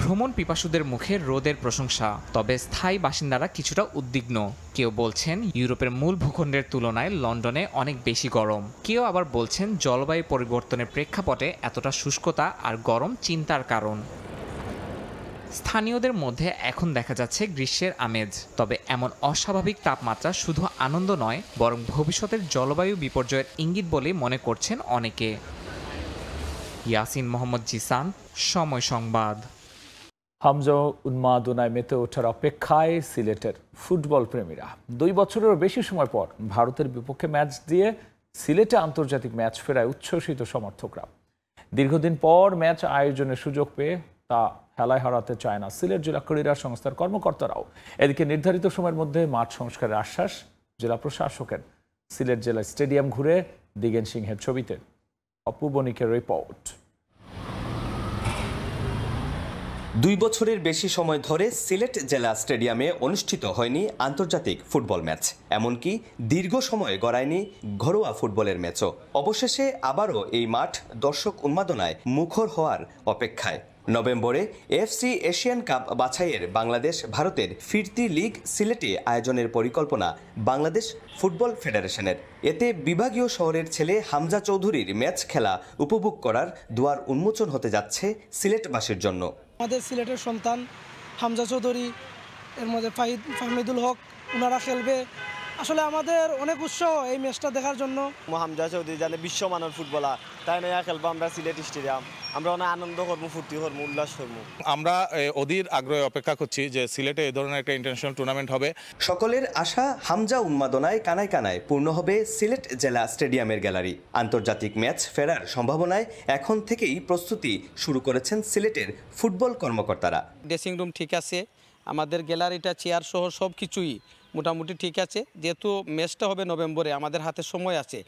ভ্রমণ পিপাসুদের মুখে রোদের প্রশংসা, তবে স্থায়ী বাসিন্দারা কিছুটা উদ্বিগ্ন। কেউ বলছেন ইউরোপের মূল ভূখণ্ডের তুলনায় লন্ডনে অনেক বেশি গরম। কেউ আবার বলছেন জলবায়ু পরিবর্তনের প্রেক্ষাপটে এতটা শুষ্কতা আর গরম চিন্তার কারণ। স্থানীয়দের মধ্যে এখন দেখা যাচ্ছে গ্রীষ্মের আমেজ, তবে এমন অস্বাভাবিক তাপমাত্রা শুধু আনন্দ নয়, বরং ভবিষ্যতের জলবায়ু বিপর্যয়ের ইঙ্গিত বলেই মনে করছেন অনেকে। ইয়াসিন মোহাম্মদ জিসান, সময় সংবাদ। হামজা উন্মাদনায় মেতে ওঠার অপেক্ষায় সিলেটের ফুটবল প্রেমীরা। 2 বছরেরও বেশি সময় পর ভারতের বিপক্ষে ম্যাচ দিয়ে সিলেটে আন্তর্জাতিক ম্যাচ ফেরায় উচ্ছ্বসিত সমর্থকরা। দীর্ঘদিন পর ম্যাচ আয়োজনের সুযোগ পেয়ে তা হেলায় হারাতে চায় না সিলেট জেলা ক্রীড়া সংস্থার কর্মকর্তারাও। এদিকে নির্ধারিত সময়ের মধ্যে মাঠ সংস্কারের আশ্বাস জেলা প্রশাসকের। সিলেট জেলা স্টেডিয়াম ঘুরে দিগেন সিংহের ছবিতে অপু বণিকের রিপোর্ট। 2 বছরের বেশি সময় ধরে সিলেট জেলা স্টেডিয়ামে অনুষ্ঠিত হয়নি আন্তর্জাতিক ফুটবল ম্যাচ, এমনকি দীর্ঘ সময় গড়ায়নি ঘরোয়া ফুটবলের ম্যাচও। অবশেষে আবারও এই মাঠ দর্শক উন্মাদনায় মুখর হওয়ার অপেক্ষায়। নভেম্বরে এফসি এশিয়ান কাপ বাছাইয়ের বাংলাদেশ ভারতের ফিরতি লিগ সিলেটে আয়োজনের পরিকল্পনা বাংলাদেশ ফুটবল ফেডারেশনের। এতে বিভাগীয় শহরের ছেলে হামজা চৌধুরীর ম্যাচ খেলা উপভোগ করার দুয়ার উন্মোচন হতে যাচ্ছে সিলেটবাসীর জন্য। আমাদের সিলেটের সন্তান হামজা চৌধুরী, এর মধ্যে ফাহমিদুল হক, ওনারা খেলবে। আসলে আমাদের অনেক উৎসাহ এই ম্যাচটা দেখার জন্য। হামজা চৌধুরী জানে বিশ্বমানের ফুটবলার, তাই নয়া খেলবো আমরা সিলেট স্টেডিয়াম। আমরা অনেক আনন্দ করবো, ফুর্তি করবো, উল্লাস করবো। আমরা অধীর আগ্রহে অপেক্ষা করছি যে সিলেটে এই ধরনের একটা ইন্টারন্যাশনাল টুর্নামেন্ট হবে। সকলের আশা হামজা উন্মাদনায় কানায় কানায় পূর্ণ হবে সিলেট জেলা স্টেডিয়ামের গ্যালারি। আন্তর্জাতিক ম্যাচ ফেরার সম্ভাবনায় এখন থেকেই প্রস্তুতি শুরু করেছেন সিলেটের ফুটবল কর্মকর্তারা। ড্রেসিং রুম ঠিক আছে, আমাদের গ্যালারিটা চেয়ার সহ সব কিছুই মোটামুটি ঠিক আছে। যেহেতু ম্যাচটা হবে নভেম্বরে, আমাদের হাতে সময় আছে।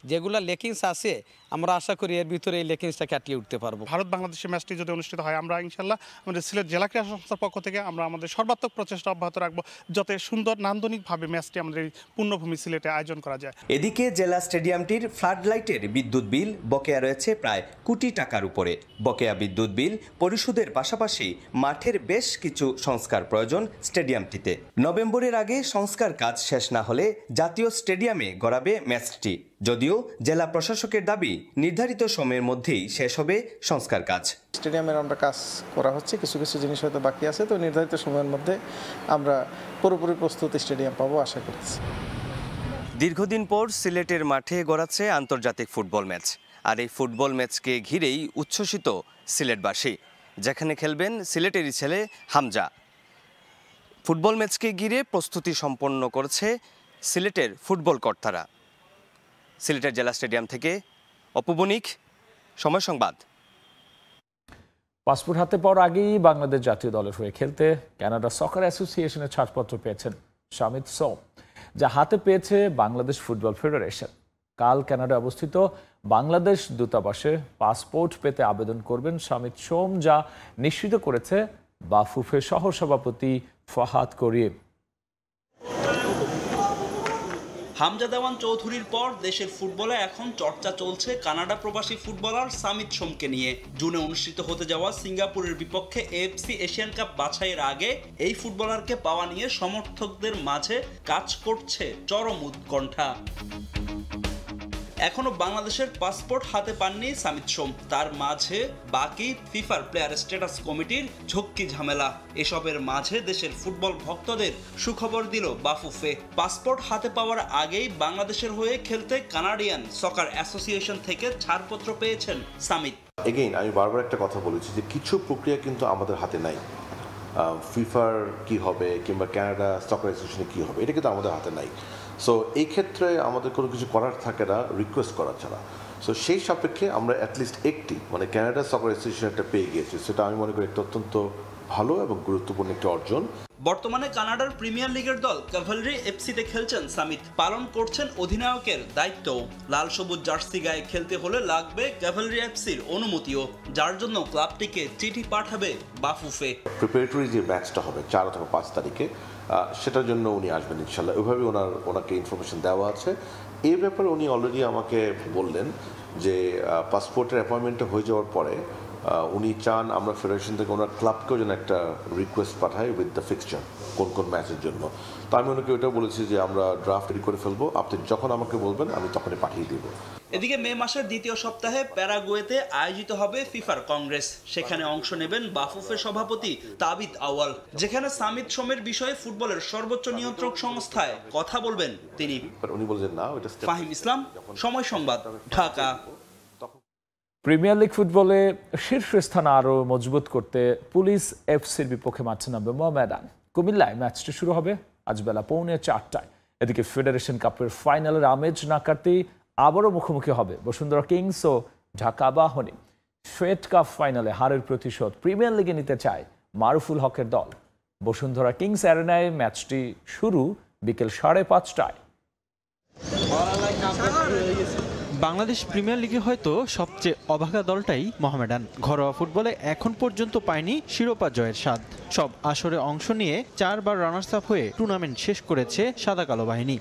যেগুলো লেকিংস আছে আমরা আশা করি এর ভিতরে এই লেকিংসটা কাটিয়ে উঠতে পারবো। ভারত বাংলাদেশের ম্যাচটি যদি অনুষ্ঠিত হয়, আমরা ইনশাল্লাহ আমাদের সিলেট জেলা ক্রীড়া সংস্থার পক্ষ থেকে আমরা আমাদের সর্বাত্মক প্রচেষ্টা অব্যাহত রাখবো, যাতে সুন্দর নান্দনিকভাবে ম্যাচটি আমাদের এই পূর্ণভূমি সিলেটে আয়োজন করা যায়। এদিকে জেলা স্টেডিয়ামটির ফ্লাড লাইটের বিদ্যুৎ বিল বকেয়া রয়েছে প্রায় কোটি টাকার উপরে। বকেয়া বিদ্যুৎ বিল পরিশোধের পাশাপাশি মাঠের বেশ কিছু সংস্কার প্রয়োজন স্টেডিয়ামটিতে। নভেম্বরের আগে সংস্কার কাজ শেষ না হলে জাতীয় স্টেডিয়ামে গড়াবে ম্যাচটি। যদিও জেলা প্রশাসকের দাবি নির্ধারিত সময়ের মধ্যেই শেষ হবে সংস্কার কাজ। স্টেডিয়ামের আমরা কাজ করা হচ্ছে, কিছু কিছু জিনিস হয়তো বাকি আছে, তো নির্ধারিত সময়ের মধ্যে আমরা পুরোপুরি প্রস্তুত স্টেডিয়াম পাবো আশা করছি। দীর্ঘদিন পর সিলেটের মাঠে গড়াচ্ছে আন্তর্জাতিক ফুটবল ম্যাচ, আর এই ফুটবল ম্যাচকে ঘিরেই উচ্ছ্বসিত সিলেটবাসী, যেখানে খেলবেন সিলেটেরই ছেলে হামজা। ফুটবল ম্যাচকে ঘিরে প্রস্তুতি সম্পন্ন করেছে সিলেটের ফুটবল কর্তারা। সিলেটের জেলা স্টেডিয়াম থেকে অপু বণিক, সময় সংবাদ। পাসপোর্ট হাতে পাওয়ার আগেই বাংলাদেশ জাতীয় দলের হয়ে খেলতে কানাডা সকার অ্যাসোসিয়েশনের ছাড়পত্র পেয়েছেন শামিত সোম, যা হাতে পেয়েছে বাংলাদেশ ফুটবল ফেডারেশন। কাল কানাডা অবস্থিত বাংলাদেশ দূতাবাসে পাসপোর্ট পেতে আবেদন করবেন শামিত সোম, যা নিশ্চিত করেছে বাফুফের সহসভাপতি ফাহাদ করিম। হামজা দেওয়ান চৌধুরীর পর দেশের ফুটবলে এখন চর্চা চলছে কানাডা প্রবাসী ফুটবলার শামিত সোমকে নিয়ে। জুনে অনুষ্ঠিত হতে যাওয়া সিঙ্গাপুরের বিপক্ষে এএফসি এশিয়ান কাপ বাছাইয়ের আগে এই ফুটবলারকে পাওয়া নিয়ে সমর্থকদের মাঝে কাজ করছে চরম উৎকণ্ঠা। এখনো বাংলাদেশের পাসপোর্ট হাতে পাননি সামিত সোম। তার মাঝে বাকি ফিফার প্লেয়ার স্ট্যাটাস কমিটির ঝক্কি ঝামেলা। এসবের মাঝে দেশের ফুটবল ভক্তদের সুখবর দিল বাফুফে। পাসপোর্ট হাতে পাওয়ার আগেই বাংলাদেশের হয়ে খেলতে কানাডিয়ান সকার অ্যাসোসিয়েশন থেকে ছাড়পত্র পেয়েছেন সামিত। এগেইন আমি বারবার একটা কথা বলেছি যে কিছু প্রক্রিয়া কিন্তু আমাদের হাতে নাই। ফিফার কি হবে কিংবা কানাডা সকার অ্যাসোসিয়েশনে কি হবে, এটা কিন্তু আমাদের হাতে নাই। সো এই ক্ষেত্রে আমাদের কোনো কিছু করার থাকে না রিকোয়েস্ট করা ছাড়া। সো সেই সাপেক্ষে আমরা অ্যাটলিস্ট একটি কানাডা সকার অ্যাসোসিয়েশন একটা পেয়ে গিয়েছি। সেটা আমি মনে করি একটা অত্যন্ত ভালো এবং গুরুত্বপূর্ণ একটি অর্জন। বর্তমানে কানাডার প্রিমিয়ার লিগের দল ক্যাভালরি এফসিতে খেলছেন সামিত। পালন করছেন অধিনায়কের দায়িত্ব। লাল সবুজ জার্সি গায়ে খেলতে হলে লাগবে ক্যাভালরি এফসির অনুমতিও, যার জন্য ক্লাবটিকে চিঠি পাঠাবে বাফুফে। প্রিপারেটরি যে ম্যাচটা হবে 4 অথবা 5 তারিখে, সেটার জন্য উনি আসবেন ইনশাল্লাহ। ওইভাবে ওনাকে ইনফরমেশন দেওয়া আছে। এই ব্যাপারে উনি অলরেডি আমাকে বললেন যে পাসপোর্টের অ্যাপয়েন্টমেন্টটা হয়ে যাওয়ার পরে উনি চান আমরা ফেডারেশন থেকে ওনার ক্লাবকেও যেন একটা রিকোয়েস্ট পাঠাই উইথ দ্য ফিক্সচার কোন কোন ম্যাচের জন্য। তো আমি ওনাকে ওইটাও বলেছি যে আমরা ড্রাফট রেডি করে ফেলবো, আপনি যখন আমাকে বলবেন আমি তখনই পাঠিয়ে দিব। এদিকে মে মাসের দ্বিতীয় সপ্তাহে প্যারাগুয়েতে আয়োজিত হবে ফিফার কংগ্রেস। সেখানে অংশ নেবেন বাফুফের সভাপতি তাবিত আওয়াল। যেখানে সামিত সোমের বিষয়ে ফুটবলের সর্বোচ্চ নিয়ন্ত্রক সংস্থায় কথা বলবেন তিনি। উনি বলছেন না, ওটা ফাহিম ইসলাম, সময় সংবাদ, ঢাকা। প্রিমিয়ার লিগ ফুটবলে শীর্ষস্থান আরও মজবুত করতে পুলিশ এফসির বিপক্ষে মাঠে নামবে মোহামেডান। কুমিল্লায় ম্যাচটি শুরু হবে আজ বেলা 3:45। এদিকে ফেডারেশন কাপের ফাইনালের আমেজ না কাটতেই আবারও মুখোমুখি হবে বসুন্ধরা কিংস ও ঢাকা আবাহনী। ফেড কাপ ফাইনালে হারের প্রতিশোধ প্রিমিয়ার লিগে নিতে চায় মারুফুল হকের দল। বসুন্ধরা কিংস অ্যারেনায় ম্যাচটি শুরু বিকেল 5:30টায়। বাংলাদেশ প্রিমিয়ার লিগে হয়তো সবচেয়ে অভাগা দলটাই মোহামেডান। ঘরোয়া ফুটবলে এখন পর্যন্ত পায়নি শিরোপা জয়ের স্বাদ। সব আসরে অংশ নিয়ে 4 বার রানার্স আপ হয়ে টুর্নামেন্ট শেষ করেছে সাদা কালো বাহিনী।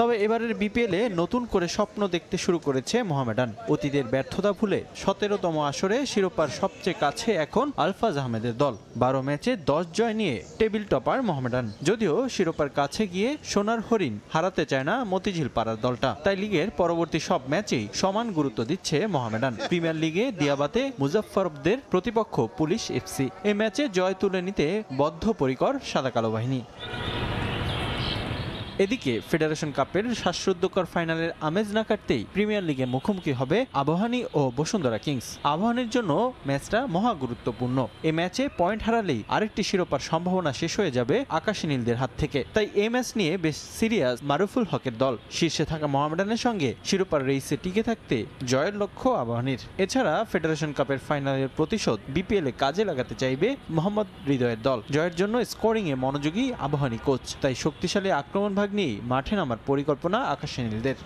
তবে এবারের বিপিএলে নতুন করে স্বপ্ন দেখতে শুরু করেছে মোহামেডান। অতীতের ব্যর্থতা ভুলে 17তম আসরে শিরোপার সবচেয়ে কাছে এখন আলফাজ আহমেদের দল। 12 ম্যাচে 10 জয় নিয়ে টেবিল টপার মোহামেডান। যদিও শিরোপার কাছে গিয়ে সোনার হরিণ হারাতে চায় না মতিঝিল পাড়ার দলটা, তাই লিগের পরবর্তী সব ম্যাচেই সমান গুরুত্ব দিচ্ছে মোহামেডান। প্রিমিয়ার লিগে দিয়াবাতে মুজাফফরদের প্রতিপক্ষ পুলিশ এফসি। এই ম্যাচে জয় তুলে নিতে বদ্ধপরিকর সাদা কালো বাহিনী। এদিকে ফেডারেশন কাপের শ্বাসরুদ্ধকর ফাইনালের আমেজ না কাটতেই প্রিমিয়ার লিগে মুখোমুখি হবে আবাহনী ও বসুন্ধরা কিংস। আবাহনীর জন্য ম্যাচটা মহা গুরুত্বপূর্ণ। এই ম্যাচে পয়েন্ট হারালেই আরেকটি শিরোপার সম্ভাবনা শেষ হয়ে যাবে আকাশী নীলদের হাত থেকে। তাই এই ম্যাচ নিয়ে বেশ সিরিয়াস মারুফুল হকের দল। শীর্ষে থাকা মোহামেডানের সঙ্গে শিরোপার রেসে টিকে থাকতে জয়ের লক্ষ্য আবাহনীর। এছাড়া ফেডারেশন কাপের ফাইনালের প্রতিশোধ বিপিএলে কাজে লাগাতে চাইবে মোহাম্মদ হৃদয়ের দল। জয়ের জন্য স্কোরিংয়ে মনোযোগী আবাহনী কোচ, তাই শক্তিশালী আক্রমণ নিয়ে মাঠে নামার পরিকল্পনা আকাশী নীলদের।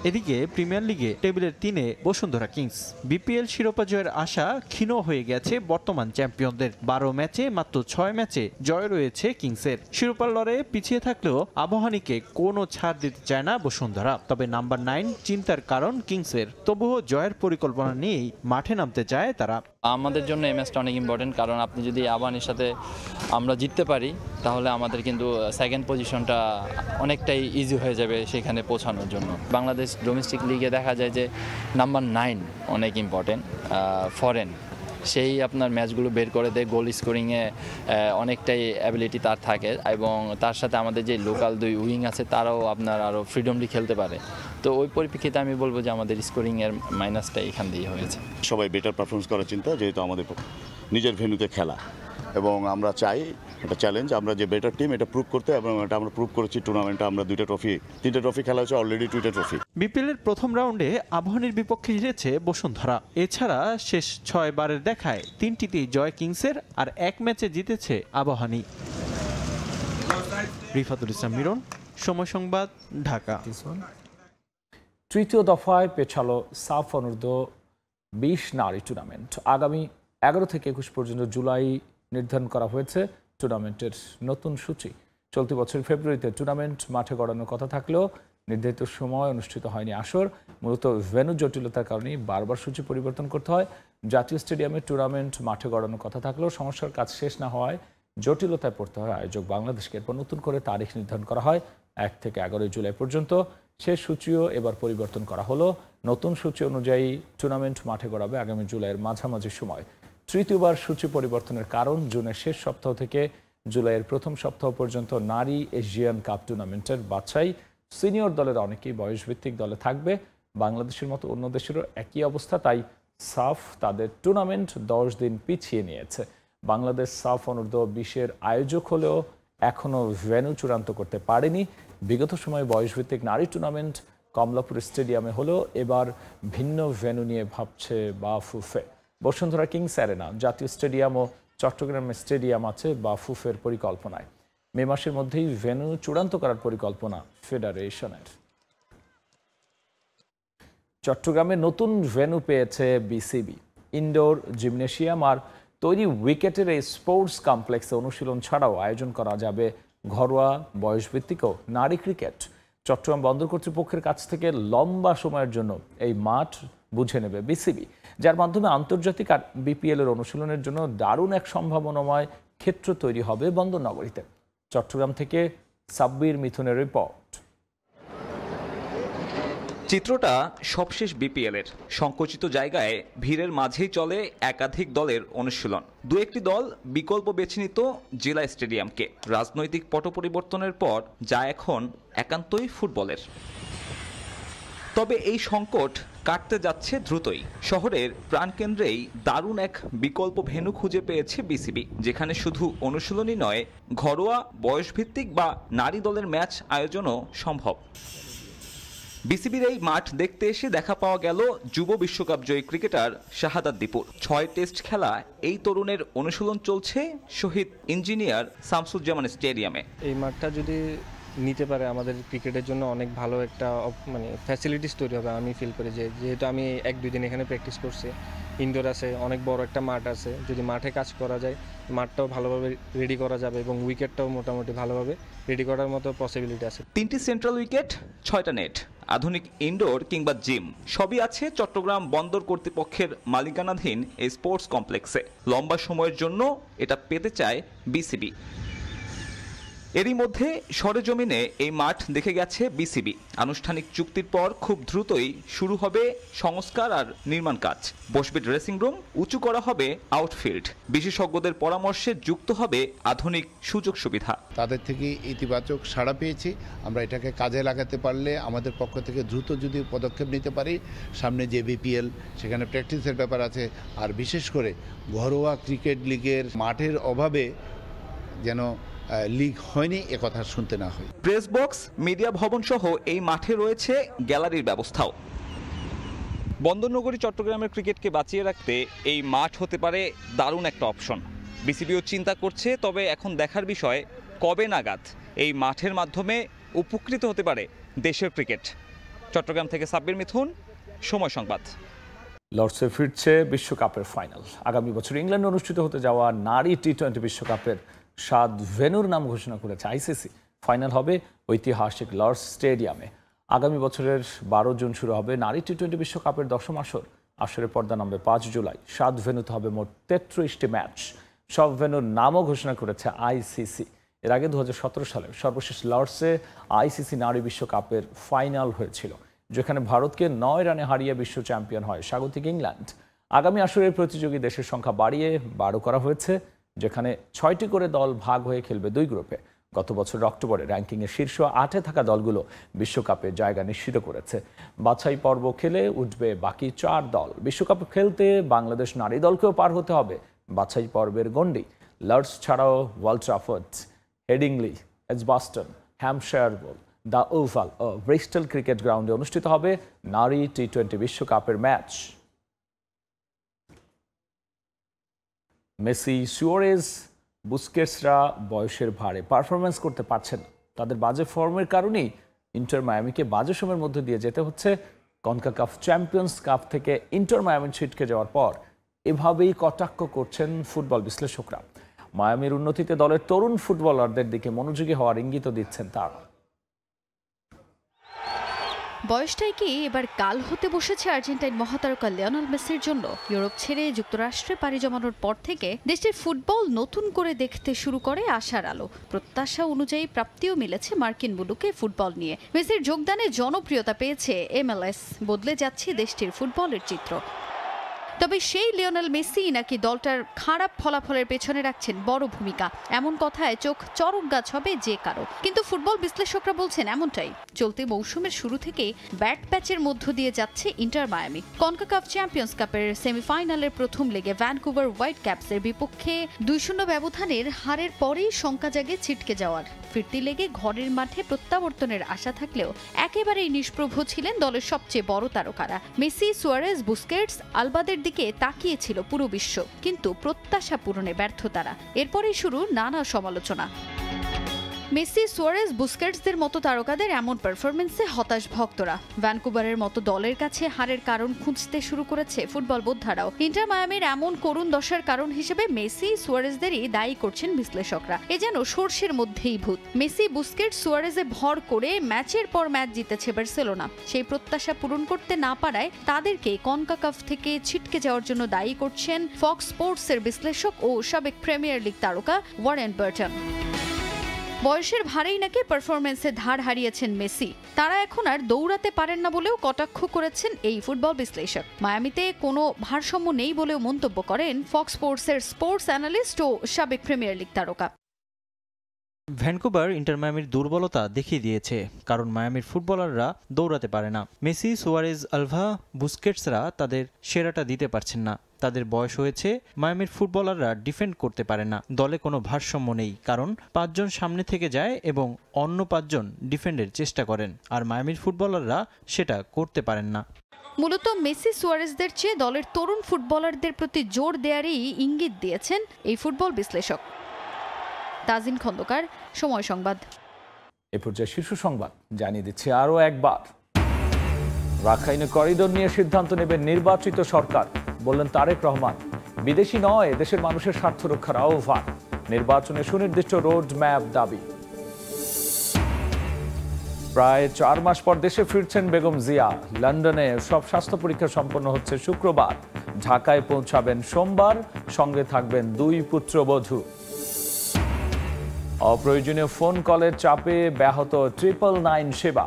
এদিকে প্রিমিয়ার লিগে টেবিলের 3-এ বসুন্ধরা কিংস। বিপিএল শিরোপা জয়ের আশা ক্ষীণ হয়ে গেছে বর্তমান চ্যাম্পিয়নদের। 12 ম্যাচে মাত্র 6 ম্যাচে জয় রয়েছে কিংসের। শিরোপার লড়াইয়ে পিছিয়ে থাকলেও আবাহনীকে কোনো ছাড় দিতে চায় না বসুন্ধরা। তবে নাম্বার 9 চিন্তার কারণ কিংসের। তবুও জয়ের পরিকল্পনা নিয়েই মাঠে নামতে চায় তারা। আমাদের জন্য এই ম্যাচটা অনেক ইম্পর্টেন্ট, কারণ আপনি যদি আবাহনীর সাথে আমরা জিততে পারি তাহলে আমাদের কিন্তু সেকেন্ড পজিশনটা অনেকটাই ইজি হয়ে যাবে সেখানে পৌঁছানোর জন্য। বাংলাদেশ ডোমেস্টিক লিগে দেখা যায় যে নাম্বার 9 অনেক ইম্পর্টেন্ট। ফরেন সেই আপনার ম্যাচগুলো বের করে দেয়, গোল স্কোরিংয়ে অনেকটাই অ্যাবিলিটি তার থাকে, এবং তার সাথে আমাদের যে লোকাল 2 উইং আছে তারাও আপনার আরও ফ্রিডমলি খেলতে পারে। তো ওই পরিপ্রেক্ষিতে আমি বলবো যে আমাদের স্কোরিংয়ের মাইনাসটা এখান দিয়ে হয়েছে। সবাই বেটার পারফরমেন্স করার চিন্তা, যেহেতু আমাদের নিজের ভেন্যুতে খেলা, এবং আমরা চাই একটা চ্যালেঞ্জ, আমরা যে বেটার টিম এটা প্রুভ করতে, এবং এটা আমরা প্রুভ করেছি টুর্নামেন্টে। আমরা 3টা ট্রফি খেলা হয়েছে অলরেডি, 2টা ট্রফি। বিপিএলের প্রথম রাউন্ডে আবাহনীর বিপক্ষে হেরেছে বসুন্ধরা। এছাড়া শেষ 6 বারের দেখায় 3টিতেই জয় কিংসের, আর 1 ম্যাচে জিতেছে আবাহনী। রিফাতুল ইসলাম মিরন, সময় সংবাদ, ঢাকা। তৃতীয় দফায় পেছালো সাফ অনূর্ধ্ব 20 নারী টুর্নামেন্ট। আগামী 11 থেকে 21 পর্যন্ত জুলাই নির্ধারণ করা হয়েছে টুর্নামেন্টের নতুন সূচি। চলতি বছর ফেব্রুয়ারিতে টুর্নামেন্ট মাঠে গড়ানোর কথা থাকলেও নির্ধারিত সময় অনুষ্ঠিত হয়নি আসর। মূলত ভেন্যু জটিলতার কারণে বারবার সূচি পরিবর্তন করতে হয়। জাতীয় স্টেডিয়ামে টুর্নামেন্ট মাঠে গড়ানোর কথা থাকলেও সমস্যার কাজ শেষ না হওয়ায় জটিলতায় পড়তে হয় আয়োজক বাংলাদেশকে। এরপর নতুন করে তারিখ নির্ধারণ করা হয় 1 থেকে 11 জুলাই পর্যন্ত। শেষ সূচিও এবার পরিবর্তন করা হলো। নতুন সূচি অনুযায়ী টুর্নামেন্ট মাঠে গড়াবে আগামী জুলাইয়ের মাঝামাঝি সময়। তৃতীয়বার সূচি পরিবর্তনের কারণ জুনের শেষ সপ্তাহ থেকে জুলাইয়ের প্রথম সপ্তাহ পর্যন্ত নারী এশিয়ান কাপ টুর্নামেন্টের বাছাই। সিনিয়র দলের অনেকেই বয়সভিত্তিক দলে থাকবে। বাংলাদেশের মতো অন্য দেশেরও একই অবস্থা, তাই সাফ তাদের টুর্নামেন্ট 10 দিন পিছিয়ে নিয়েছে। বাংলাদেশ সাফ অনূর্ধ্ব 20-এর আয়োজক হলেও এখনও ভেন্যু চূড়ান্ত করতে পারেনি। বিগত সময়ে বয়সভিত্তিক নারী টুর্নামেন্ট কমলাপুর স্টেডিয়ামে হলেও এবার ভিন্ন ভেন্যু নিয়ে ভাবছে বাফুফে। বসুন্ধরা কিংস অ্যারেনা, জাতীয় স্টেডিয়াম ও চট্টগ্রাম স্টেডিয়াম আছে বাফুফের পরিকল্পনায়। মে মাসের মধ্যেই ভেন্যু চূড়ান্ত করার পরিকল্পনা ফেডারেশনের। চট্টগ্রামে নতুন ভেন্যু পেয়েছে বিসিবি। ইনডোর জিমনেশিয়াম আর তৈরি উইকেটের এই স্পোর্টস কমপ্লেক্সে অনুশীলন ছাড়াও আয়োজন করা যাবে ঘরোয়া, বয়সভিত্তিক ও নারী ক্রিকেট। চট্টগ্রাম বন্দর কর্তৃপক্ষের কাছ থেকে লম্বা সময়ের জন্য এই মাঠ বুঝে নেবে বিসিবি, যার মাধ্যমে আন্তর্জাতিক আর বিপিএল এর অনুশীলনের জন্য দারুণ এক সম্ভাবনাময় ক্ষেত্র তৈরি হবে বন্দর নগরীতে। চট্টগ্রাম থেকে সাব্বির মিথুনের রিপোর্ট। চিত্রটা সবশেষ বিপিএল-এর সংকুচিত জায়গায় ভিড়ের মাঝেই চলে একাধিক দলের অনুশীলন। দু একটি দল বিকল্প বেছে নিত জেলা স্টেডিয়ামকে। রাজনৈতিক পট পরিবর্তনের পর যা এখন একান্তই ফুটবলের। তবে এই সংকট কাটতে যাচ্ছে দ্রুতই। শহরের প্রাণকেন্দ্রেই দারুণ এক বিকল্প ভেন্যু খুঁজে পেয়েছে বিসিবি, যেখানে শুধু অনুশীলনই নয়, ঘরোয়া, বয়সভিত্তিক বা নারী দলের ম্যাচ আয়োজনও সম্ভব। বিসিবির এই মাঠ দেখতে এসে দেখা পাওয়া গেল যুব বিশ্বকাপ জয়ী ক্রিকেটার শাহাদাত দীপুর। 6 টেস্ট খেলা এই তরুণের অনুশীলন চলছে শহীদ ইঞ্জিনিয়ার শামসুজ্জামান স্টেডিয়ামে। এই মাঠটা যদি নিতে পারে আমাদের ক্রিকেটের জন্য অনেক ভালো একটা ফ্যাসিলিটিস তৈরি হবে। আমি ফিল করি যেহেতু আমি 1-2 দিন এখানে প্র্যাকটিস করছি, ইনডোর আছে, অনেক বড় একটা মাঠ আছে। যদি মাঠে কাজ করা যায়, মাঠটাও ভালোভাবে রেডি করা যাবে এবং উইকেটটাও মোটামুটি ভালোভাবে রেডি করার মতো পসিবিলিটি আছে। 3টি সেন্ট্রাল উইকেট, 6টা নেট, আধুনিক ইনডোর কিংবা জিম সবই আছে চট্টগ্রাম বন্দর কর্তৃপক্ষের মালিকানাধীন এই স্পোর্টস কমপ্লেক্সে। লম্বা সময়ের জন্য এটা পেতে চায় বিসিবি। এরই মধ্যে সরেজমিনে এই মাঠ দেখে গেছে বিসিবি। আনুষ্ঠানিক চুক্তির পর খুব দ্রুতই শুরু হবে সংস্কার আর নির্মাণ কাজ। বসবে ড্রেসিং রুম, উঁচু করা হবে আউটফিল্ড, বিশেষজ্ঞদের পরামর্শে যুক্ত হবে আধুনিক সুযোগ সুবিধা। তাদের থেকে ইতিবাচক সাড়া পেয়েছি। আমরা এটাকে কাজে লাগাতে পারলে আমাদের পক্ষ থেকে দ্রুত যদি পদক্ষেপ নিতে পারি, সামনে যে বিপিএল সেখানে প্র্যাকটিসের ব্যাপার আছে। আর বিশেষ করে ঘরোয়া ক্রিকেট লিগের মাঠের অভাবে যেন লিগ হয়নি একথা শুনতে না হয়। প্রেস বক্স, মিডিয়া ভবন সহ এই মাঠে রয়েছে গ্যালারির ব্যবস্থাও। বন্দরনগরী চট্টগ্রামের ক্রিকেটকে বাঁচিয়ে রাখতে এই মাঠ হতে পারে দারুণ একটা অপশন। বিসিবিও চিন্তা করছে, তবে এখন দেখার বিষয় কবে নাগাদ এই মাঠের মাধ্যমে উপকৃত হতে পারে দেশের ক্রিকেট। চট্টগ্রাম থেকে সাব্বির মিথুন, সময় সংবাদ। লর্ডসে ফিরছে বিশ্বকাপের ফাইনাল। আগামী বছর ইংল্যান্ডে অনুষ্ঠিত হতে যাওয়া নারী টি-20 বিশ্বকাপের 7 ভেন্যুর নাম ঘোষণা করেছে আইসিসি। ফাইনাল হবে ঐতিহাসিক লর্ডস স্টেডিয়ামে। আগামী বছরের 12 জুন শুরু হবে নারী টি-20 বিশ্বকাপের 10ম আসর। আসরের পর্দা নামবে 5 জুলাই। 7 ভেন্যুতে হবে মোট 33টি ম্যাচ। সব ভেন্যুর নামও ঘোষণা করেছে আইসিসি। এর আগে 2017 সালে সর্বশেষ লর্ডসে আইসিসি নারী বিশ্বকাপের ফাইনাল হয়েছিল, যেখানে ভারতকে 9 রানে হারিয়ে বিশ্ব চ্যাম্পিয়ন হয় স্বাগতিক ইংল্যান্ড। আগামী আসরের প্রতিযোগী দেশের সংখ্যা বাড়িয়ে 12 করা হয়েছে, যেখানে 6টি করে দল ভাগ হয়ে খেলবে 2 গ্রুপে। গত বছর অক্টোবরে র্যাঙ্কিংয়ে শীর্ষ 8-এ থাকা দলগুলো বিশ্বকাপে জায়গা নিশ্চিত করেছে। বাছাই পর্ব খেলে উঠবে বাকি 4 দল। বিশ্বকাপে খেলতে বাংলাদেশ নারী দলকেও পার হতে হবে বাছাই পর্বের গণ্ডি। লর্ডস ছাড়াও Old Trafford, Headingley, Edgbaston, Hampshire Bowl, the Oval ও ব্রিস্টল ক্রিকেট গ্রাউন্ডে অনুষ্ঠিত হবে নারী টি-20 বিশ্বকাপের ম্যাচ। মেসি, সুয়ারেজ, বুস্কেটসরা বয়সের ভারে পারফরমেন্স করতে পারছেন। তাদের বাজে ফর্মের কারণেই ইন্টার মায়ামিকে বাজে সময়ের মধ্যে দিয়ে যেতে হচ্ছে। কনকাকাফ চ্যাম্পিয়ন্স কাপ থেকে ইন্টার মায়ামি ছিটকে যাওয়ার পর এভাবেই কটাক্ষ করছেন ফুটবল বিশ্লেষকরা। মায়ামির উন্নতিতে দলের তরুণ ফুটবলারদের দিকে মনোযোগী হওয়ার ইঙ্গিত দিচ্ছেন তারা। বয়সটাই কি এবার কাল হতে বসেছে আর্জেন্টাইন মহাতারকা লিওনেল মেসির জন্য? ইউরোপ ছেড়ে যুক্তরাষ্ট্রে পাড়ি জমানোর পর থেকে দেশটির ফুটবল নতুন করে দেখতে শুরু করে আশার আলো। প্রত্যাশা অনুযায়ী প্রাপ্তিও মিলেছে মার্কিন মুলুকে ফুটবল নিয়ে। মেসির যোগদানে জনপ্রিয়তা পেয়েছে MLS, বদলে যাচ্ছে দেশটির ফুটবলের চিত্র। তবে সেই লিওনেল মেসি নাকি দলটার খারাপ ফলাফলের পেছনে রাখছেন বড় ভূমিকা, এমন কথায় চোখ চরক গাছ হবে যে কারো। কিন্তু ফুটবল বিশ্লেষকরা বলছেন এমনটাই। চলতি মৌসুমের শুরু থেকেই ব্যাড প্যাচের মধ্য দিয়ে যাচ্ছে ইন্টার মায়ামি। কনকাকাফ চ্যাম্পিয়ন্স কাপের সেমিফাইনালের প্রথম লেগে ভ্যানকুভার হোয়াইট ক্যাপসের বিপক্ষে 2-0 ব্যবধানের হারের পরেই শঙ্কা জাগে ছিটকে যাওয়ার। ফিরতি লেগে ঘরের মাঠে প্রত্যাবর্তনের আশা থাকলেও একেবারেই নিষ্প্রভ ছিলেন দলের সবচেয়ে বড় তারকারা। মেসি, সুয়ারেজ, বুস্কেটস, আলবাদের দিকে তাকিয়েছিল পুরো বিশ্ব, কিন্তু প্রত্যাশা পূরণে ব্যর্থ তারা। এরপরেই শুরু নানা সমালোচনা। মেসি, সুয়ারেজ, বুস্কেটসদের মতো তারকাদের এমন পারফরমেন্সে হতাশ ভক্তরা। ভ্যানকুভারের মতো দলের কাছে হারের কারণ খুঁজতে শুরু করেছে ফুটবল বোদ্ধারাও। ইন্টার মায়ামির এমন করুণ দশার কারণ হিসেবে মেসি, সুয়ারেজদেরই দায়ী করছেন বিশ্লেষকরা। এ যেন সর্ষের মধ্যেই ভূত। মেসি, বুস্কেটস, সুয়ারেজে ভর করে ম্যাচের পর ম্যাচ জিতেছে বার্সেলোনা। সেই প্রত্যাশা পূরণ করতে না পারায় তাদেরকে কনকাকাফ থেকে ছিটকে যাওয়ার জন্য দায়ী করছেন ফক্স স্পোর্টসের বিশ্লেষক ও সাবেক প্রিমিয়ার লিগ তারকা ওয়ারেন বার্টন। বয়সের ভারেই নাকি পারফরমেন্সে ধার হারিয়েছেন মেসি। তারা এখন আর দৌড়াতে পারেন না বলেও কটাক্ষ করেছেন এই ফুটবল বিশ্লেষক। মায়ামিতে কোনো ভারসাম্য নেই বলেও মন্তব্য করেন ফক্স স্পোর্টসের স্পোর্টস অ্যানালিস্ট ও সাবেক প্রিমিয়ার লিগ তারকা। ভ্যানকুভার ইন্টার মায়ামির দুর্বলতা দেখিয়ে দিয়েছে, কারণ মায়ামির ফুটবলাররা দৌড়াতে পারে না। মেসি, সুয়ারেজ, আলভা, বুস্কেটসরা তাদের সেরাটা দিতে পারছেন না। তাদের বয়স হয়েছে। মায়ামির ফুটবলাররা ডিফেন্ড করতে পারে না। দলে কোনো ভারসাম্য নেই, কারণ 5 জন সামনে থেকে যায় এবং অন্য 5 জন ডিফেন্ডের চেষ্টা করেন, আর মায়ামির ফুটবলাররা সেটা করতে পারেন না। মূলত মেসি, সুয়ারেজদের চেয়ে দলের তরুণ ফুটবলারদের প্রতি জোর দেয়ারই ইঙ্গিত দিয়েছেন এই ফুটবল বিশ্লেষক। তাজিন খন্দকার, সময় সংবাদ। এ পর্যায়ে শীর্ষ সংবাদ জানিয়ে দিচ্ছি আরও একবার। রাখাইনে করিডোর নিয়ে সিদ্ধান্ত নেবে নির্বাচিত সরকার, বললেন তারেক রহমান। বিদেশি নয়, দেশের মানুষের স্বার্থ রক্ষার আহ্বান। নির্বাচনে সুনির্দিষ্ট রোড ম্যাপ দাবি। প্রায় 4 মাস পর দেশে ফিরছেন বেগম জিয়া। লন্ডনে সব স্বাস্থ্য পরীক্ষা সম্পন্ন হচ্ছে শুক্রবার। ঢাকায় পৌঁছাবেন সোমবার। সঙ্গে থাকবেন 2 পুত্রবধূ। অপ্রয়োজনীয় ফোন কলের চাপে ব্যাহত 999 সেবা।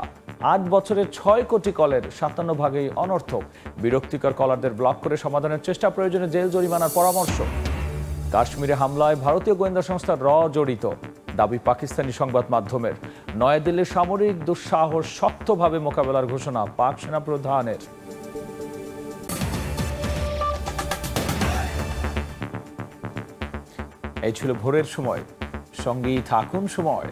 8 বছরে 6 কোটি কলের 57 ভাগেই অনর্থক। বিরক্তিকর কলারদের ব্লক করে সমাধানের চেষ্টা, প্রয়োজনে জেল জরিমানার পরামর্শ। কাশ্মীরে হামলায় ভারতীয় গোয়েন্দা সংস্থা র জড়িত, দাবি পাকিস্তানি সংবাদ মাধ্যমের। নয়াদিল্লির সামরিক দুঃসাহস শক্তভাবে মোকাবেলার ঘোষণা পাক সেনা প্রধানের। এই ছিল ভোরের সময়। সঙ্গেই থাকুন সময়।